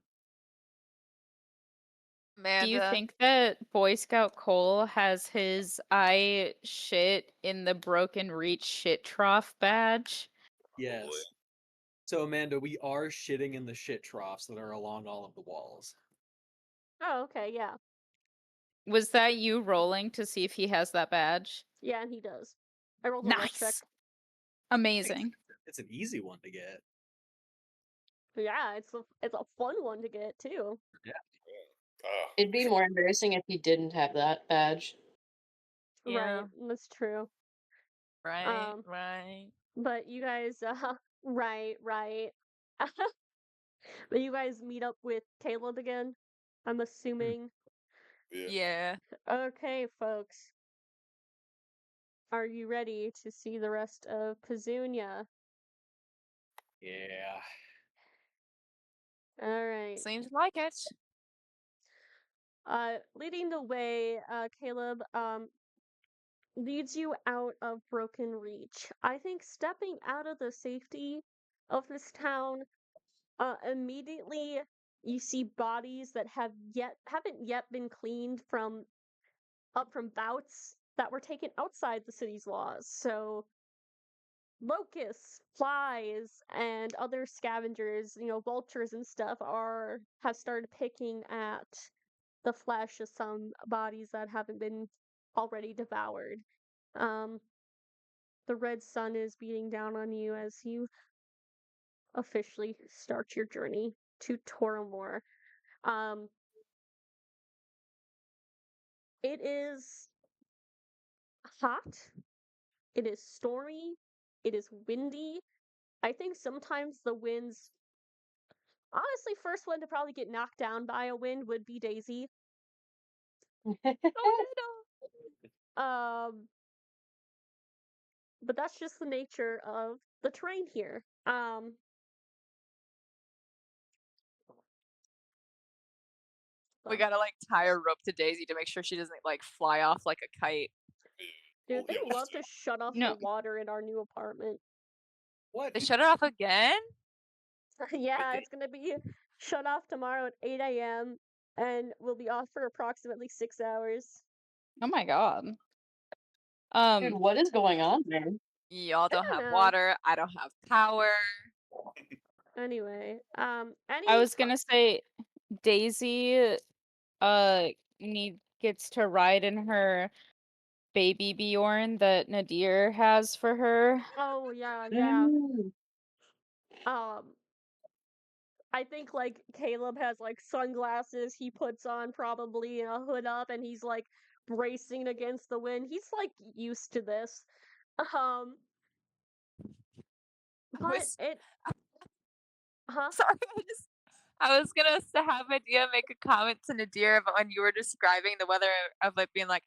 Do you Amanda, think that Boy Scout Cole has his I shit in the Broken Reach shit trough badge? Yes. Probably. So Amanda, we are shitting in the shit troughs that are along all of the walls. Oh, okay, yeah. Was that you rolling to see if he has that badge? Yeah, and he does. I rolled a luck check. Nice. Amazing. It's an easy one to get. Yeah, it's a fun one to get too. Ah, It'd be more embarrassing if you didn't have that badge. Yeah. Right, that's true. right, Um, right. But you guys, right. But you guys meet up with Caleb again, I'm assuming. yeah. Yeah. Okay, folks. Are you ready to see the rest of Pezunia? Yeah. Alright. Seems like it. Leading the way, Caleb, leads you out of Broken Reach. I think stepping out of the safety of this town, immediately you see bodies that haven't yet been cleaned from bouts that were taken outside the city's laws. So locusts, flies, and other scavengers, vultures and stuff have started picking at the flesh of some bodies that haven't been already devoured. The red sun is beating down on you as you officially start your journey to Toromore. It is hot. It is stormy. It is windy. I think sometimes the winds. Honestly, first one to probably get knocked down by a wind would be Daisy. Oh no. But that's just the nature of the terrain here. We gotta like tie a rope to Daisy to make sure she doesn't like fly off like a kite. Dude, Oh, they yeah, love to shut off No. the water in our new apartment. What? They shut it off again? Yeah, they- it's gonna be shut off tomorrow at 8 a.m. and we'll be off for approximately 6 hours. Oh my god. Dude, what is going on there? Y'all don't don't have know. water. I don't have power. Anyway, any I was gonna say Daisy gets to ride in her baby Bjorn that Nadir has for her. Oh yeah. Mm. I think like Caleb has like sunglasses he puts on probably and a hood up and he's like bracing against the wind. He's like used to this. Um but was- it huh? Sorry, I was gonna have Nadia make a comment to Nadir about when you were describing the weather of it being like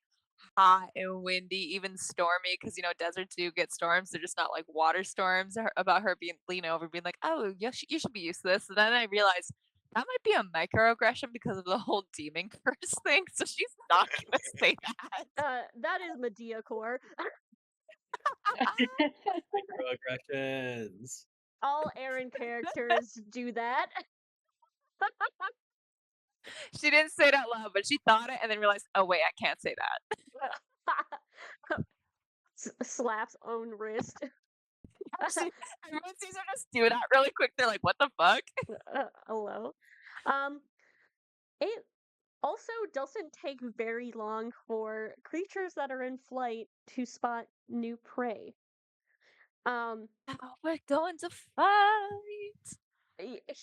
hot and windy, even stormy, because deserts do get storms. They're just not like water storms. About her being leaning over, being like, "Oh, you should be used to this." And then I realized that might be a microaggression because of the whole demon curse thing. So she's not gonna say that. That is Medea core. Microaggressions. All Aaron characters do that. She didn't say it out loud, but she thought it and then realized, "Oh wait, I can't say that." Slaps own wrist. Everyone sees her just do that really quick. They're like, "What the fuck?" Hello. It also doesn't take very long for creatures that are in flight to spot new prey. Oh, we're going to fight.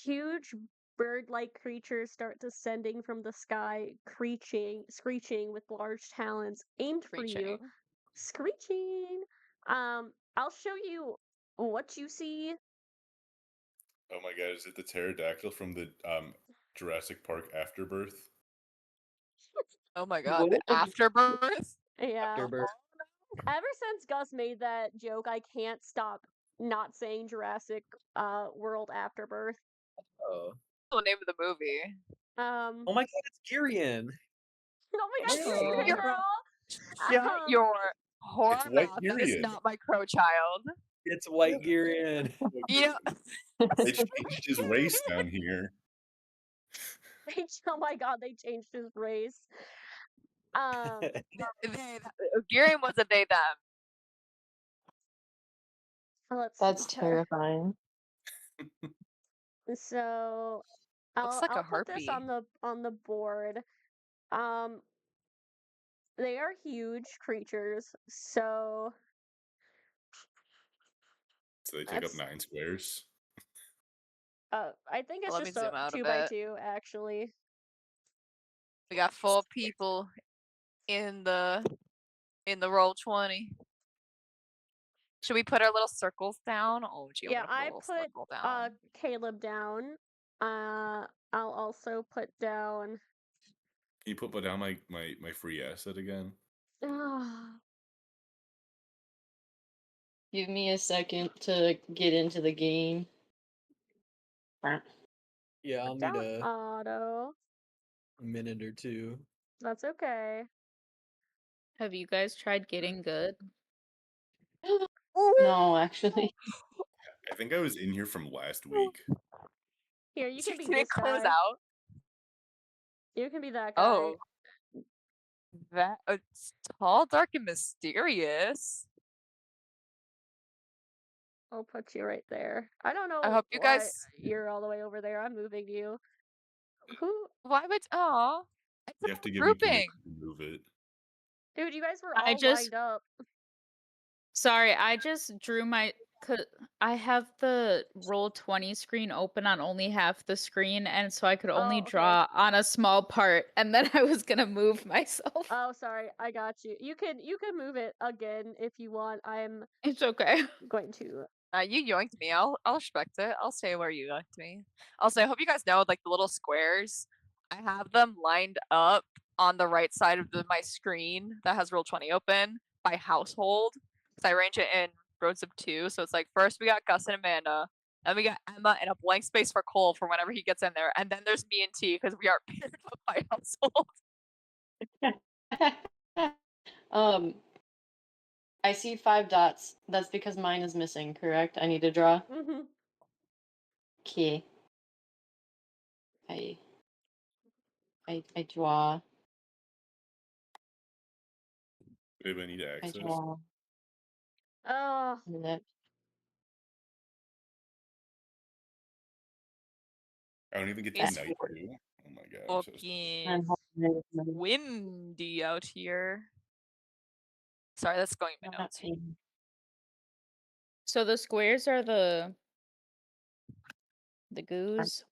Huge bird-like creatures start descending from the sky, screeching with large talons aimed for you. Screeching. I'll show you what you see. Oh my god, is it the pterodactyl from the Jurassic Park Afterbirth? Oh my god, the What? afterbirth. Yeah. Afterbirth. Ever since Gus made that joke, I can't stop not saying Jurassic World Afterbirth. Oh. The name of the movie. Oh my god, it's Girion. Oh my god, Oh. you're a girl. Shut your whore It's White mouth. That is Girion. not my crow child. It's White Girion. You know, They changed his race down here. Oh my god, they changed his race. Girion was a they them. Let's That's see. terrifying. So Looks like I'll a put this harpy. on the board. They are huge creatures, so So they take up that's 9 squares. I think it's Let me just a zoom out a 2x2 actually. We got 4 people in the Roll20. Should we put our little circles down? Oh, gee, I'm Yeah, gonna put a I little put circle down. Caleb down. I'll also put down. Can you put down my free asset again? Give me a second to get into the game. Yeah, I'll Put need down a auto. minute or two. That's okay. Have you guys tried getting good? No, actually. I think I was in here from last week. Here, you can be Did it this close guy. out? You can be that guy. Oh. That it's tall, dark, and mysterious. I'll put you right there. I don't know I hope you why guys. you're all the way over there. I'm moving you. Who? Why would? Oh, it's You have to give me grouping. permission to move it. Dude, you guys were I all just- lined up. Sorry, I just drew my. I have the Roll20 screen open on only half the screen, and so I could only Oh, okay. draw on a small part, and then I was gonna move myself. Oh, sorry. I got you. You can move it again if you want. I'm It's okay. going to. You yoinked me. I'll respect it. I'll stay where you yoinked me. Also, I hope you guys know, like the little squares, I have them lined up on the right side of my screen that has Roll20 open by household, because I arrange it in rows of 2. So it's like first we got Gus and Amanda, then we got Emma, and a blank space for Cole for whenever he gets in there, and then there's me and T because we are paired up by household. I see 5 dots. That's because mine is missing, correct? I need to draw. Mm-hmm. Okay. I draw. Anybody need I access? draw. Oh, That- I don't even get to It's night too. Oh my god, I'm so fucking windy out here. Sorry, that's going in my notes. So the squares are the goos.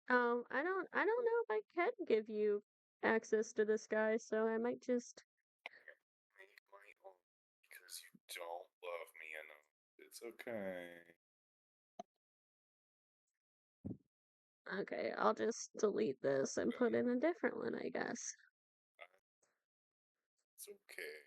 I don't know if I can give you access to this guy, so I might just. because you don't love me enough. It's okay. Okay, I'll just delete this and put in a different one, I guess. It's okay.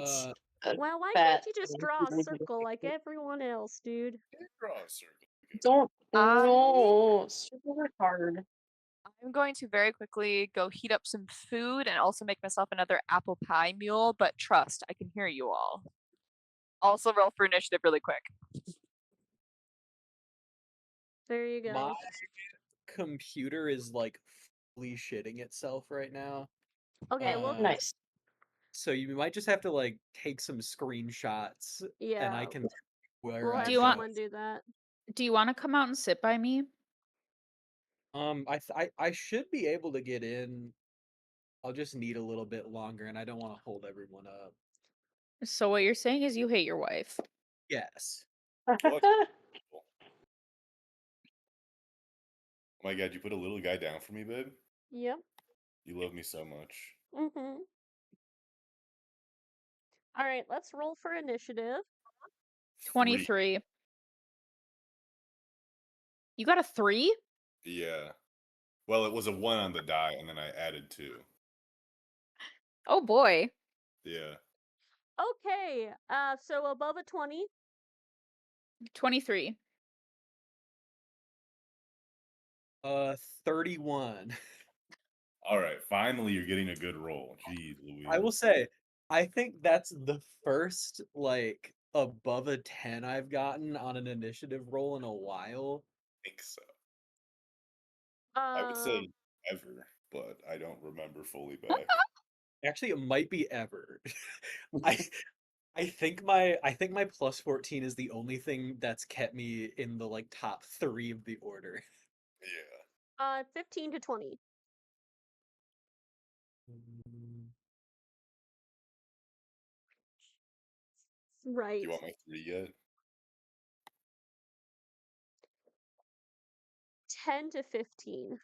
It's a Well, why fat can't you just thing. draw a circle like everyone else, dude? Draw a circle. Don't I- no super hard. I'm going to very quickly go heat up some food and also make myself another apple pie mule, but trust, I can hear you all. Also roll for initiative really quick. There you go. My computer is like fully shitting itself right now. Okay, well, Nice. So you might just have to like take some screenshots, and yeah, I can where we'll I have Do you want- someone do that. Do you want to come out and sit by me? I should be able to get in. I'll just need a little bit longer, and I don't want to hold everyone up. So what you're saying is you hate your wife. Yes. Oh my god, you put a little guy down for me, babe? Yep. You love me so much. Mm-hmm. All right, let's roll for initiative. 23. You got a 3? Yeah. Well, it was a 1 on the die, and then I added 2. Oh boy. Yeah. Okay, so above a 20. 23. 31. All right, finally you're getting a good roll. Jeez Louise. I will say, I think that's the first like above a 10 I've gotten on an initiative roll in a while. think so. I would Um, say ever, but I don't remember fully back. Actually, it might be ever. I I think my plus 14 is the only thing that's kept me in the like top 3 of the order. Yeah. 15 to 20. Right. You want my 3 yet? 10 to 15.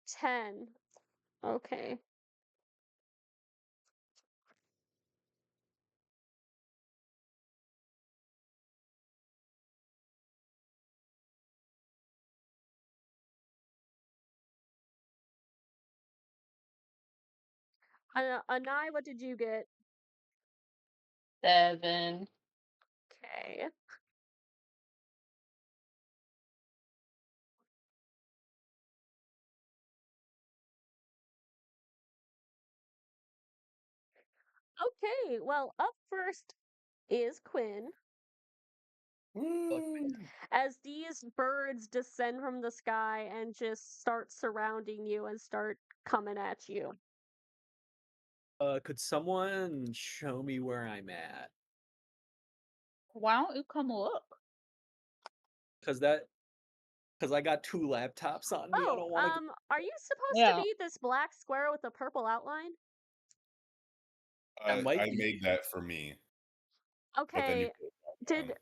10. Okay. Anai, what did you get? 7. Okay. Okay, well, up first is Quinn. Woo! As these birds descend from the sky and just start surrounding you and start coming at you. Could someone show me where I'm at? Why don't you come look? Cuz I got 2 laptops on me. I Oh, don't want to are you supposed Yeah. to be this black square with a purple outline? That might I be- made that for me. But then you Okay.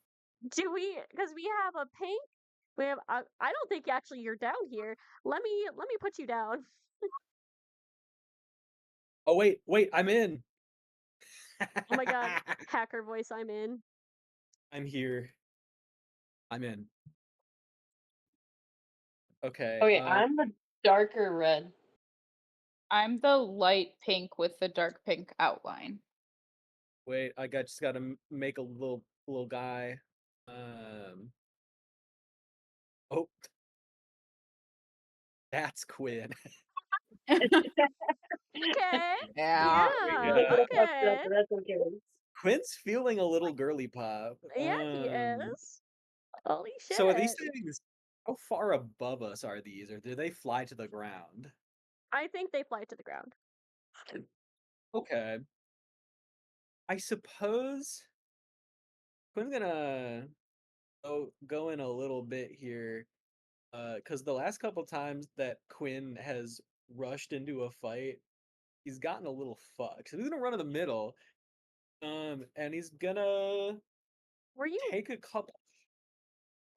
Do we, because we have a pink, we have I don't think actually you're down here. Let me put you down. Oh wait, I'm in. Oh my god, hacker voice, I'm in. I'm here. I'm in. Okay. Okay, I'm the darker red. I'm the light pink with the dark pink outline. Wait, just gotta make a little guy. Oh, that's Quinn. Okay. Yeah. Yeah. Okay. That's okay. Quinn's feeling a little girly pop. Yeah, he is. Holy shit. So are these things? How far above us are these, or do they fly to the ground? I think they fly to the ground. Okay. I suppose Quinn's gonna go in a little bit here, because the last couple times that Quinn has rushed into a fight, he's gotten a little fucked. So he's gonna run in the middle, and he's gonna Were you take a couple.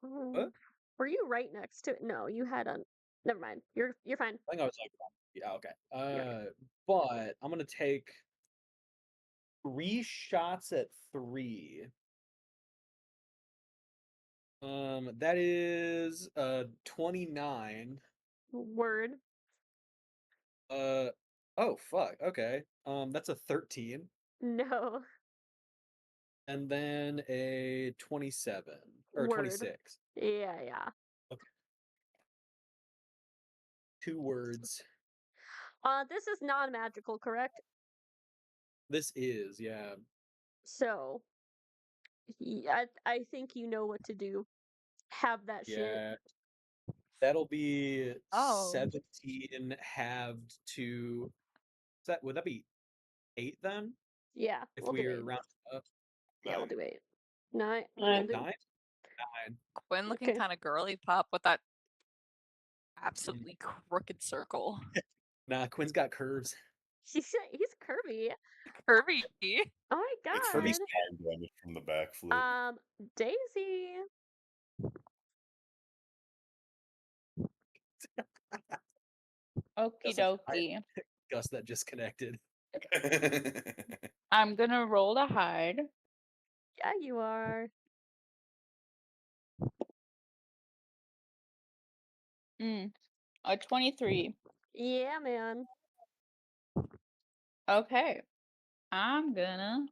What? were you right next to it? No, you had a. Never mind. You're fine. I think I was like, yeah, okay. You're But I'm gonna take 3 shots at 3. That is 29. Word. Oh fuck. Okay. That's a 13, No. and then a 27 or Word. 26. Yeah. Okay. 2 words. This is non-magical, correct? This is, yeah. So, I think you know what to do. Have that shit. Yeah. That'll be Oh. 17 halved to. Would that be 8 then? Yeah, If we'll do we're 8. rounding up. Yeah, we'll do 8. 9. Nine. We'll do 9? 9. Quinn looking Okay. kind of girly pop with that absolutely crooked circle. Nah, Quinn's got curves. He's curvy. Curvy. Oh my It's god. from his time damage from the backflip. Daisy. Okie dokie. Gus that just connected. I'm gonna roll to hide. Yeah, you are. A 23. Yeah, man. Okay. I'm gonna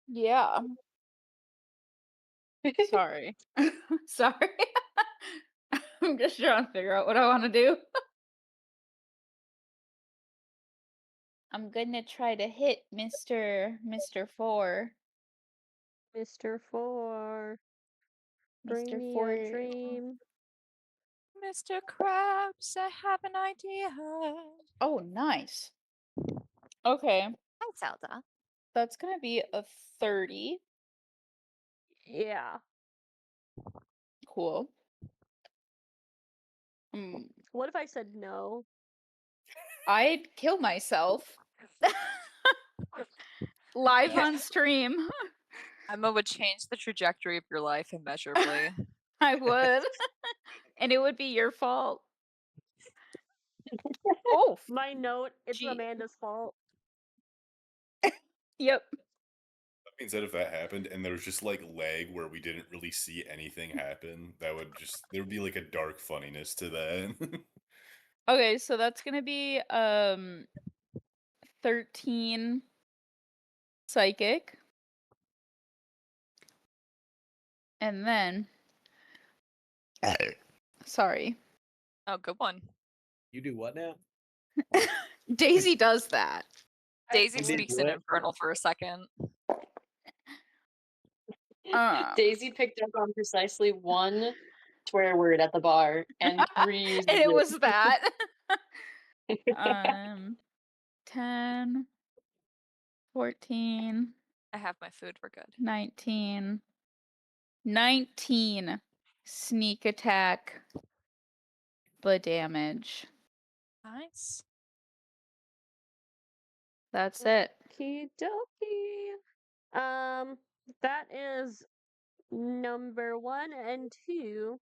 yeah. Sorry. Sorry. I'm just trying to figure out what I want to do. I'm gonna try to hit Mr. 4. Mr. 4. Bring Mr. me 4. a dream. Mr. Krabs, I have an idea. Oh, nice. Okay. Hi, Zelda. That's gonna be a 30. Yeah. Cool. What if I said no? I'd kill myself. Live Yeah. on stream. Emma would change the trajectory of your life immeasurably. I would. And it would be your fault. Oh, My note, it's Gee. Amanda's fault. yep. That means that if that happened and there was just like lag where we didn't really see anything happen, there would be like a dark funniness to that. Okay, so that's gonna be 13 psychic. And then sorry. Oh, good one. You do what now? Daisy does that. Daisy You did speaks in what? Infernal for a second. Daisy picked up on precisely one swear word at the bar and reused And it it. was that. 10, 14, I have my food. We're good. 19 sneak attack, but damage. Nice. That's it. Okie dokie. That is number 1 and 2.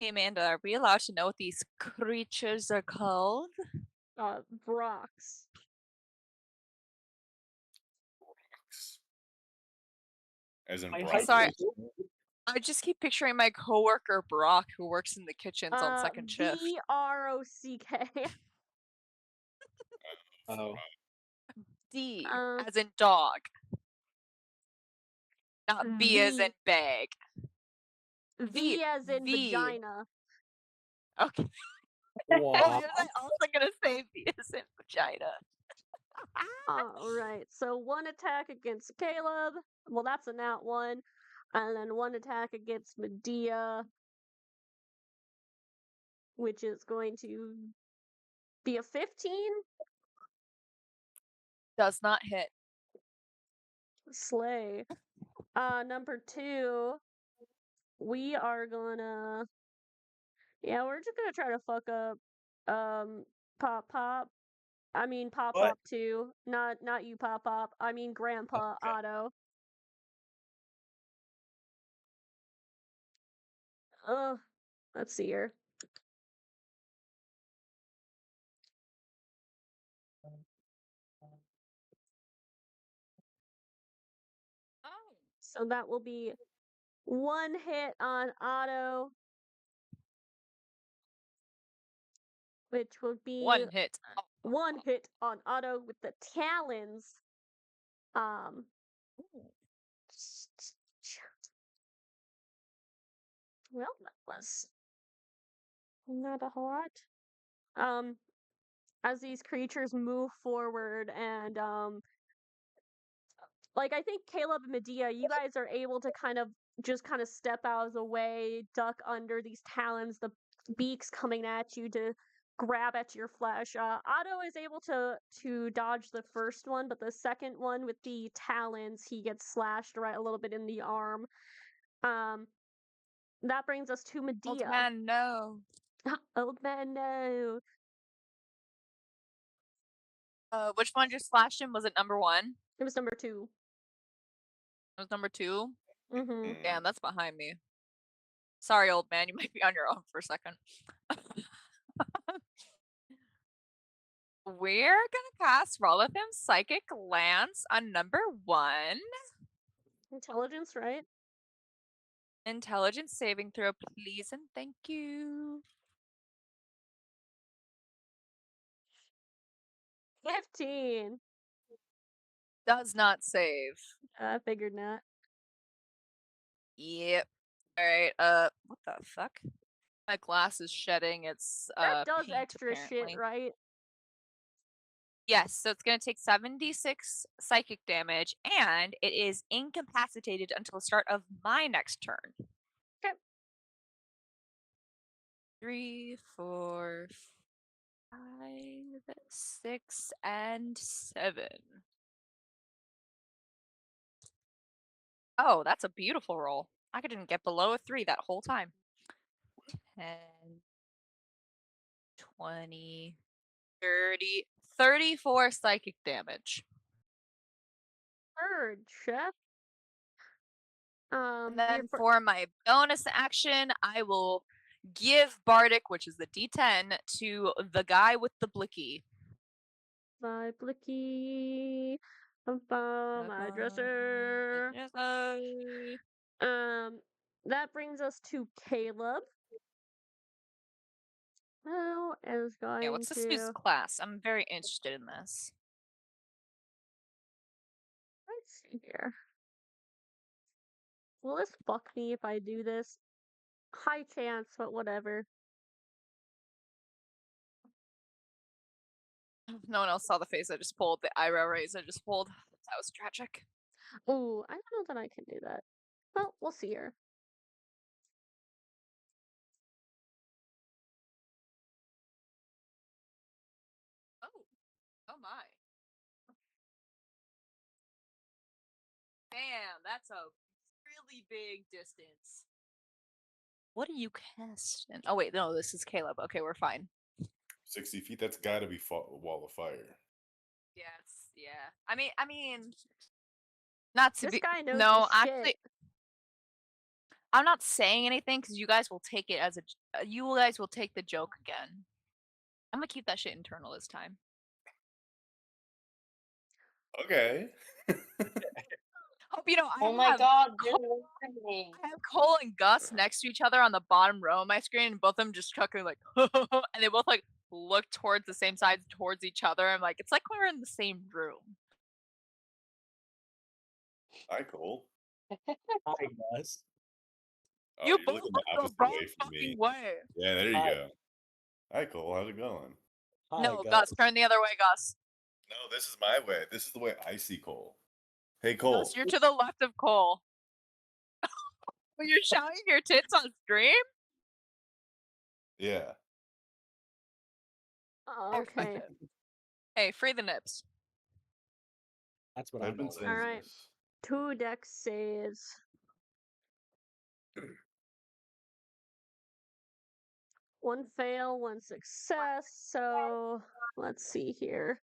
Hey, Amanda, are we allowed to know what these creatures are called? Brox. As in My Brock height Sorry. is- I just keep picturing my coworker Brock, who works in the kitchens on second shift. BROCK. Oh. D, Uh, as in dog. Not B as V. in bag. V as in V. vagina. Okay. Wah. Was I also gonna say penis and vagina? Alright, so one attack against Caleb. Well, that's a nat one. And then one attack against Medea, which is going to be a 15. Does not hit. Slay. Number 2, we are gonna. Yeah, we're just gonna try to fuck up, Pop Pop. I mean Pop What? Pop too. Not you, Pop Pop. I mean Grandpa Okay. Otto. Let's see here. Oh. So that will be one hit on Otto, which will be One hit. one hit on Otto with the talons. Well, that was not a whole lot. As these creatures move forward and like I think Caleb and Medea, you guys are able to kind of step out of the way, duck under these talons, the beaks coming at you to grab at your flesh. Otto is able to dodge the first one, but the second one with the talons, he gets slashed right a little bit in the arm. That brings us to Medea. Old man, no. Old man, no. Which one just slashed him? Was it number 1? It was number 2. It was number 2? Mm-hmm. Damn, that's behind me. Sorry, old man, you might be on your own for a second. We're gonna cast Rolithim's Psychic Lance on number 1. Intelligence, right? Intelligence saving throw, please and thank you. 15. Does not save. I figured not. Yep. Alright, what the fuck? My glass is shedding its That does paint, extra apparently. shit, right? Yes, so it's gonna take 76 psychic damage, and it is incapacitated until the start of my next turn. Okay. 3, 4, 5, 6, and 7. Oh, that's a beautiful roll. I didn't get below a 3 that whole time. 10, 20, 30, 34 psychic damage. Bird, chef. And then for my bonus action, I will give Bardic, which is the D10, to the guy with the blicky. My blicky. My dresser. That brings us to Caleb. Who is going Yeah, what's this dude's to... class? I'm very interested in this. Let's see here. Will this fuck me if I do this? High chance, but whatever. No one else saw the face I just pulled, the eyebrow raise I just pulled. That was tragic. Ooh, I don't know that I can do that. Well, we'll see here. Oh my. Damn, that's a really big distance. What are you casting? Oh wait, no, this is Caleb. Okay, we're fine. 60 feet, that's gotta be wall of fire. Yes, yeah. I mean, not to This be. guy knows No, his actually, shit. I'm not saying anything because you guys will take it as a. You guys will take the joke again. I'm gonna keep that shit internal this time. Okay. Hope you know. Oh my god, they're listening. I have Cole and Gus next to each other on the bottom row of my screen, and both of them just chuckling like, and they both like look towards the same side towards each other. I'm like, it's like we're in the same room. Hi, Cole. Hi, Gus. Oh, You you're both looking look the the opposite wrong way from me. fucking way. Yeah, there you Hi. go. Hi, Cole. How's it going? Hi, No, Gus. Gus, turn the other way, Gus. No, this is my way. This is the way I see Cole. Hey, Gus, Cole. you're to the left of Cole. Well, you're showing your tits on stream? Yeah. Okay. Hey, free the nips. That's what I've I'm been all saying about. Alright. this. 2 dex saves. One fail, 1 success. So let's see here.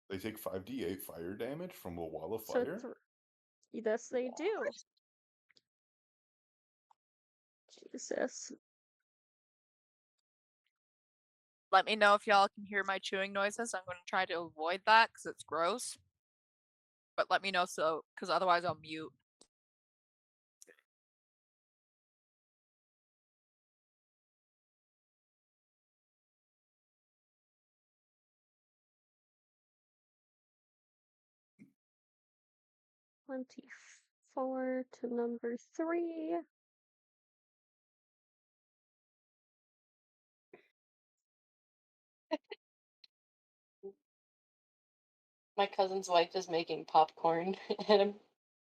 They take 5d8 fire damage from a wall of So fire? yes, they do. Jesus. Let me know if y'all can hear my chewing noises. I'm going to try to avoid that because it's gross. But let me know so, because otherwise I'll mute. $24 to number 3. My cousin's wife is making popcorn, and I'm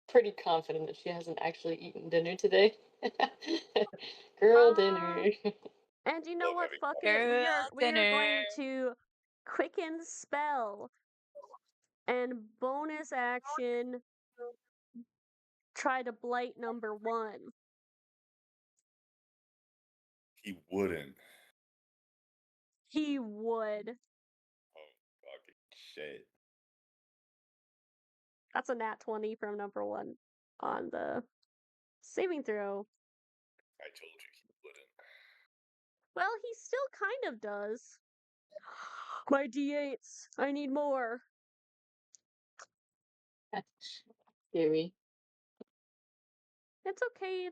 pretty confident that she hasn't actually eaten dinner today. Girl dinner. And you know Love what? having Fuck Girl it. We are going dinner. to quicken spell and bonus action try to blight number 1. He wouldn't. He would. Fucking shit. That's a nat 20 from number 1 on the saving throw. I told you he wouldn't. Well, he still kind of does. My d8s. I need more. Scary. It's okay.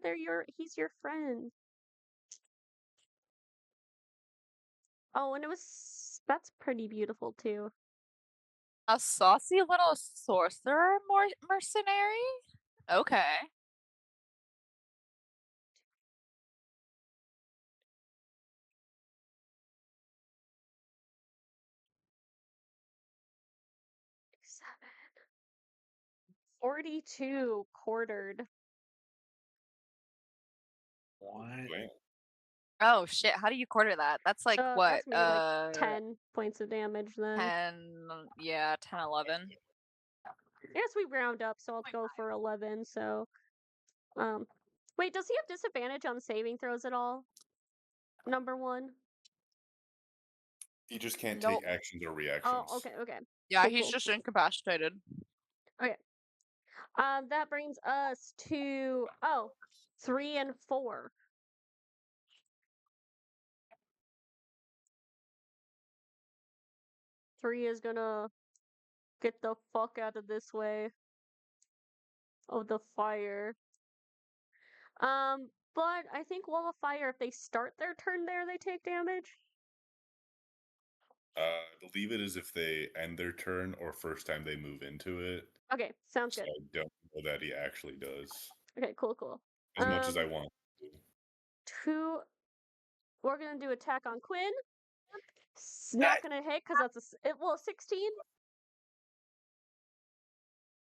He's your friend. Oh, and that's pretty beautiful too. A saucy little sorcerer mercenary? Okay. Seven. 42 quartered. What? Damn. Oh shit, how do you quarter that? That's like So what? that's maybe like 10 points of damage then. 10, yeah, 10, 11. I guess we round up, so I'll go for 11. So, wait, does he have disadvantage on saving throws at all? Number 1. He just can't Nope. take actions or reactions. Oh, okay. Yeah, Cool, he's cool. just incapacitated. That brings us to 3 and 4. Three is gonna get the fuck out of this way of the fire. But I think Wall of Fire, if they start their turn there, they take damage. I believe it is if they end their turn or first time they move into it. Okay, sounds So good. I don't know that he actually does. Okay, cool. As much as I want to. 2. We're gonna do attack on Quinn. It's not gonna hit because that's 16.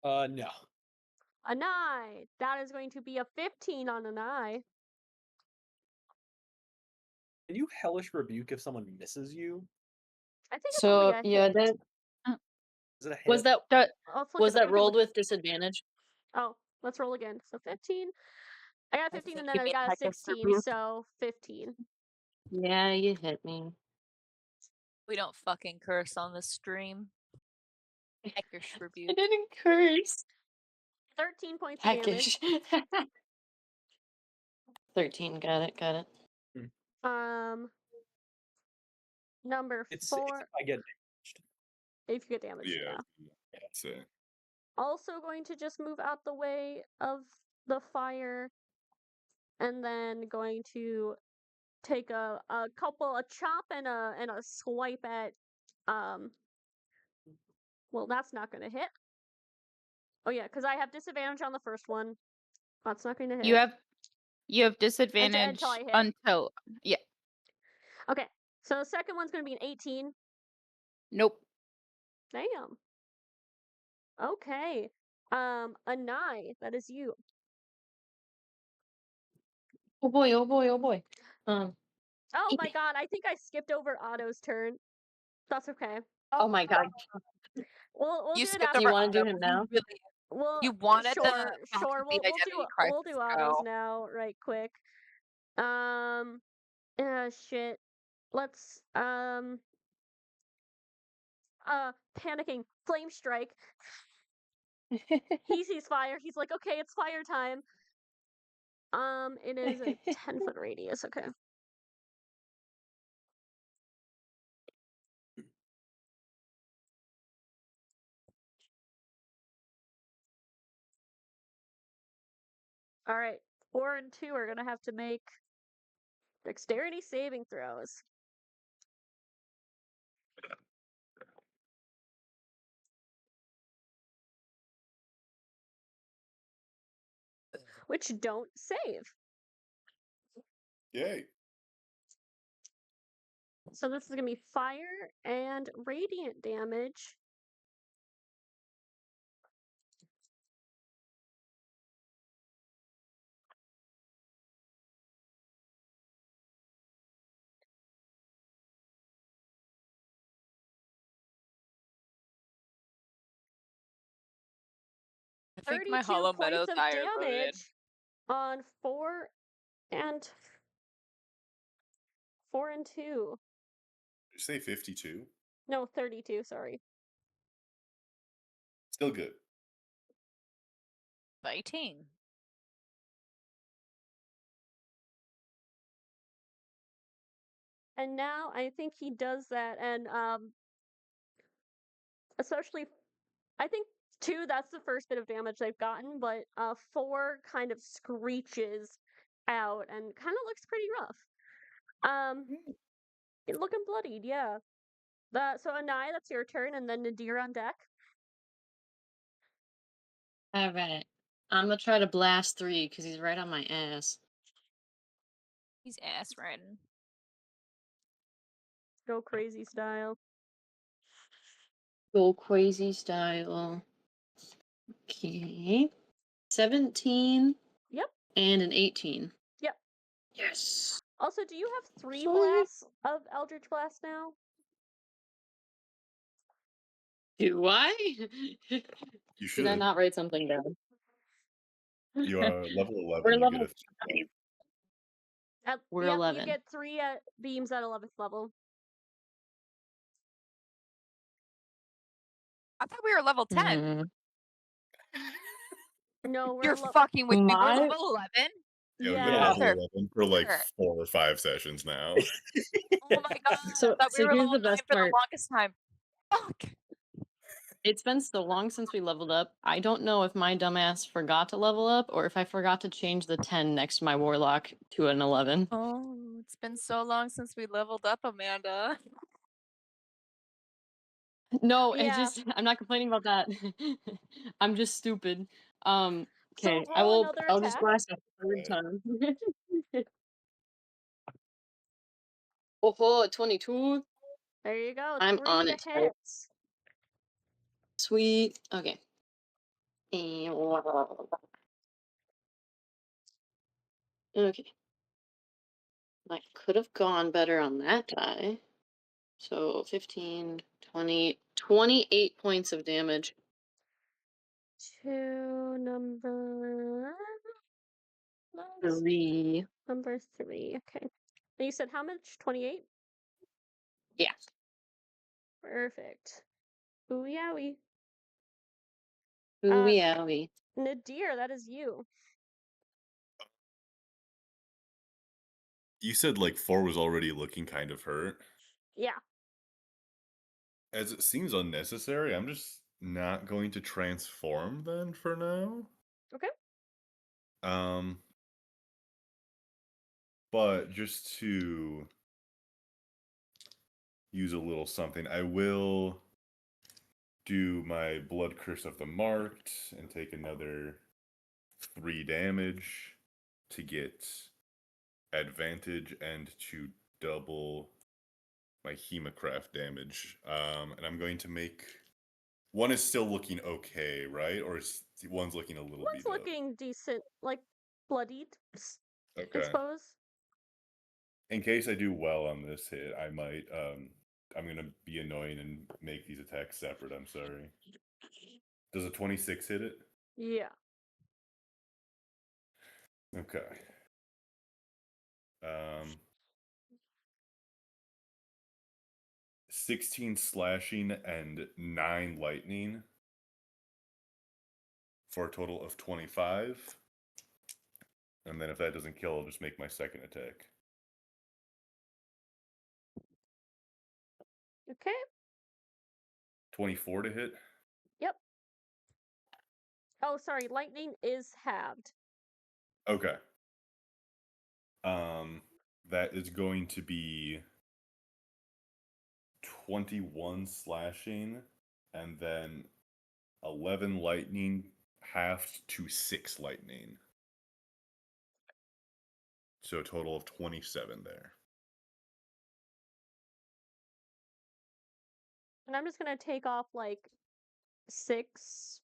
No. An eye. That is going to be a 15 on an eye. Can you hellish rebuke if someone misses you? I think it's So only a yeah, hit. that Is it a hit? was that Let's look was it up. that rolled with disadvantage? Oh, let's roll again. So 15. I got a 15 and then Give I me got a Hector's 16, rebuke. so 15. Yeah, you hit me. We don't fucking curse on this stream. Hector's I rebuke. didn't curse. 13 points of damage. Heckish. 13. Got it. Number It's 4. if I get If you get damaged, yeah. That's it. Also going to just move out the way of the fire, and then going to take a chop and a swipe at well, that's not gonna hit. Oh yeah, because I have disadvantage on the first one. That's not gonna hit. You have You have disadvantage until I hit. until yeah. Okay, so the second one's gonna be an 18. Nope. Damn. Okay. A 9. That is you. Oh boy, oh boy, oh boy. Oh Eat my me. god, I think I skipped over Otto's turn. That's okay. Oh my god. We'll You do it skipped after. You over wanna do Otto, him but you now? really Well, wanted the sure, Facts sure. of the We'll Identity do Crisis Otto's go. now, right quick. Shit. Let's panicking. Flame strike. He sees fire. He's like, okay, it's fire time. It is a 10-foot radius. Okay. All right. 4 and 2 are gonna have to make dexterity saving throws. Which don't save. Yay. So this is gonna be fire and radiant damage. I think my 32 Hollow points Meadow of Dire voted. damage on 4 and 2. Did you say 52? No, 32, sorry. Still good. Fighting. And now I think he does that, and especially, I think 2, that's the first bit of damage they've gotten, but 4 kind of screeches out and kind of looks pretty rough. Looking bloodied, yeah. So Anai, that's your turn, and then Nadir on deck. Alright. I'm gonna try to blast 3 because he's right on my ass. He's ass riding. Go crazy style. Go crazy style. Okay. 17. Yep. And an 18. Yep. Yes. Also, do you have 3 Sweet. blasts of Eldritch Blast now? Do I? You Did I should. not write something down? You are level 11. We're You level get a We're Yep, 11. you get 3 beams at 11th level. I thought we were level 10. Mhm. No, we're You're fucking with me. We're My- level 11. Yeah, we've been Yeah. at level 11 for like Sure. 4 or 5 sessions now. Oh my god. So- I thought so we were here's level the 9 best for part. the longest time. Fuck. It's been so long since we leveled up. I don't know if my dumbass forgot to level up or if I forgot to change the 10 next to my warlock to an 11. Oh, it's been so long since we leveled up, Amanda. No, Yeah. it's just I'm not complaining about that. I'm just stupid. Okay, So I roll will. another I'll just attack. blast a third time. Oh, 22. There you go. I'm 3 on to it. hit. Sweet. Okay. Okay. I could have gone better on that die. So 15, 20, 28 points of damage. To number 3. number 3. Okay. And you said how much? 28? Yeah. Perfect. Ooh yowie. Ooey owie. Nadir, that is you. You said like 4 was already looking kind of hurt. Yeah. As it seems unnecessary, I'm just not going to transform then for now. Okay. But just to use a little something, I will do my Blood Curse of the Marked and take another 3 damage. to get advantage and to double my Hemocraft damage. And I'm going to make one is still looking okay, right? Or is one's looking a little One's beat up? looking decent, like bloodied, I Okay. suppose. In case I do well on this hit, I might I'm gonna be annoying and make these attacks separate. I'm sorry. Does a 26 hit it? Yeah. Okay. 16 slashing and 9 lightning for a total of 25. And then if that doesn't kill, I'll just make my second attack. Okay. 24 to hit. Yep. Oh, sorry. Lightning is halved. Okay. That is going to be 21 slashing and then 11 lightning halved to 6 lightning. So a total of 27 there. And I'm just gonna take off like 6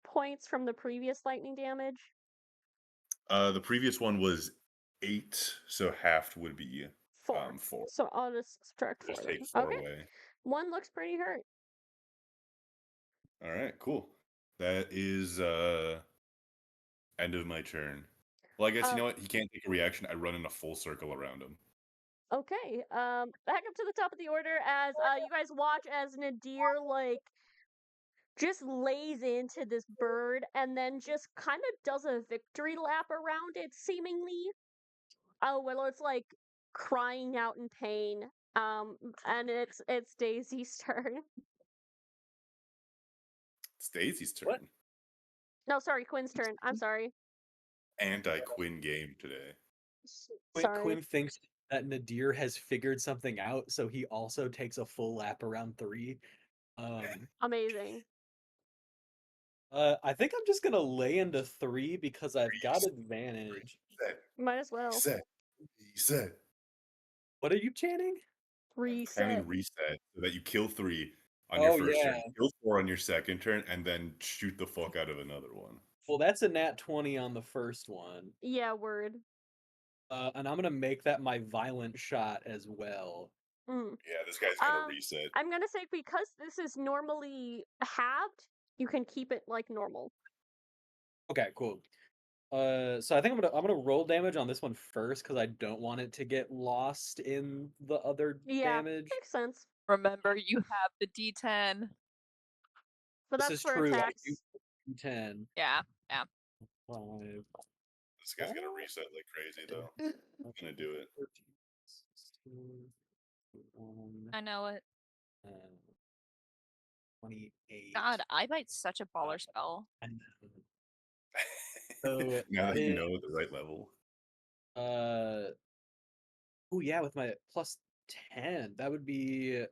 points from the previous lightning damage. The previous one was 8, so halved would be 4. 4. So I'll just subtract 4 Just then. take 4 Okay. away. 1 looks pretty hurt. All right, cool. That is end of my turn. Well, I guess you know what? He can't take a reaction. I run in a full circle around him. Okay. Back up to the top of the order as you guys watch as Nadir like just lays into this bird and then just kind of does a victory lap around it seemingly. Oh, well, it's like crying out in pain. And it's Daisy's turn. It's Daisy's turn. What? No, sorry, Quinn's turn. I'm sorry. Anti-Quinn game today. Sorry. Quinn thinks that Nadir has figured something out, so he also takes a full lap around 3. Amazing. I think I'm just gonna lay into 3 because I've got advantage. Might as well. Reset. What are you chanting? Reset. Counting reset so that you kill 3 on your first turn, kill 4 on your second turn, and then shoot the fuck out of another one. Well, that's a nat 20 on the first one. Yeah, word. And I'm gonna make that my violent shot as well. Mm. Yeah, this guy's gonna reset. I'm gonna say because this is normally halved, you can keep it like normal. Okay, cool. So I think I'm gonna roll damage on this one first because I don't want it to get lost in the other damage. Makes sense. Remember, you have the D10. But This that's is for true. attacks. I do 10. Yeah. 5. This guy's gonna reset like crazy though. I'm gonna do it. 13, 16, 21, I know it. 28. God, Eyebite's such a baller spell. And so now that you know the right level. oh yeah, with my plus 10, that would be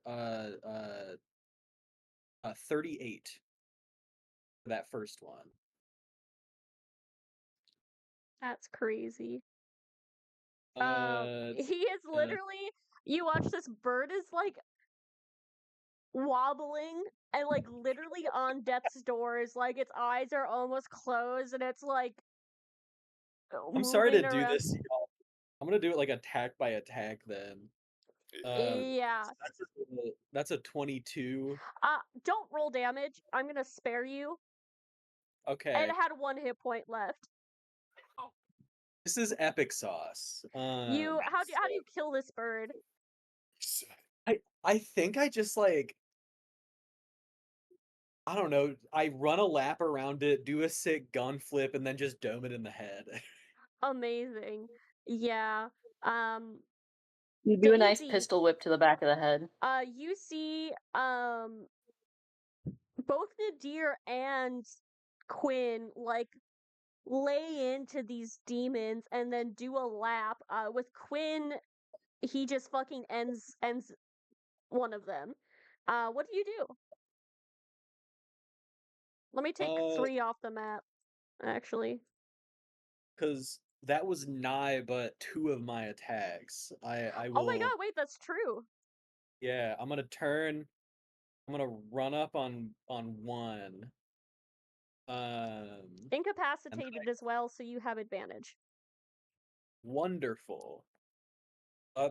38 for that first one. That's crazy. It's- He is literally you watch this bird is like wobbling and like literally on death's doors, like its eyes are almost closed and it's like I'm sorry to moving do around. this, y'all. I'm gonna do it like attack by attack then. Yeah. That's a 22. Don't roll damage. I'm gonna spare you. Okay. It had 1 hit point left. This is epic sauce. How do you kill this bird? I think I just like I don't know, I run a lap around it, do a sick gun flip, and then just dome it in the head. Amazing. Yeah. You do a nice Daisy, pistol whip to the back of the head. You see both Nadir and Quinn like lay into these demons and then do a lap. With Quinn, he just fucking ends one of them. What do you do? Let me take 3 off the map, actually. Because that was nigh but 2 of my attacks. I Oh my will. god, wait, that's true. Yeah, I'm gonna turn. I'm gonna run up on one. And Incapacitated as well, so you have advantage. wonderful.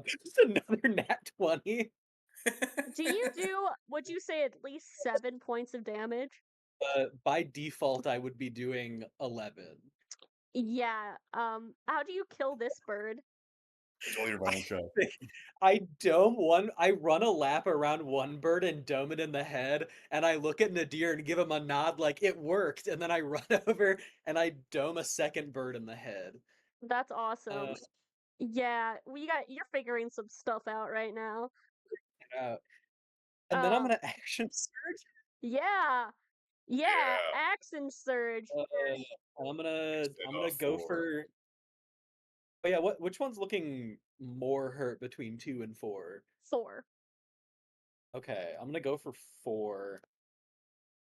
Just another nat 20. Do you do, would you say, at least 7 points of damage? By default, I would be doing 11. Yeah. How do you kill this bird? Roll your violent shot. I run a lap around one bird and dome it in the head, and I look at Nadir and give him a nod like it worked, and then I run over and I dome a second bird in the head. That's awesome. Yeah, you're figuring some stuff out right now. And then I'm gonna action surge. Yeah. Yeah, action surge. And I'm gonna off go 4. for. Oh yeah, which one's looking more hurt between 2 and 4? 4. Okay, I'm gonna go for 4.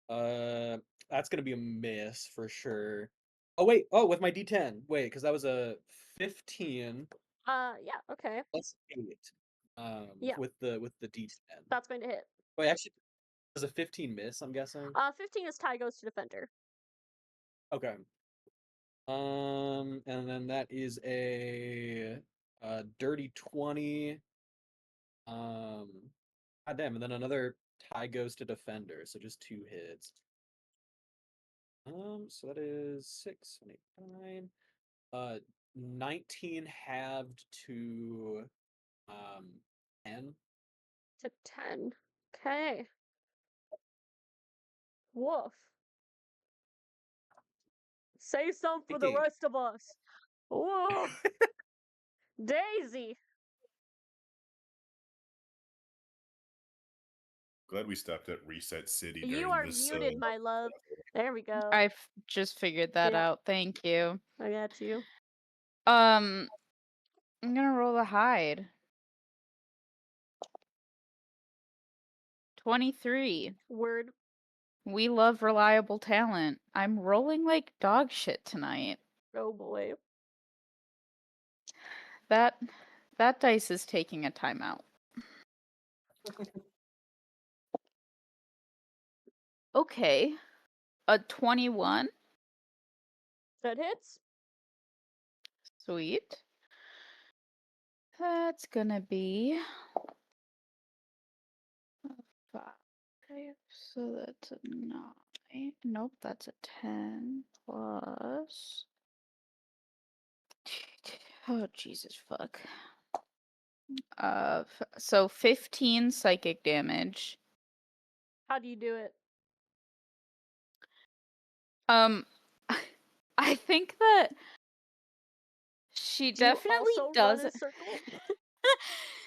That's gonna be a miss for sure. Oh wait, with my D10. Wait, because that was a 15 Yeah, okay. plus 8. Yeah. With the D10. That's going to hit. Wait, actually, does a 15 miss? I'm guessing. 15 is tie goes to defender. Okay. And then that is a dirty 20. God damn, and then another tie goes to defender, so just 2 hits. So that is 6, 7, 8, 9. 19 halved to 10. To 10. Okay. Woof. Say something for the Thinking. rest of us. Woof. Daisy. Glad we stopped at Reset City. You during are this, muted, my love. There we go. I just figured that Yeah. out. Thank you. I got you. I'm gonna roll a hide. 23. Word. We love reliable talent. I'm rolling like dog shit tonight. Oh boy. That dice is taking a timeout. Okay. A 21. That hits. Sweet. That's gonna be 5. So that's a 9. Nope, that's a 10 plus. Oh, Jesus fuck. So 15 psychic damage. How do you do it? I think that she Do you definitely also does run in it. a circle?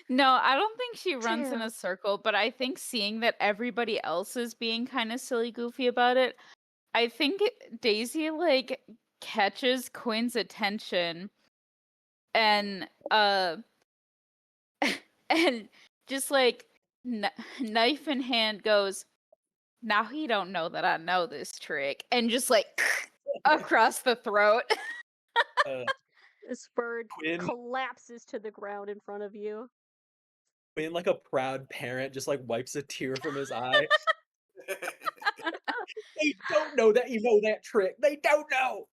No, I don't think she runs in Damn. a circle, but I think seeing that everybody else is being kind of silly goofy about it, I think Daisy like catches Quinn's attention and and just like knife in hand goes, now he don't know that I know this trick, and just like across the throat. This bird Quinn, collapses to the ground in front of you. Quinn, like a proud parent, just like wipes a tear from his eye. They don't know that you know that trick. They don't know.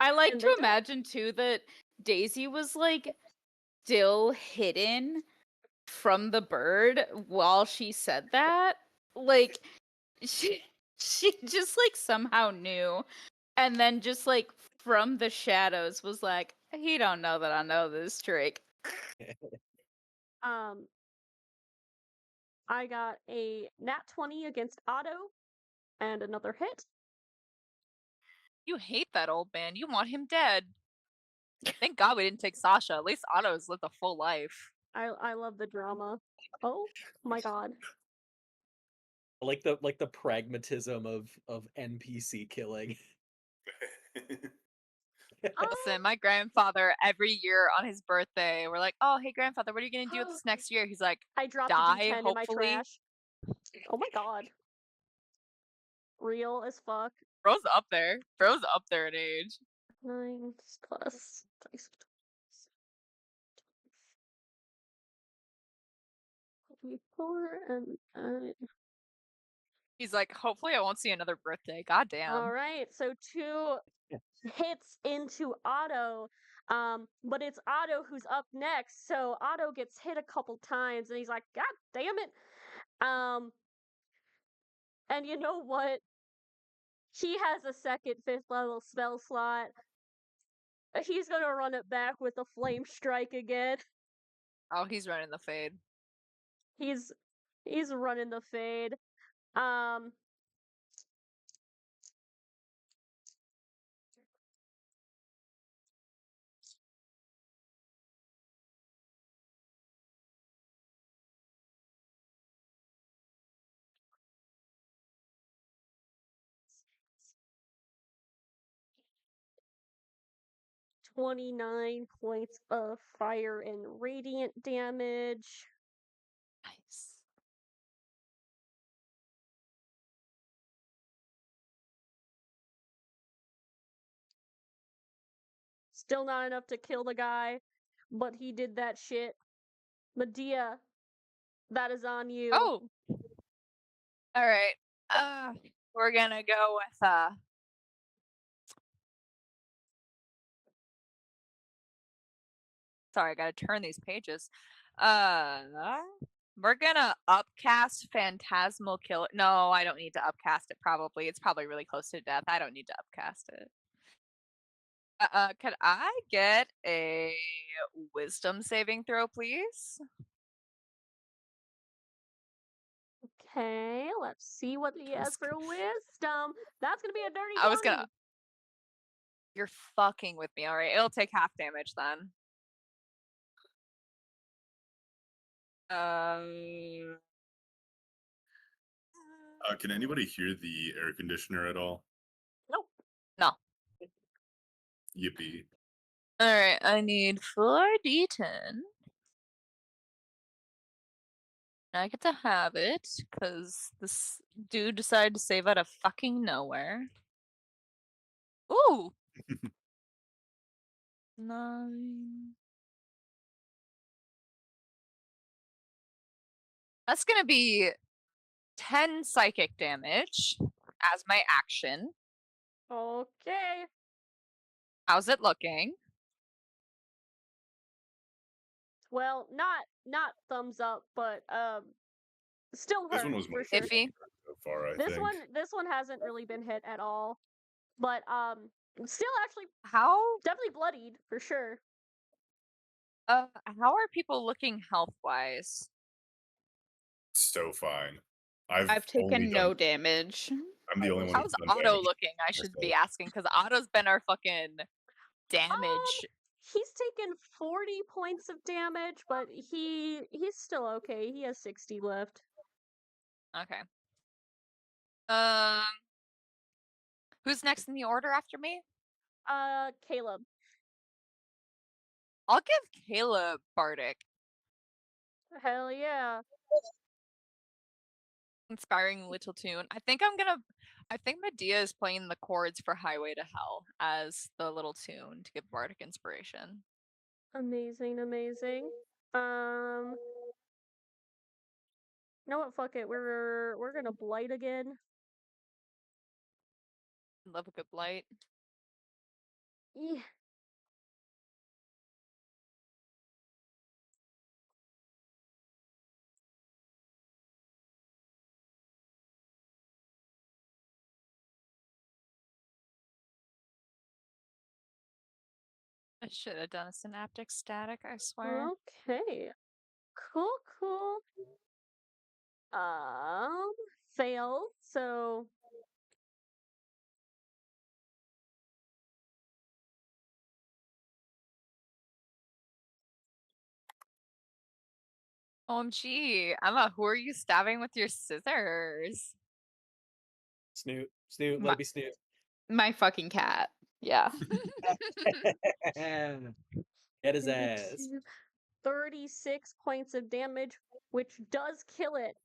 I like And to they don't. imagine too that Daisy was like still hidden from the bird while she said that. Like she just like somehow knew, and then just like from the shadows was like, he don't know that I know this trick. I got a nat 20 against Otto and another hit. You hate that old man. You want him dead. Thank God we didn't take Sasha. At least Otto's lived a full life. I love the drama. Oh my god. Like the pragmatism of NPC killing. Listen, my grandfather every year on his birthday, we're like, "Oh, hey grandfather, what are you gonna do with this next year?" He's like, I dropped die, a D10 in my hopefully. trash. Oh my god. Real as fuck. Bro's up there. Bro's up there in age. 9 plus dice. 24 and 9. He's like, hopefully I won't see another birthday. God damn. All right, so 2 hits into Otto, but it's Otto who's up next. So Otto gets hit a couple times, and he's like, "God damn it!" And you know what? He has a second 5th level spell slot. He's gonna run it back with a flame strike again. Oh, he's running the fade. He's running the fade. Um. $29 points of fire and radiant damage. Nice. Still not enough to kill the guy, but he did that shit. Medea, that is on you. Oh. All right. We're gonna go with Sorry, I gotta turn these pages. We're gonna upcast Phantasmal Killer. No, I don't need to upcast it. Probably it's probably really close to death. I don't need to upcast it. Could I get a Wisdom saving throw, please? Okay, let's see what he has for wisdom. That's gonna be a dirty I was 20. gonna. You're fucking with me. All right, it'll take half damage then. Can anybody hear the air conditioner at all? Nope. No. Yippee. All right, I need 4d10. I get to have it because this dude decided to save out of fucking nowhere. Ooh. 9. That's gonna be 10 psychic damage as my action. Okay. How's it looking? Well, not thumbs up, but still This hurt one was for my sure. Iffy. so far, I This think. one hasn't really been hit at all, but still actually How definitely bloodied for sure. how are people looking health wise? So fine. I've only taken no done- damage. I'm the only one How's who's done Otto damage. looking? I should be asking because Otto's been our fucking damage. He's taken 40 points of damage, but he's still okay. He has 60 left. Okay. Who's next in the order after me? Caleb. I'll give Caleb Bardic. Hell yeah. Inspiring little tune. I think Medea is playing the chords for Highway to Hell as the little tune to give Bardic inspiration. Amazing, amazing. You know what? Fuck it. We're gonna blight again. Love a good blight. Yeah. I should have done a synaptic static, I swear. Okay. Cool, cool. Failed. So OMG, Emma, who are you stabbing with your scissors? Snoot. Let My- it be Snoot. My fucking cat. Yeah. Get his ass. 36 points of damage, which does kill it.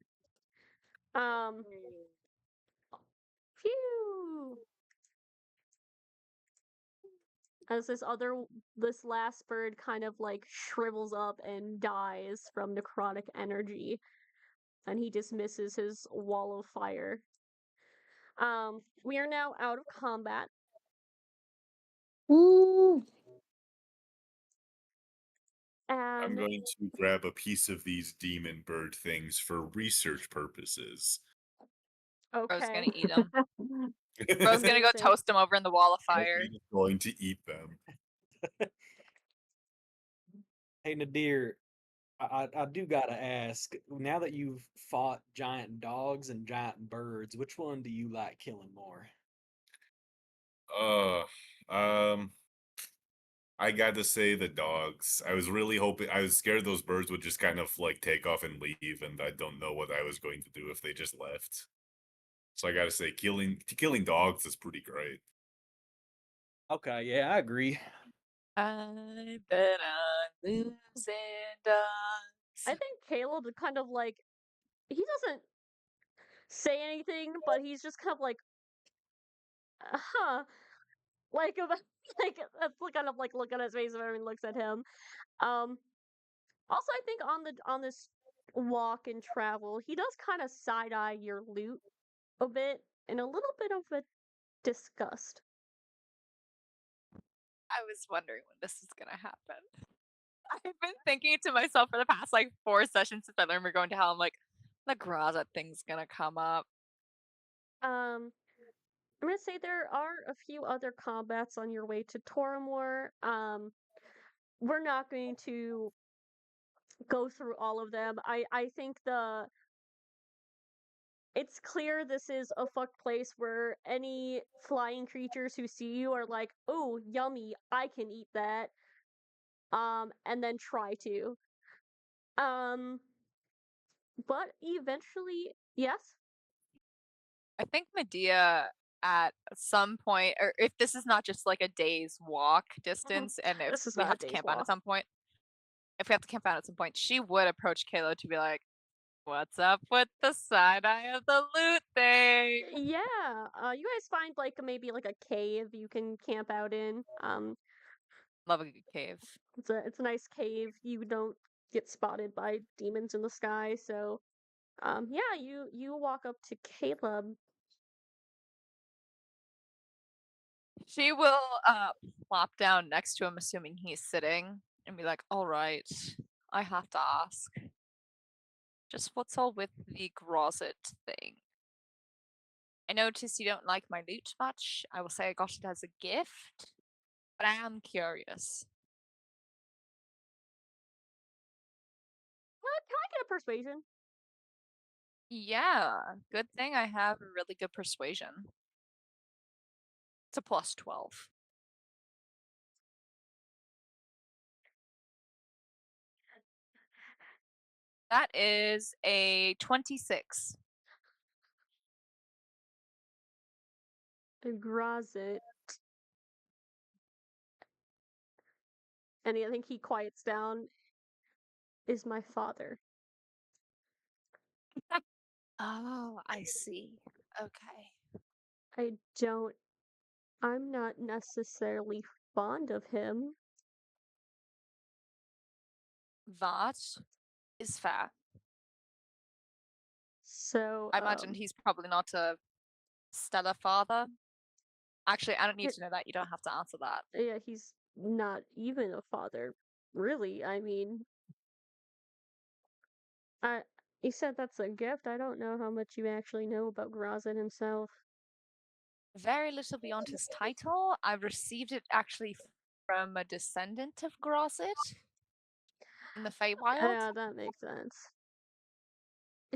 Phew. as this last bird kind of like shrivels up and dies from necrotic energy, and he dismisses his wall of fire. We are now out of combat. Woo! I'm And going to grab a piece of these demon bird things for research purposes. Bro's okay. gonna eat them. Bro's gonna go Amazing. toast them over in the wall of fire. I'm going to eat them. Hey Nadir, I do gotta ask, now that you've fought giant dogs and giant birds, which one do you like killing more? I gotta say the dogs. I was really hoping, I was scared those birds would just kind of like take off and leave, and I don't know what I was going to do if they just left. So I gotta say, killing dogs is pretty great. Okay, yeah, I agree. I bet I'm losing dogs. I think Caleb kind of like he doesn't say anything, but he's just kind of like, huh, like like that's the kind of like look on his face when everyone looks at him. Also, I think on this walk and travel, he does kind of side eye your loot a bit, and a little bit of a disgust. I was wondering when this is gonna happen. I've been thinking to myself for the past like 4 sessions since I learned we're going to hell. I'm like, the Graza thing's gonna come up. I'm gonna say there are a few other combats on your way to Toramor. We're not going to go through all of them. I think it's clear this is a fucked place where any flying creatures who see you are like, "Oh, yummy, I can eat that." And then try to. Um, but eventually, yes. I think Medea at some point, or if this is not just like a day's walk distance, and if This is we not a have to day's camp out walk. at some point, if we have to camp out at some point, she would approach Kalo to be like, "What's up with the side eye of the loot thing?" Yeah. You guys find like maybe like a cave you can camp out in. Love a good cave. It's a nice cave. You don't get spotted by demons in the sky, so yeah, you walk up to Caleb. She will plop down next to him, assuming he's sitting, and be like, "All right, I have to ask. Just what's all with the Grozit thing? I notice you don't like my loot much. I will say I got it as a gift, but I am curious." Can I get a persuasion? Yeah, good thing I have a really good persuasion. It's a plus 12. That is a 26. Grozit. And I think he quiets down. Is my father. Oh, I see. Okay. I'm not necessarily fond of him. That is fair. So I imagine he's probably not a stellar father. Actually, I don't need to know that. You don't have to answer that. yeah, he's not even a father, really. I mean, he said that's a gift. I don't know how much you actually know about Grozit himself. Very little beyond his title. I received it actually from a descendant of Grozit in the Feywild. Yeah, that makes sense.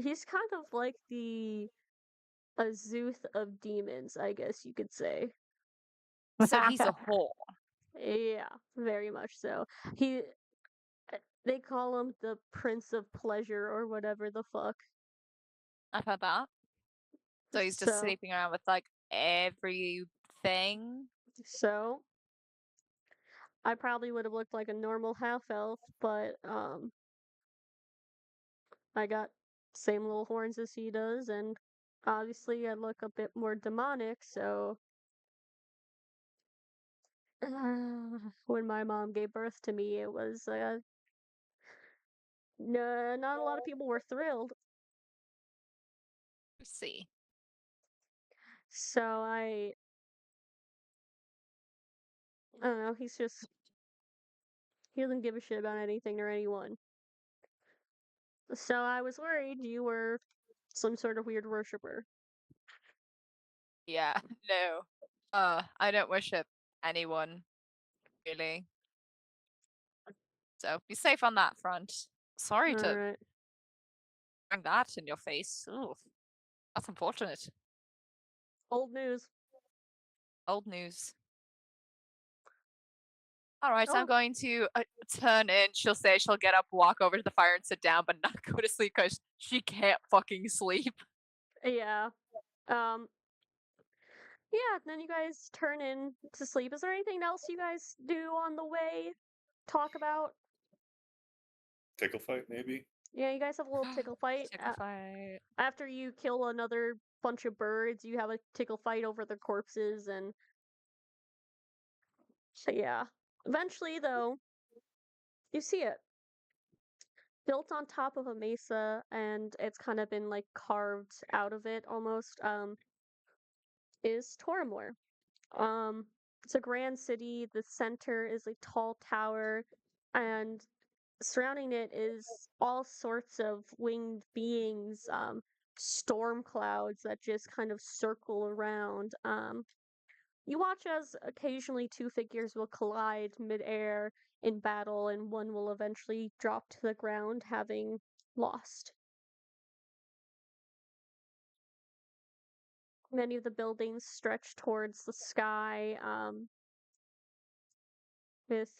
He's kind of like the Azuth of demons, I guess you could say. So he's a whore. Yeah, very much so. They call him the Prince of Pleasure or whatever the fuck. I've heard that. So he's just So- sleeping around with like everything. So I probably would have looked like a normal half elf, but I got same little horns as he does, and obviously I look a bit more demonic, so When my mom gave birth to me, it was no, not a lot of people were thrilled. Let's see. So I don't know. He doesn't give a shit about anything or anyone. So I was worried you were some sort of weird worshiper. Yeah, no. I don't worship anyone, really. So be safe on that front. Sorry to Alright. bring that in your face. Ooh, that's unfortunate. Old news. Old news. All right, Oh. I'm going to turn in. She'll say she'll get up, walk over to the fire, and sit down, but not go to sleep because she can't fucking sleep. Yeah. Yeah, then you guys turn in to sleep. Is there anything else you guys do on the way? Talk about? Tickle fight, maybe? Yeah, you guys have a little tickle fight. Tickle fight. After you kill another bunch of birds, you have a tickle fight over their corpses, and so yeah. Eventually, though, you see it. Built on top of a mesa, and it's kind of been like carved out of it almost, is Toramor. It's a grand city. The center is a tall tower, and surrounding it is all sorts of winged beings, storm clouds that just kind of circle around. You watch as occasionally two figures will collide midair in battle, and one will eventually drop to the ground, having lost. Many of the buildings stretch towards the sky, with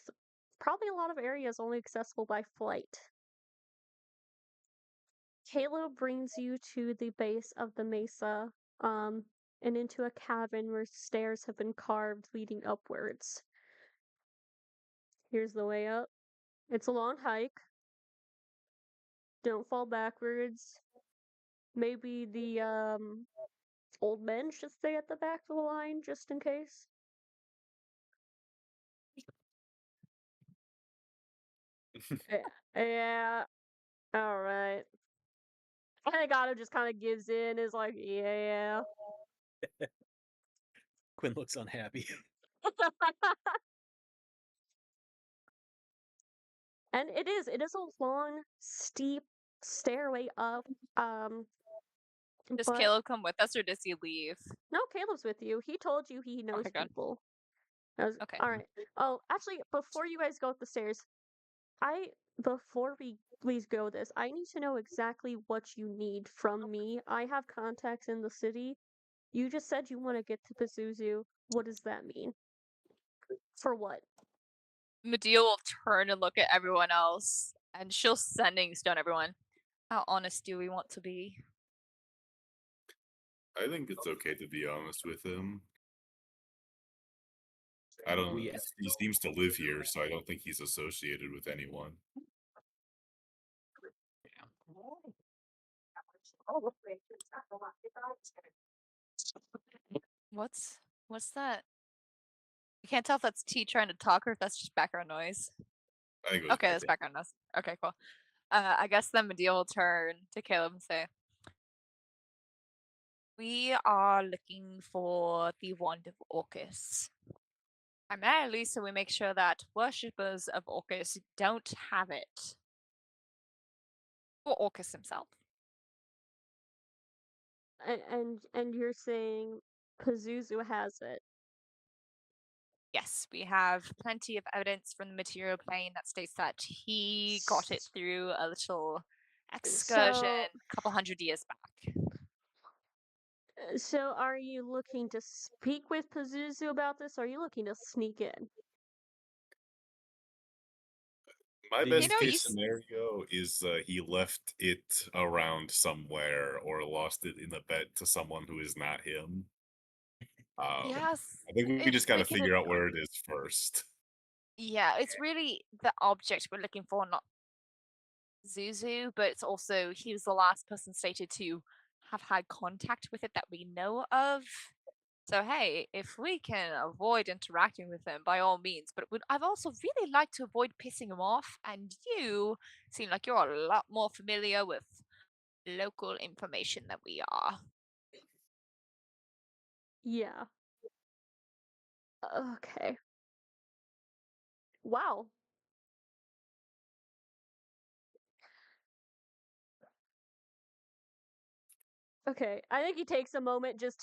probably a lot of areas only accessible by flight. Caleb brings you to the base of the mesa, and into a cabin where stairs have been carved leading upwards. Here's the way up. It's a long hike. Don't fall backwards. Maybe the old men should stay at the back of the line just in case. Yeah. All right. I think Otto just kind of gives in. Is like, yeah. Quinn looks unhappy. And it is a long, steep stairway up. Does But Caleb come with us or does he leave? no, Caleb's with you. He told you he knows Okay, good. people. Okay. All right. Oh, actually, before you guys go up the stairs, before we go this, I need to know exactly what you need from me. I have contacts in the city. You just said you want to get to Pazuzu. What does that mean? For what? Medea will turn and look at everyone else, and she'll sending stone everyone. How honest do we want to be? I think it's okay to be honest with him. I don't. We- He seems to live here, so I don't think he's associated with anyone. What's that? I can't tell if that's T trying to talk or if that's just background noise. I think it was Okay, that's background noise. Okay, cool. I guess then Medea will turn to Caleb and say, "We are looking for the wand of Orcus. Primarily so we make sure that worshippers of Orcus don't have it. Or Orcus himself. And you're saying Pazuzu has it. Yes, we have plenty of evidence from the material plane that states that he got it through a little excursion a couple hundred years back. So are you looking to speak with Pazuzu about this, or are you looking to sneak in? My You best know, case you s- scenario is he left it around somewhere or lost it in a bet to someone who is not him. Yes. I think we it's just got to making figure it- out where it is first. Yeah, it's really the object we're looking for, not Zuzu, but it's also he was the last person stated to have had contact with it that we know of. So hey, if we can avoid interacting with him, by all means. But I'd also really like to avoid pissing him off. And you seem like you're a lot more familiar with local information than we are. Yeah. Okay. Wow. Okay, I think he takes a moment just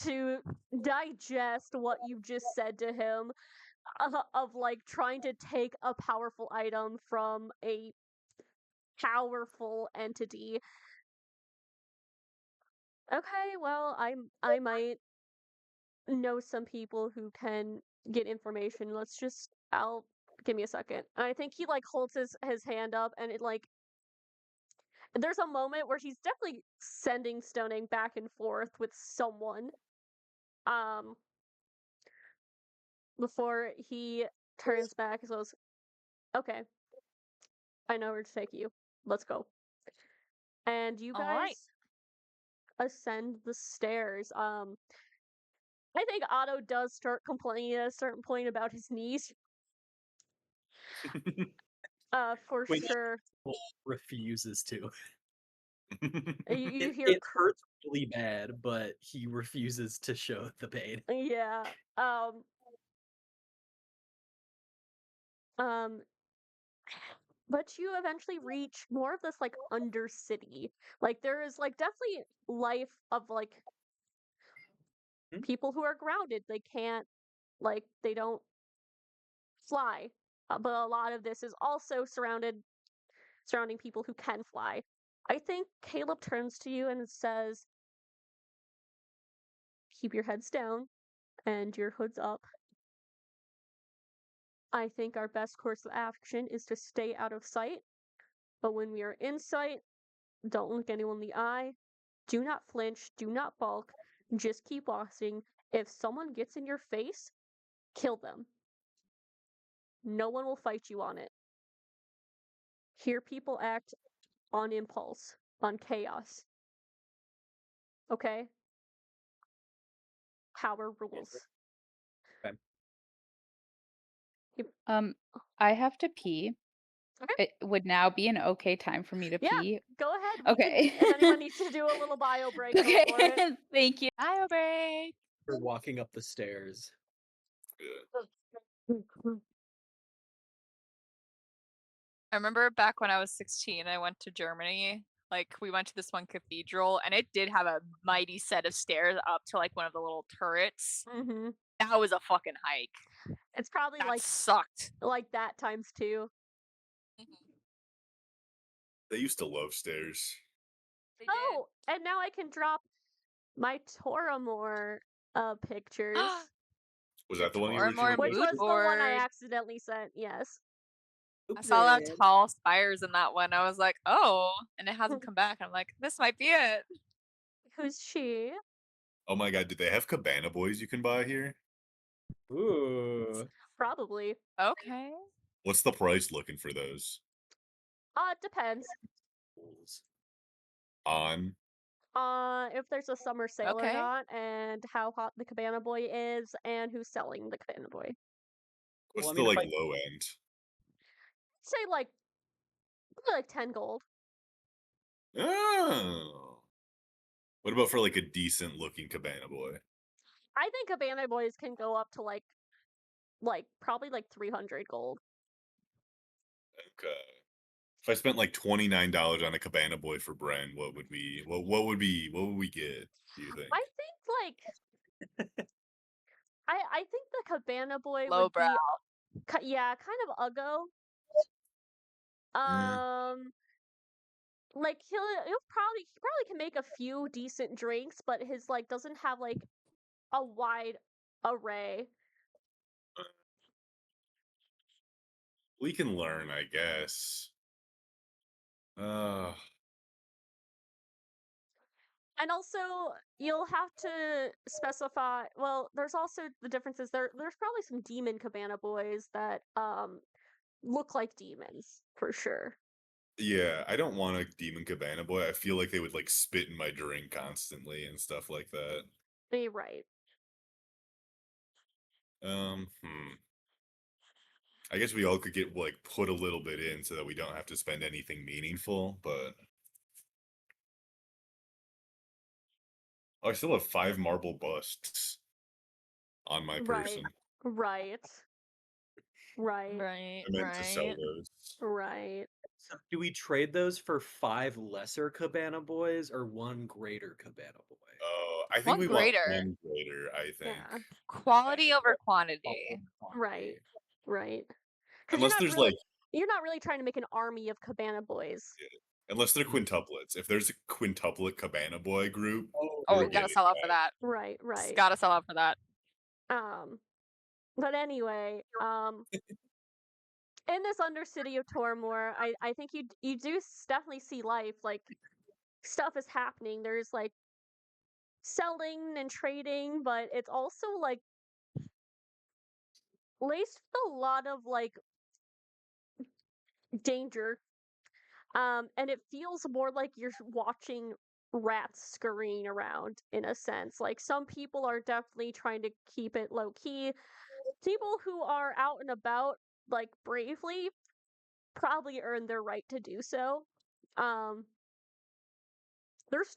to digest what you just said to him, of like trying to take a powerful item from a powerful entity. Okay, well, I might know some people who can get information. I'll give me a second. And I think he like holds his hand up, and it like there's a moment where he's definitely sending Stoning back and forth with someone. Um, before he turns back and goes, "Okay, I know where to take you. Let's go." And you All right. guys ascend the stairs. I think Otto does start complaining at a certain point about his knees. For Which sure. refuses to. You hear It hurts really bad, but he refuses to show the pain. Yeah. Um, but you eventually reach more of this like undercity. Like there is like definitely life of like Hmm? people who are grounded. They can't they don't fly. But a lot of this is also surrounding people who can fly. I think Caleb turns to you and says, "Keep your heads down and your hoods up. I think our best course of action is to stay out of sight. But when we are in sight, don't look anyone in the eye. Do not flinch. Do not balk. Just keep walking. If someone gets in your face, kill them. No one will fight you on it. Hear people act on impulse, on chaos. Okay? Power rules." Okay. I have to pee. Okay. It would now be an okay time for me to Yeah, pee. go ahead. Okay. If anyone needs to do a little bio break, go for it. Okay. Thank you. Bio break. We're walking up the stairs. I remember back when I was 16, I went to Germany. Like, we went to this one cathedral, and it did have a mighty set of stairs up to like one of the little turrets. Mm-hmm. That was a fucking hike. It's probably That sucked. like that times two. They used to love stairs. They did. Oh, and now I can drop my Toramore pictures, Was that the one you Or originally more which mood was the one I board. accidentally sent. Yes. I saw the Oopsie. tall spires in that one. I was like, oh, and it hasn't come back. I'm like, this might be it. Who's she? Oh my god, did they have Cabana Boys you can buy here? Ooh. Probably. Okay. What's the price looking for those? It depends. On If there's a summer sale or Okay. not, and how hot the Cabana Boy is, and who's selling the Cabana Boy. what's Well, I the mean, if like I- low end? Say probably like 10 gold. Oh. What about for like a decent looking Cabana Boy? I think Cabana Boys can go up to like probably like 300 gold. Okay. If I spent like $29 on a Cabana Boy for Bren, what would we get? Do you think? I think I think the Cabana Boy would Lowbrow. be kind of uggo. Like he probably can make a few decent drinks, but his like doesn't have like a wide array. We can learn, I guess. And also, you'll have to specify. Well, there's also the differences. There's probably some demon Cabana Boys that look like demons for sure. Yeah, I don't want a demon Cabana Boy. I feel like they would like spit in my drink constantly and stuff like that. You're right. I guess we all could get like put a little bit in so that we don't have to spend anything meaningful, but I still have 5 marble busts on my Right. person. Right. Right. Right, I meant to sell right. those. Right. So do we trade those for 5 lesser Cabana Boys or 1 greater Cabana Boy? I think One we greater. want one greater, I think. Yeah. Quality over quantity. Right. Right. 'Cause Unless there's like you're not really trying to make an army of Cabana Boys. unless they're quintuplets. If there's a quintuplet Cabana Boy group, Oh, we're we gotta getting sell out for that. that. Right. Just Right. gotta sell out for that. But anyway, in this Undercity of Tormore, I think you do definitely see life. Like, stuff is happening. There's like selling and trading, but it's also like laced with a lot of like danger. And it feels more like you're watching rats scurrying around in a sense. Like, some people are definitely trying to keep it low key. People who are out and about, like, bravely, probably earn their right to do so. There's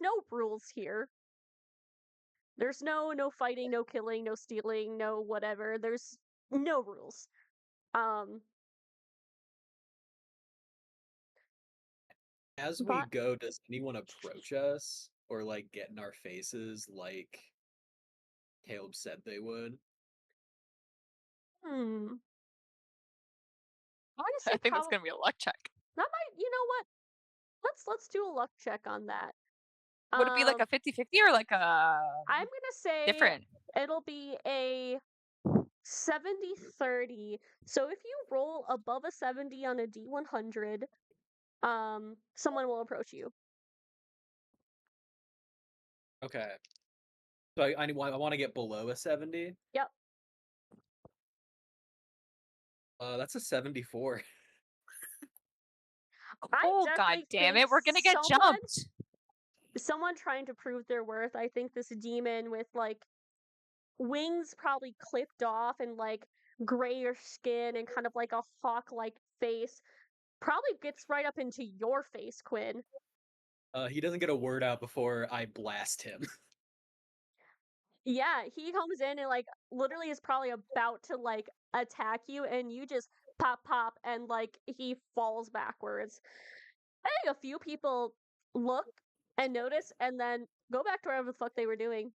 no rules here. There's no fighting, no killing, no stealing, no whatever. There's no rules. As we But go, does anyone approach us or like get in our faces like Caleb said they would? I'm gonna say I think that's probably gonna be a luck check. that might. You know what? Let's do a luck check on that. Would it be like a 50-50 or like a I'm gonna say different? it'll be a 70-30. So if you roll above a 70 on a D100, someone will approach you. Okay. So I want to get below a 70. Yep. That's a 74. Oh god definitely damn think it, we're gonna get someone- jumped. Someone trying to prove their worth. I think this demon with like wings probably clipped off and like grayish skin and kind of like a hawk-like face probably gets right up into your face, Quinn. He doesn't get a word out before I blast him. Yeah, he comes in and like literally is probably about to like attack you, and you just pop and like he falls backwards. I think a few people look and notice and then go back to whatever the fuck they were doing.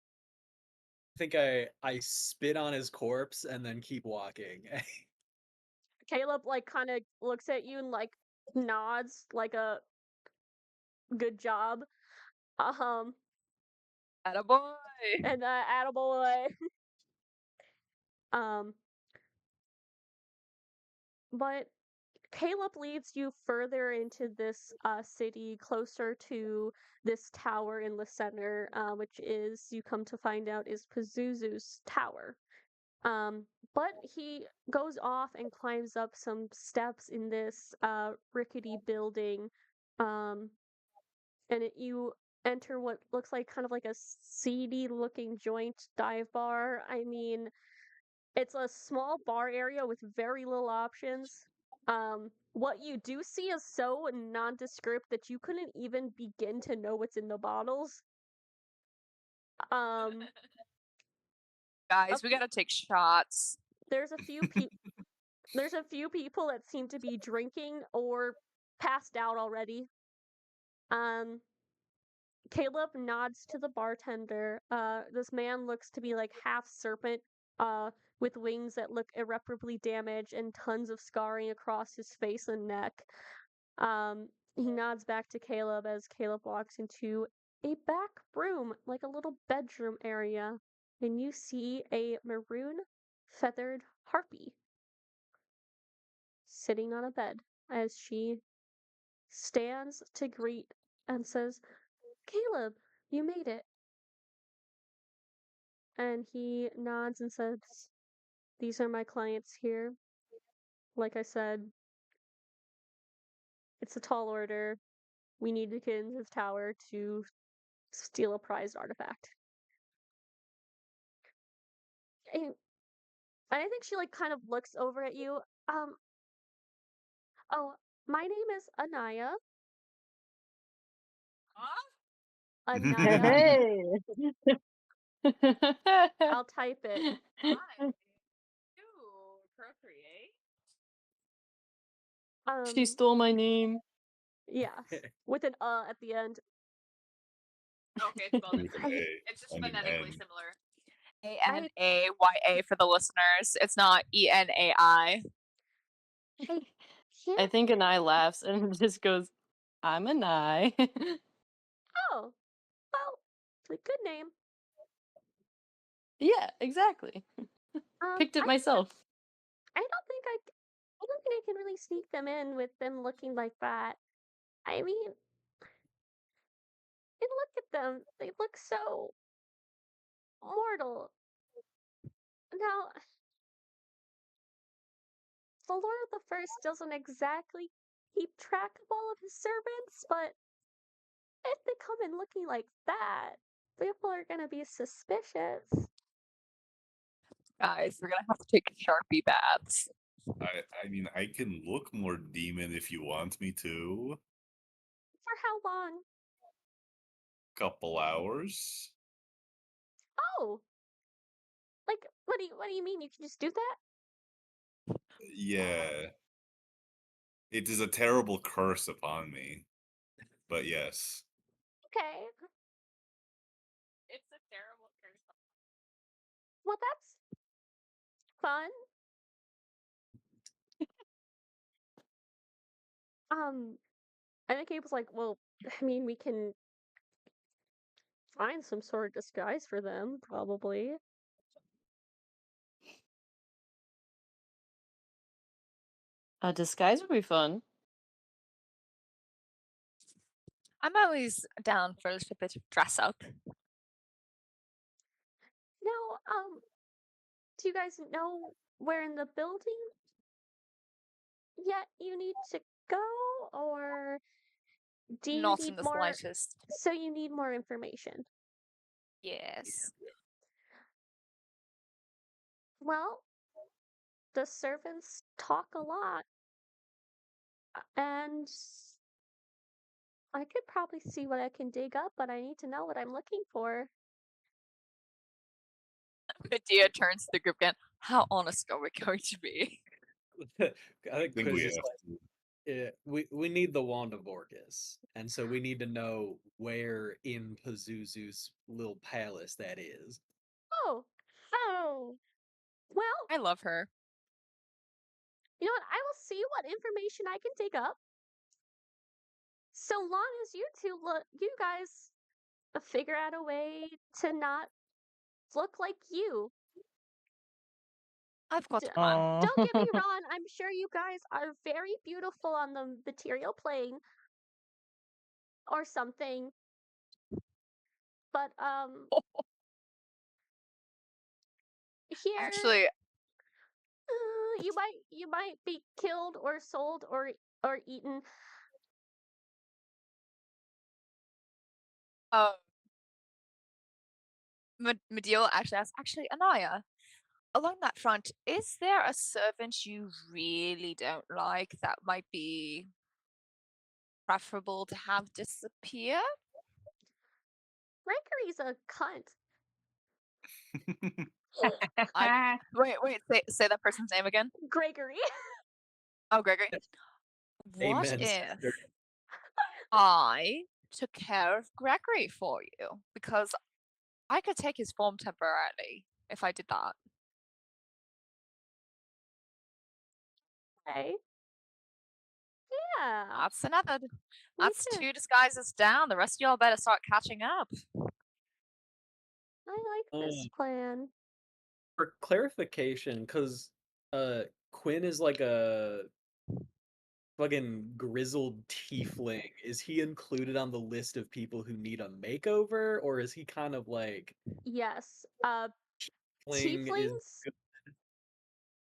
I think I spit on his corpse and then keep walking. Caleb like kind of looks at you and like nods like a good job. Attaboy. And attaboy. um but Caleb leads you further into this city, closer to this tower in the center, which is, you come to find out, is Pazuzu's tower. But he goes off and climbs up some steps in this rickety building, and you enter what looks like kind of like a seedy looking joint dive bar. I mean, it's a small bar area with very little options. What you do see is so nondescript that you couldn't even begin to know what's in the bottles. Guys, we gotta take shots. There's a few people that seem to be drinking or passed out already. Caleb nods to the bartender. This man looks to be like half serpent, with wings that look irreparably damaged and tons of scarring across his face and neck. He nods back to Caleb as Caleb walks into a back room, like a little bedroom area, and you see a maroon feathered harpy sitting on a bed as she stands to greet and says, "Caleb, you made it." And he nods and says, "These are my clients here. Like I said, it's a tall order. We need to get into the tower to steal a prized artifact." And And I think she like kind of looks over at you. Oh, my name is Anaya. Anaya. Hey. I'll type it. Procreate. She stole my name. Yes, with an at the end. Okay, it's spelled With an differently. A It's just and an phonetically N. similar. Anaya for the listeners. It's not Enai. I I can't. think Anai laughs and just goes, I'm Anai. Oh, well, a good name. Yeah, exactly. Picked it myself. I don't think I can really sneak them in with them looking like that. I mean, and look at them. They look so mortal. Now, the Lord of the First doesn't exactly keep track of all of his servants, but if they come in looking like that, people are gonna be suspicious. Guys, we're gonna have to take Sharpie baths. I mean, I can look more demon if you want me to. For how long? Couple hours. Oh, like what do you mean? You can just do that? Yeah. It is a terrible curse upon me. But yes. Okay. It's a terrible curse. Well, that's fun. I think Abe was like, well, I mean, we can find some sort of disguise for them, probably. A disguise would be fun. I'm always down for a little bit of dress up. Now, do you guys know where in the building yet you need to go, or do you Not need in the more? slightest. So you need more information. Yes. Well, the servants talk a lot, and I could probably see what I can dig up, but I need to know what I'm looking for. Medea turns to the group again. How honest are we going to be? I think I think Quiz we is have like, to. we need the Wand of Orcus, and so we need to know where in Pazuzu's little palace that is. Oh, well, I love her. you know what? I will see what information I can dig up. So long as you guys figure out a way to not look like you. I've got D- one. Don't get me wrong, I'm sure you guys are very beautiful on the material plane or something. But here Actually, you might be killed or sold or eaten. Medea actually asks, actually, Anaya, along that front, is there a servant you really don't like that might be preferable to have disappear? Gregory's a cunt. Wait, say that person's name again. Gregory. Oh, Gregory. What Amen, if sister. I took care of Gregory for you? Because I could take his form temporarily if I did that. Okay. Yeah. That's another. we That's can- 2 disguises down. The rest of y'all better start catching up. I like this plan. For clarification, because Quinn is like a fucking grizzled tiefling. Is he included on the list of people who need a makeover, or is he kind of like Yes. tiefling is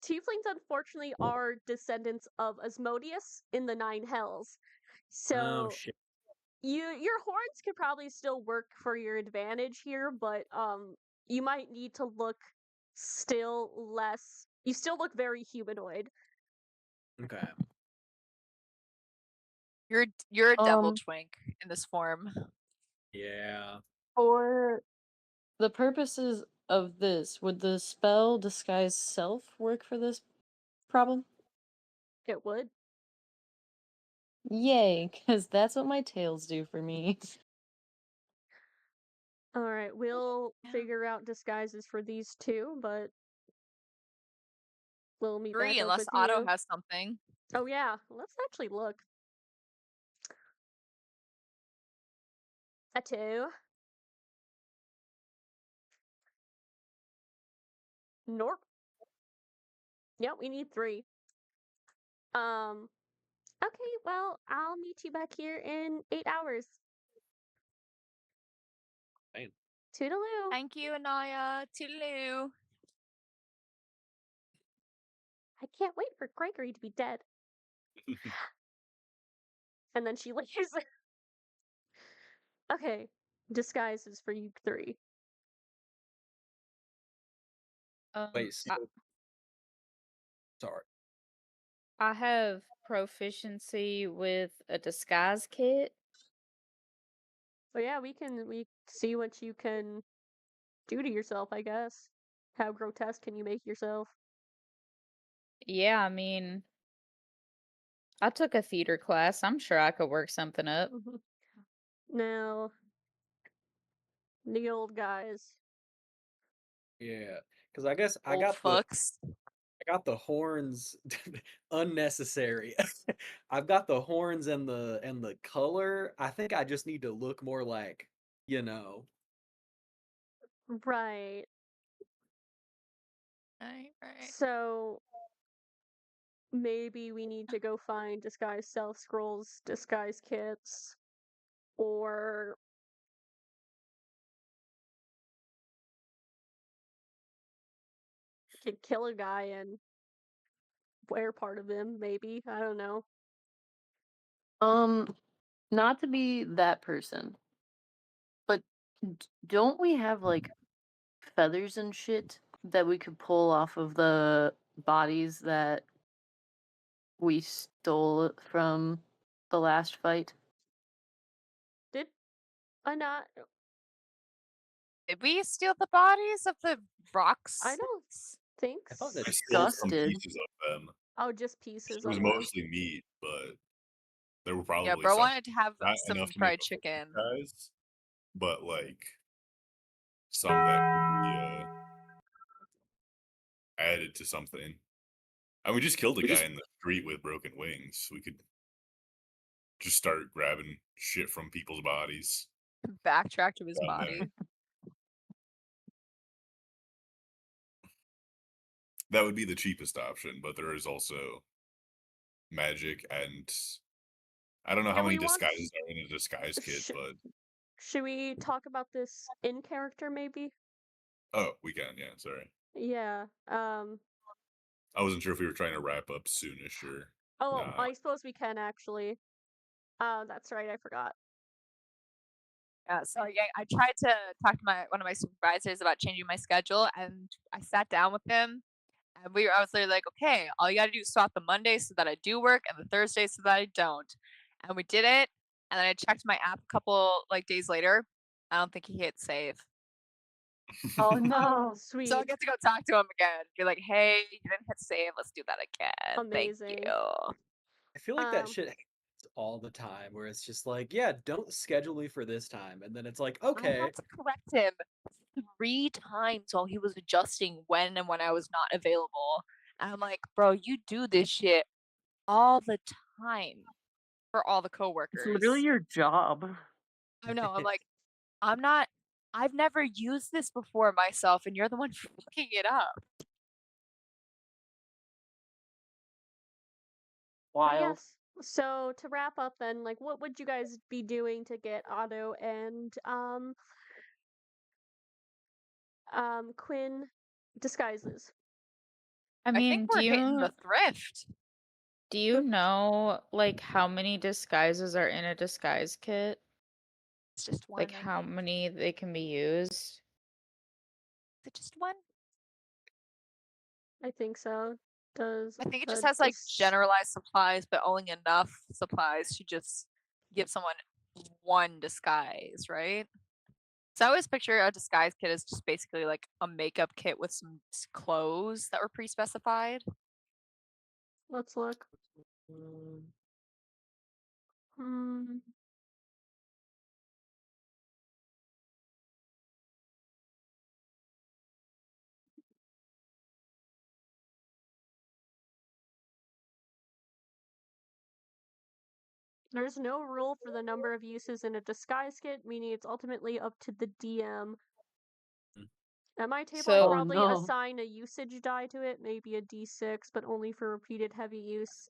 Tieflings unfortunately are descendants of Asmodeus in the Nine Hells. So shit. your horns could probably still work for your advantage here, but you might need to look still less You still look very humanoid. Okay. You're a devil Um, twink in this form. Yeah. For the purposes of this, would the spell disguise self work for this problem? It would. Yay, because that's what my tails do for me. All right, we'll Yeah. figure out disguises for these two, but we'll meet back Three, up unless with Otto you. has something. Oh yeah, let's actually look. A two. Nope. Yep, we need three. Okay, well, I'll meet you back here in 8 hours. Fine. Toodaloo. Thank you, Anaya. Toodaloo. I can't wait for Gregory to be dead. And then she leaves. Okay, disguises for you three. Wait, so, sorry. I have proficiency with a disguise kit. So yeah, we see what you can do to yourself, I guess. How grotesque can you make yourself? Yeah, I mean, I took a theater class. I'm sure I could work something up. Now, the old guys. Yeah. Because I guess I Old got fucks. the horns unnecessary. I've got the horns and the color. I think I just need to look more like, you know. Right. Right. So maybe we need to go find disguise self scrolls, disguise kits, or could kill a guy and wear part of him, maybe. I don't know. Not to be that person, but don't we have like feathers and shit that we could pull off of the bodies that we stole from the last fight? Did I not? Did we steal the bodies of the rocks? I don't think I thought that I stole some Disgusted. pieces of them. Oh, just pieces It was of them. mostly meat, but there were Yeah, probably bro some wanted to have not some enough to make fried a full chicken. disguise, but like some that could be added to something. And we just killed a guy in the street with broken wings. We could just start grabbing shit from people's bodies. Backtrack to his Down there. body. That would be the cheapest option, but there is also magic and I don't know how Do many we want- disguises are in a disguise kit, Sh- but Should we talk about this in character, maybe? oh, we can, yeah, sorry. Yeah. I wasn't sure if we were trying to wrap up soonish or Oh, not. I suppose we can actually. That's right. I forgot. Yeah, so I tried to talk to one of my supervisors about changing my schedule, and I sat down with him, and I was literally like, okay, all you gotta do is swap the Mondays so that I do work, and the Thursdays so that I don't. And we did it, and then I checked my app a couple days later. I don't think he hit save. Oh no. Sweet. So I get to go talk to him again. Be like, hey, you didn't hit save. Let's do that again. Amazing. Thank you. I feel like that Um, shit happens all the time where it's just like, yeah, don't schedule me for this time. And then it's like, I okay. had to correct him 3 times while he was adjusting when and when I was not available. And I'm like, bro, you do this shit all the time for all the It's coworkers. literally your job. I know. I'm like, I've never used this before myself, and you're the one fucking it up. but Wild. yes. So to wrap up, then, like, what would you guys be doing to get Otto and Quinn disguises? I I mean, think we're hitting the thrift. do you know like how many disguises are in a disguise kit? It's just one. Like I how think. many they can be used? Is it just one? I think so. Does I think it just a has like dis- generalized supplies, but only enough supplies to just give someone one disguise, right? So I always picture a disguise kit as just basically like a makeup kit with some clothes that were pre-specified. Let's look. Mm, Hmm. There's no rule for the number of uses in a disguise kit, meaning it's ultimately up to the DM. Mm. At my table, I'd So- Oh, probably no. assign a usage die to it, maybe a d6, but only for repeated heavy use.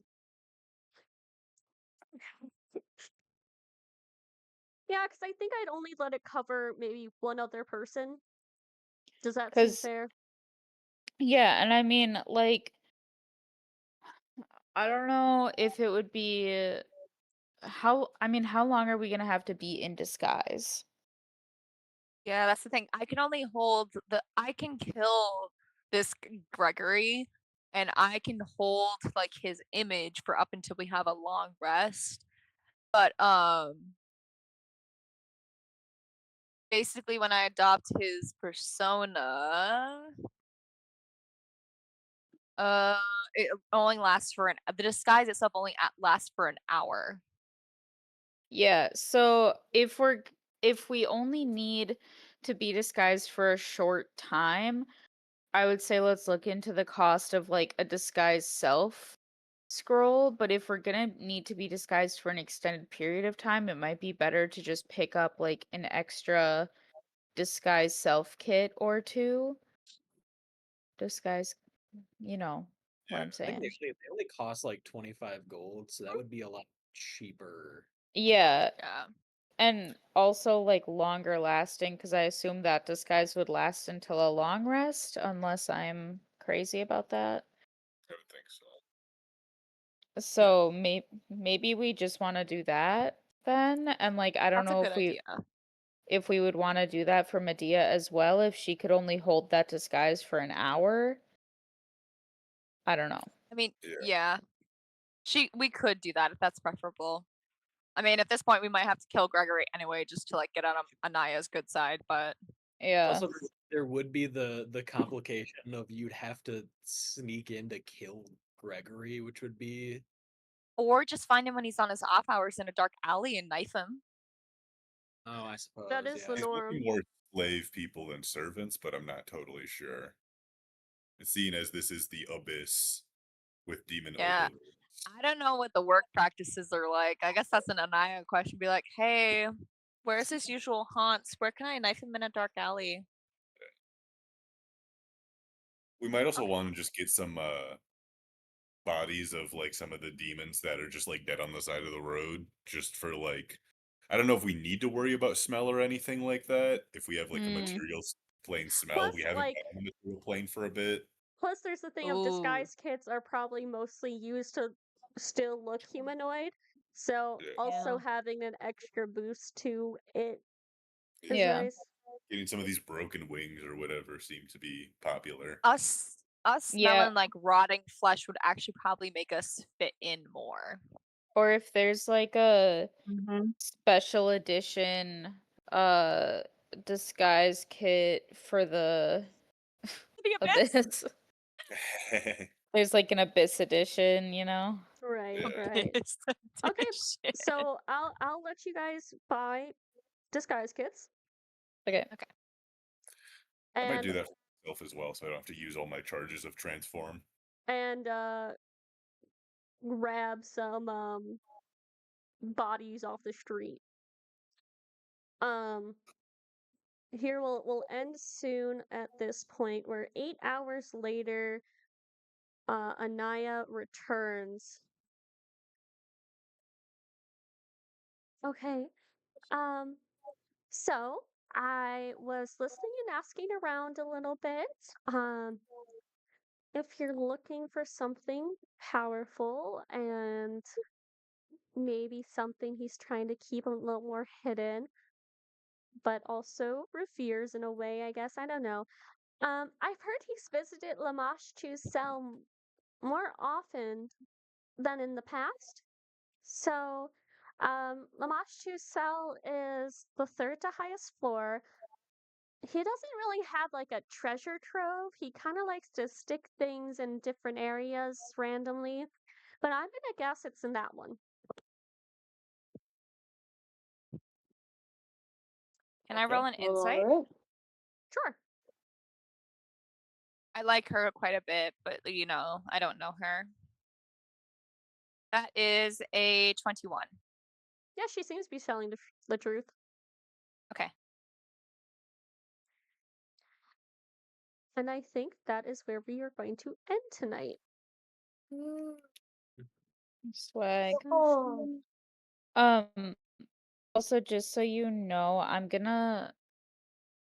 Yeah, because I think I'd only let it cover maybe one other person. Does that seem 'Cause- fair? Yeah, and I mean, like, I don't know if it would be how long are we gonna have to be in disguise? Yeah, that's the thing. I can kill this Gregory, and I can hold like his image for up until we have a long rest. But basically when I adopt his persona, it only lasts for the disguise itself only lasts for an hour. Yeah, so if we only need to be disguised for a short time, I would say let's look into the cost of like a disguise self scroll, but if we're gonna need to be disguised for an extended period of time, it might be better to just pick up like an extra disguise self kit or two. Disguise, you know what Yeah, I'm I think saying. they only cost like 25 gold, so that would be a lot cheaper. Yeah, Yeah. and also like longer lasting because I assume that disguise would last until a long rest, unless I'm crazy about that. I would think so. So maybe we just want to do that then, and like I don't That's a know good idea. if we would want to do that for Medea as well if she could only hold that disguise for an hour. I don't know. I mean, Yeah. yeah. We could do that if that's preferable. I mean, at this point we might have to kill Gregory anyway just to like get on Anaya's good side, but Yeah. Also, there would be the complication of you'd have to sneak in to kill Gregory, which would be or just find him when he's on his off hours in a dark alley and knife him. I suppose That is the yeah. He's norm. looking more slave people than servants, but I'm not totally sure. It's seen as this is the abyss with demon Yeah. overlords. I don't know what the work practices are like. I guess that's an Anaya question. Be like, hey, where's his usual haunts? Where can I knife him in a dark alley? We might also want to just get some bodies of like some of the demons that are just like dead on the side of the road, just for like I don't know if we need to worry about smell or anything like that. If we have like a Hmm. material plane smell, Plus, we haven't like- been on the material plane for a bit. Plus, there's the thing of Ooh. disguise kits are probably mostly used to still look humanoid. So Yeah. also Yeah. having an extra boost to it is Yeah. nice. Getting some of these broken wings or whatever seem to be popular. Us Yeah. smelling like rotting flesh would actually probably make us fit in more. Or if there's like a Mm-hmm. special edition disguise kit for the The abyss. abyss. There's like an abyss edition, Right, Yeah. right. Abyss Okay, edition. So I'll let you guys buy disguise kits. Okay. I might do And that for myself as well, so I don't have to use all my charges of transform. and grab some bodies off the street. Here we'll end soon at this point where 8 hours later Anaya returns. Okay. So I was listening and asking around a little bit. If you're looking for something powerful and maybe something he's trying to keep a little more hidden, but also reveres in a way, I guess. I don't know. I've heard he's visited Lamashtu's cell more often than in the past. So, Lamashtu's cell is the third to highest floor. He doesn't really have like a treasure trove. He kind of likes to stick things in different areas randomly, but I'm gonna guess it's in that one. Can I roll an insight? Alright. Sure. I like her quite a bit, but you know, I don't know her. That is a 21. Yeah, she seems to be telling the truth. Okay. And I think that is where we are going to end tonight. Swag. Oh. Also, just so you know, I'm gonna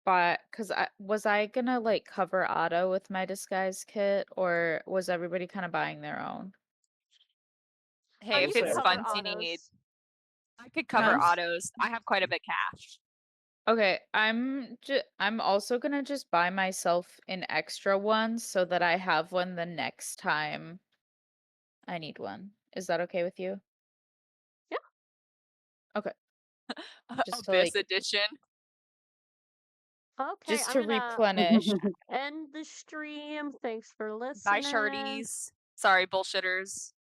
buy because I gonna like cover Otto with my disguise kit, or was everybody kind of buying their own? Hey, you if can it's cover funny, autos. I could cover Nice. autos. I have quite a bit cash. Okay, I'm also gonna just buy myself an extra one so that I have one the next time I need one. Is that okay with you? Yeah. Okay. Just to Abyss like edition. Okay, just I'm to gonna replenish. end the stream. Thanks for Bye, listening. shardies. Sorry, bullshitters.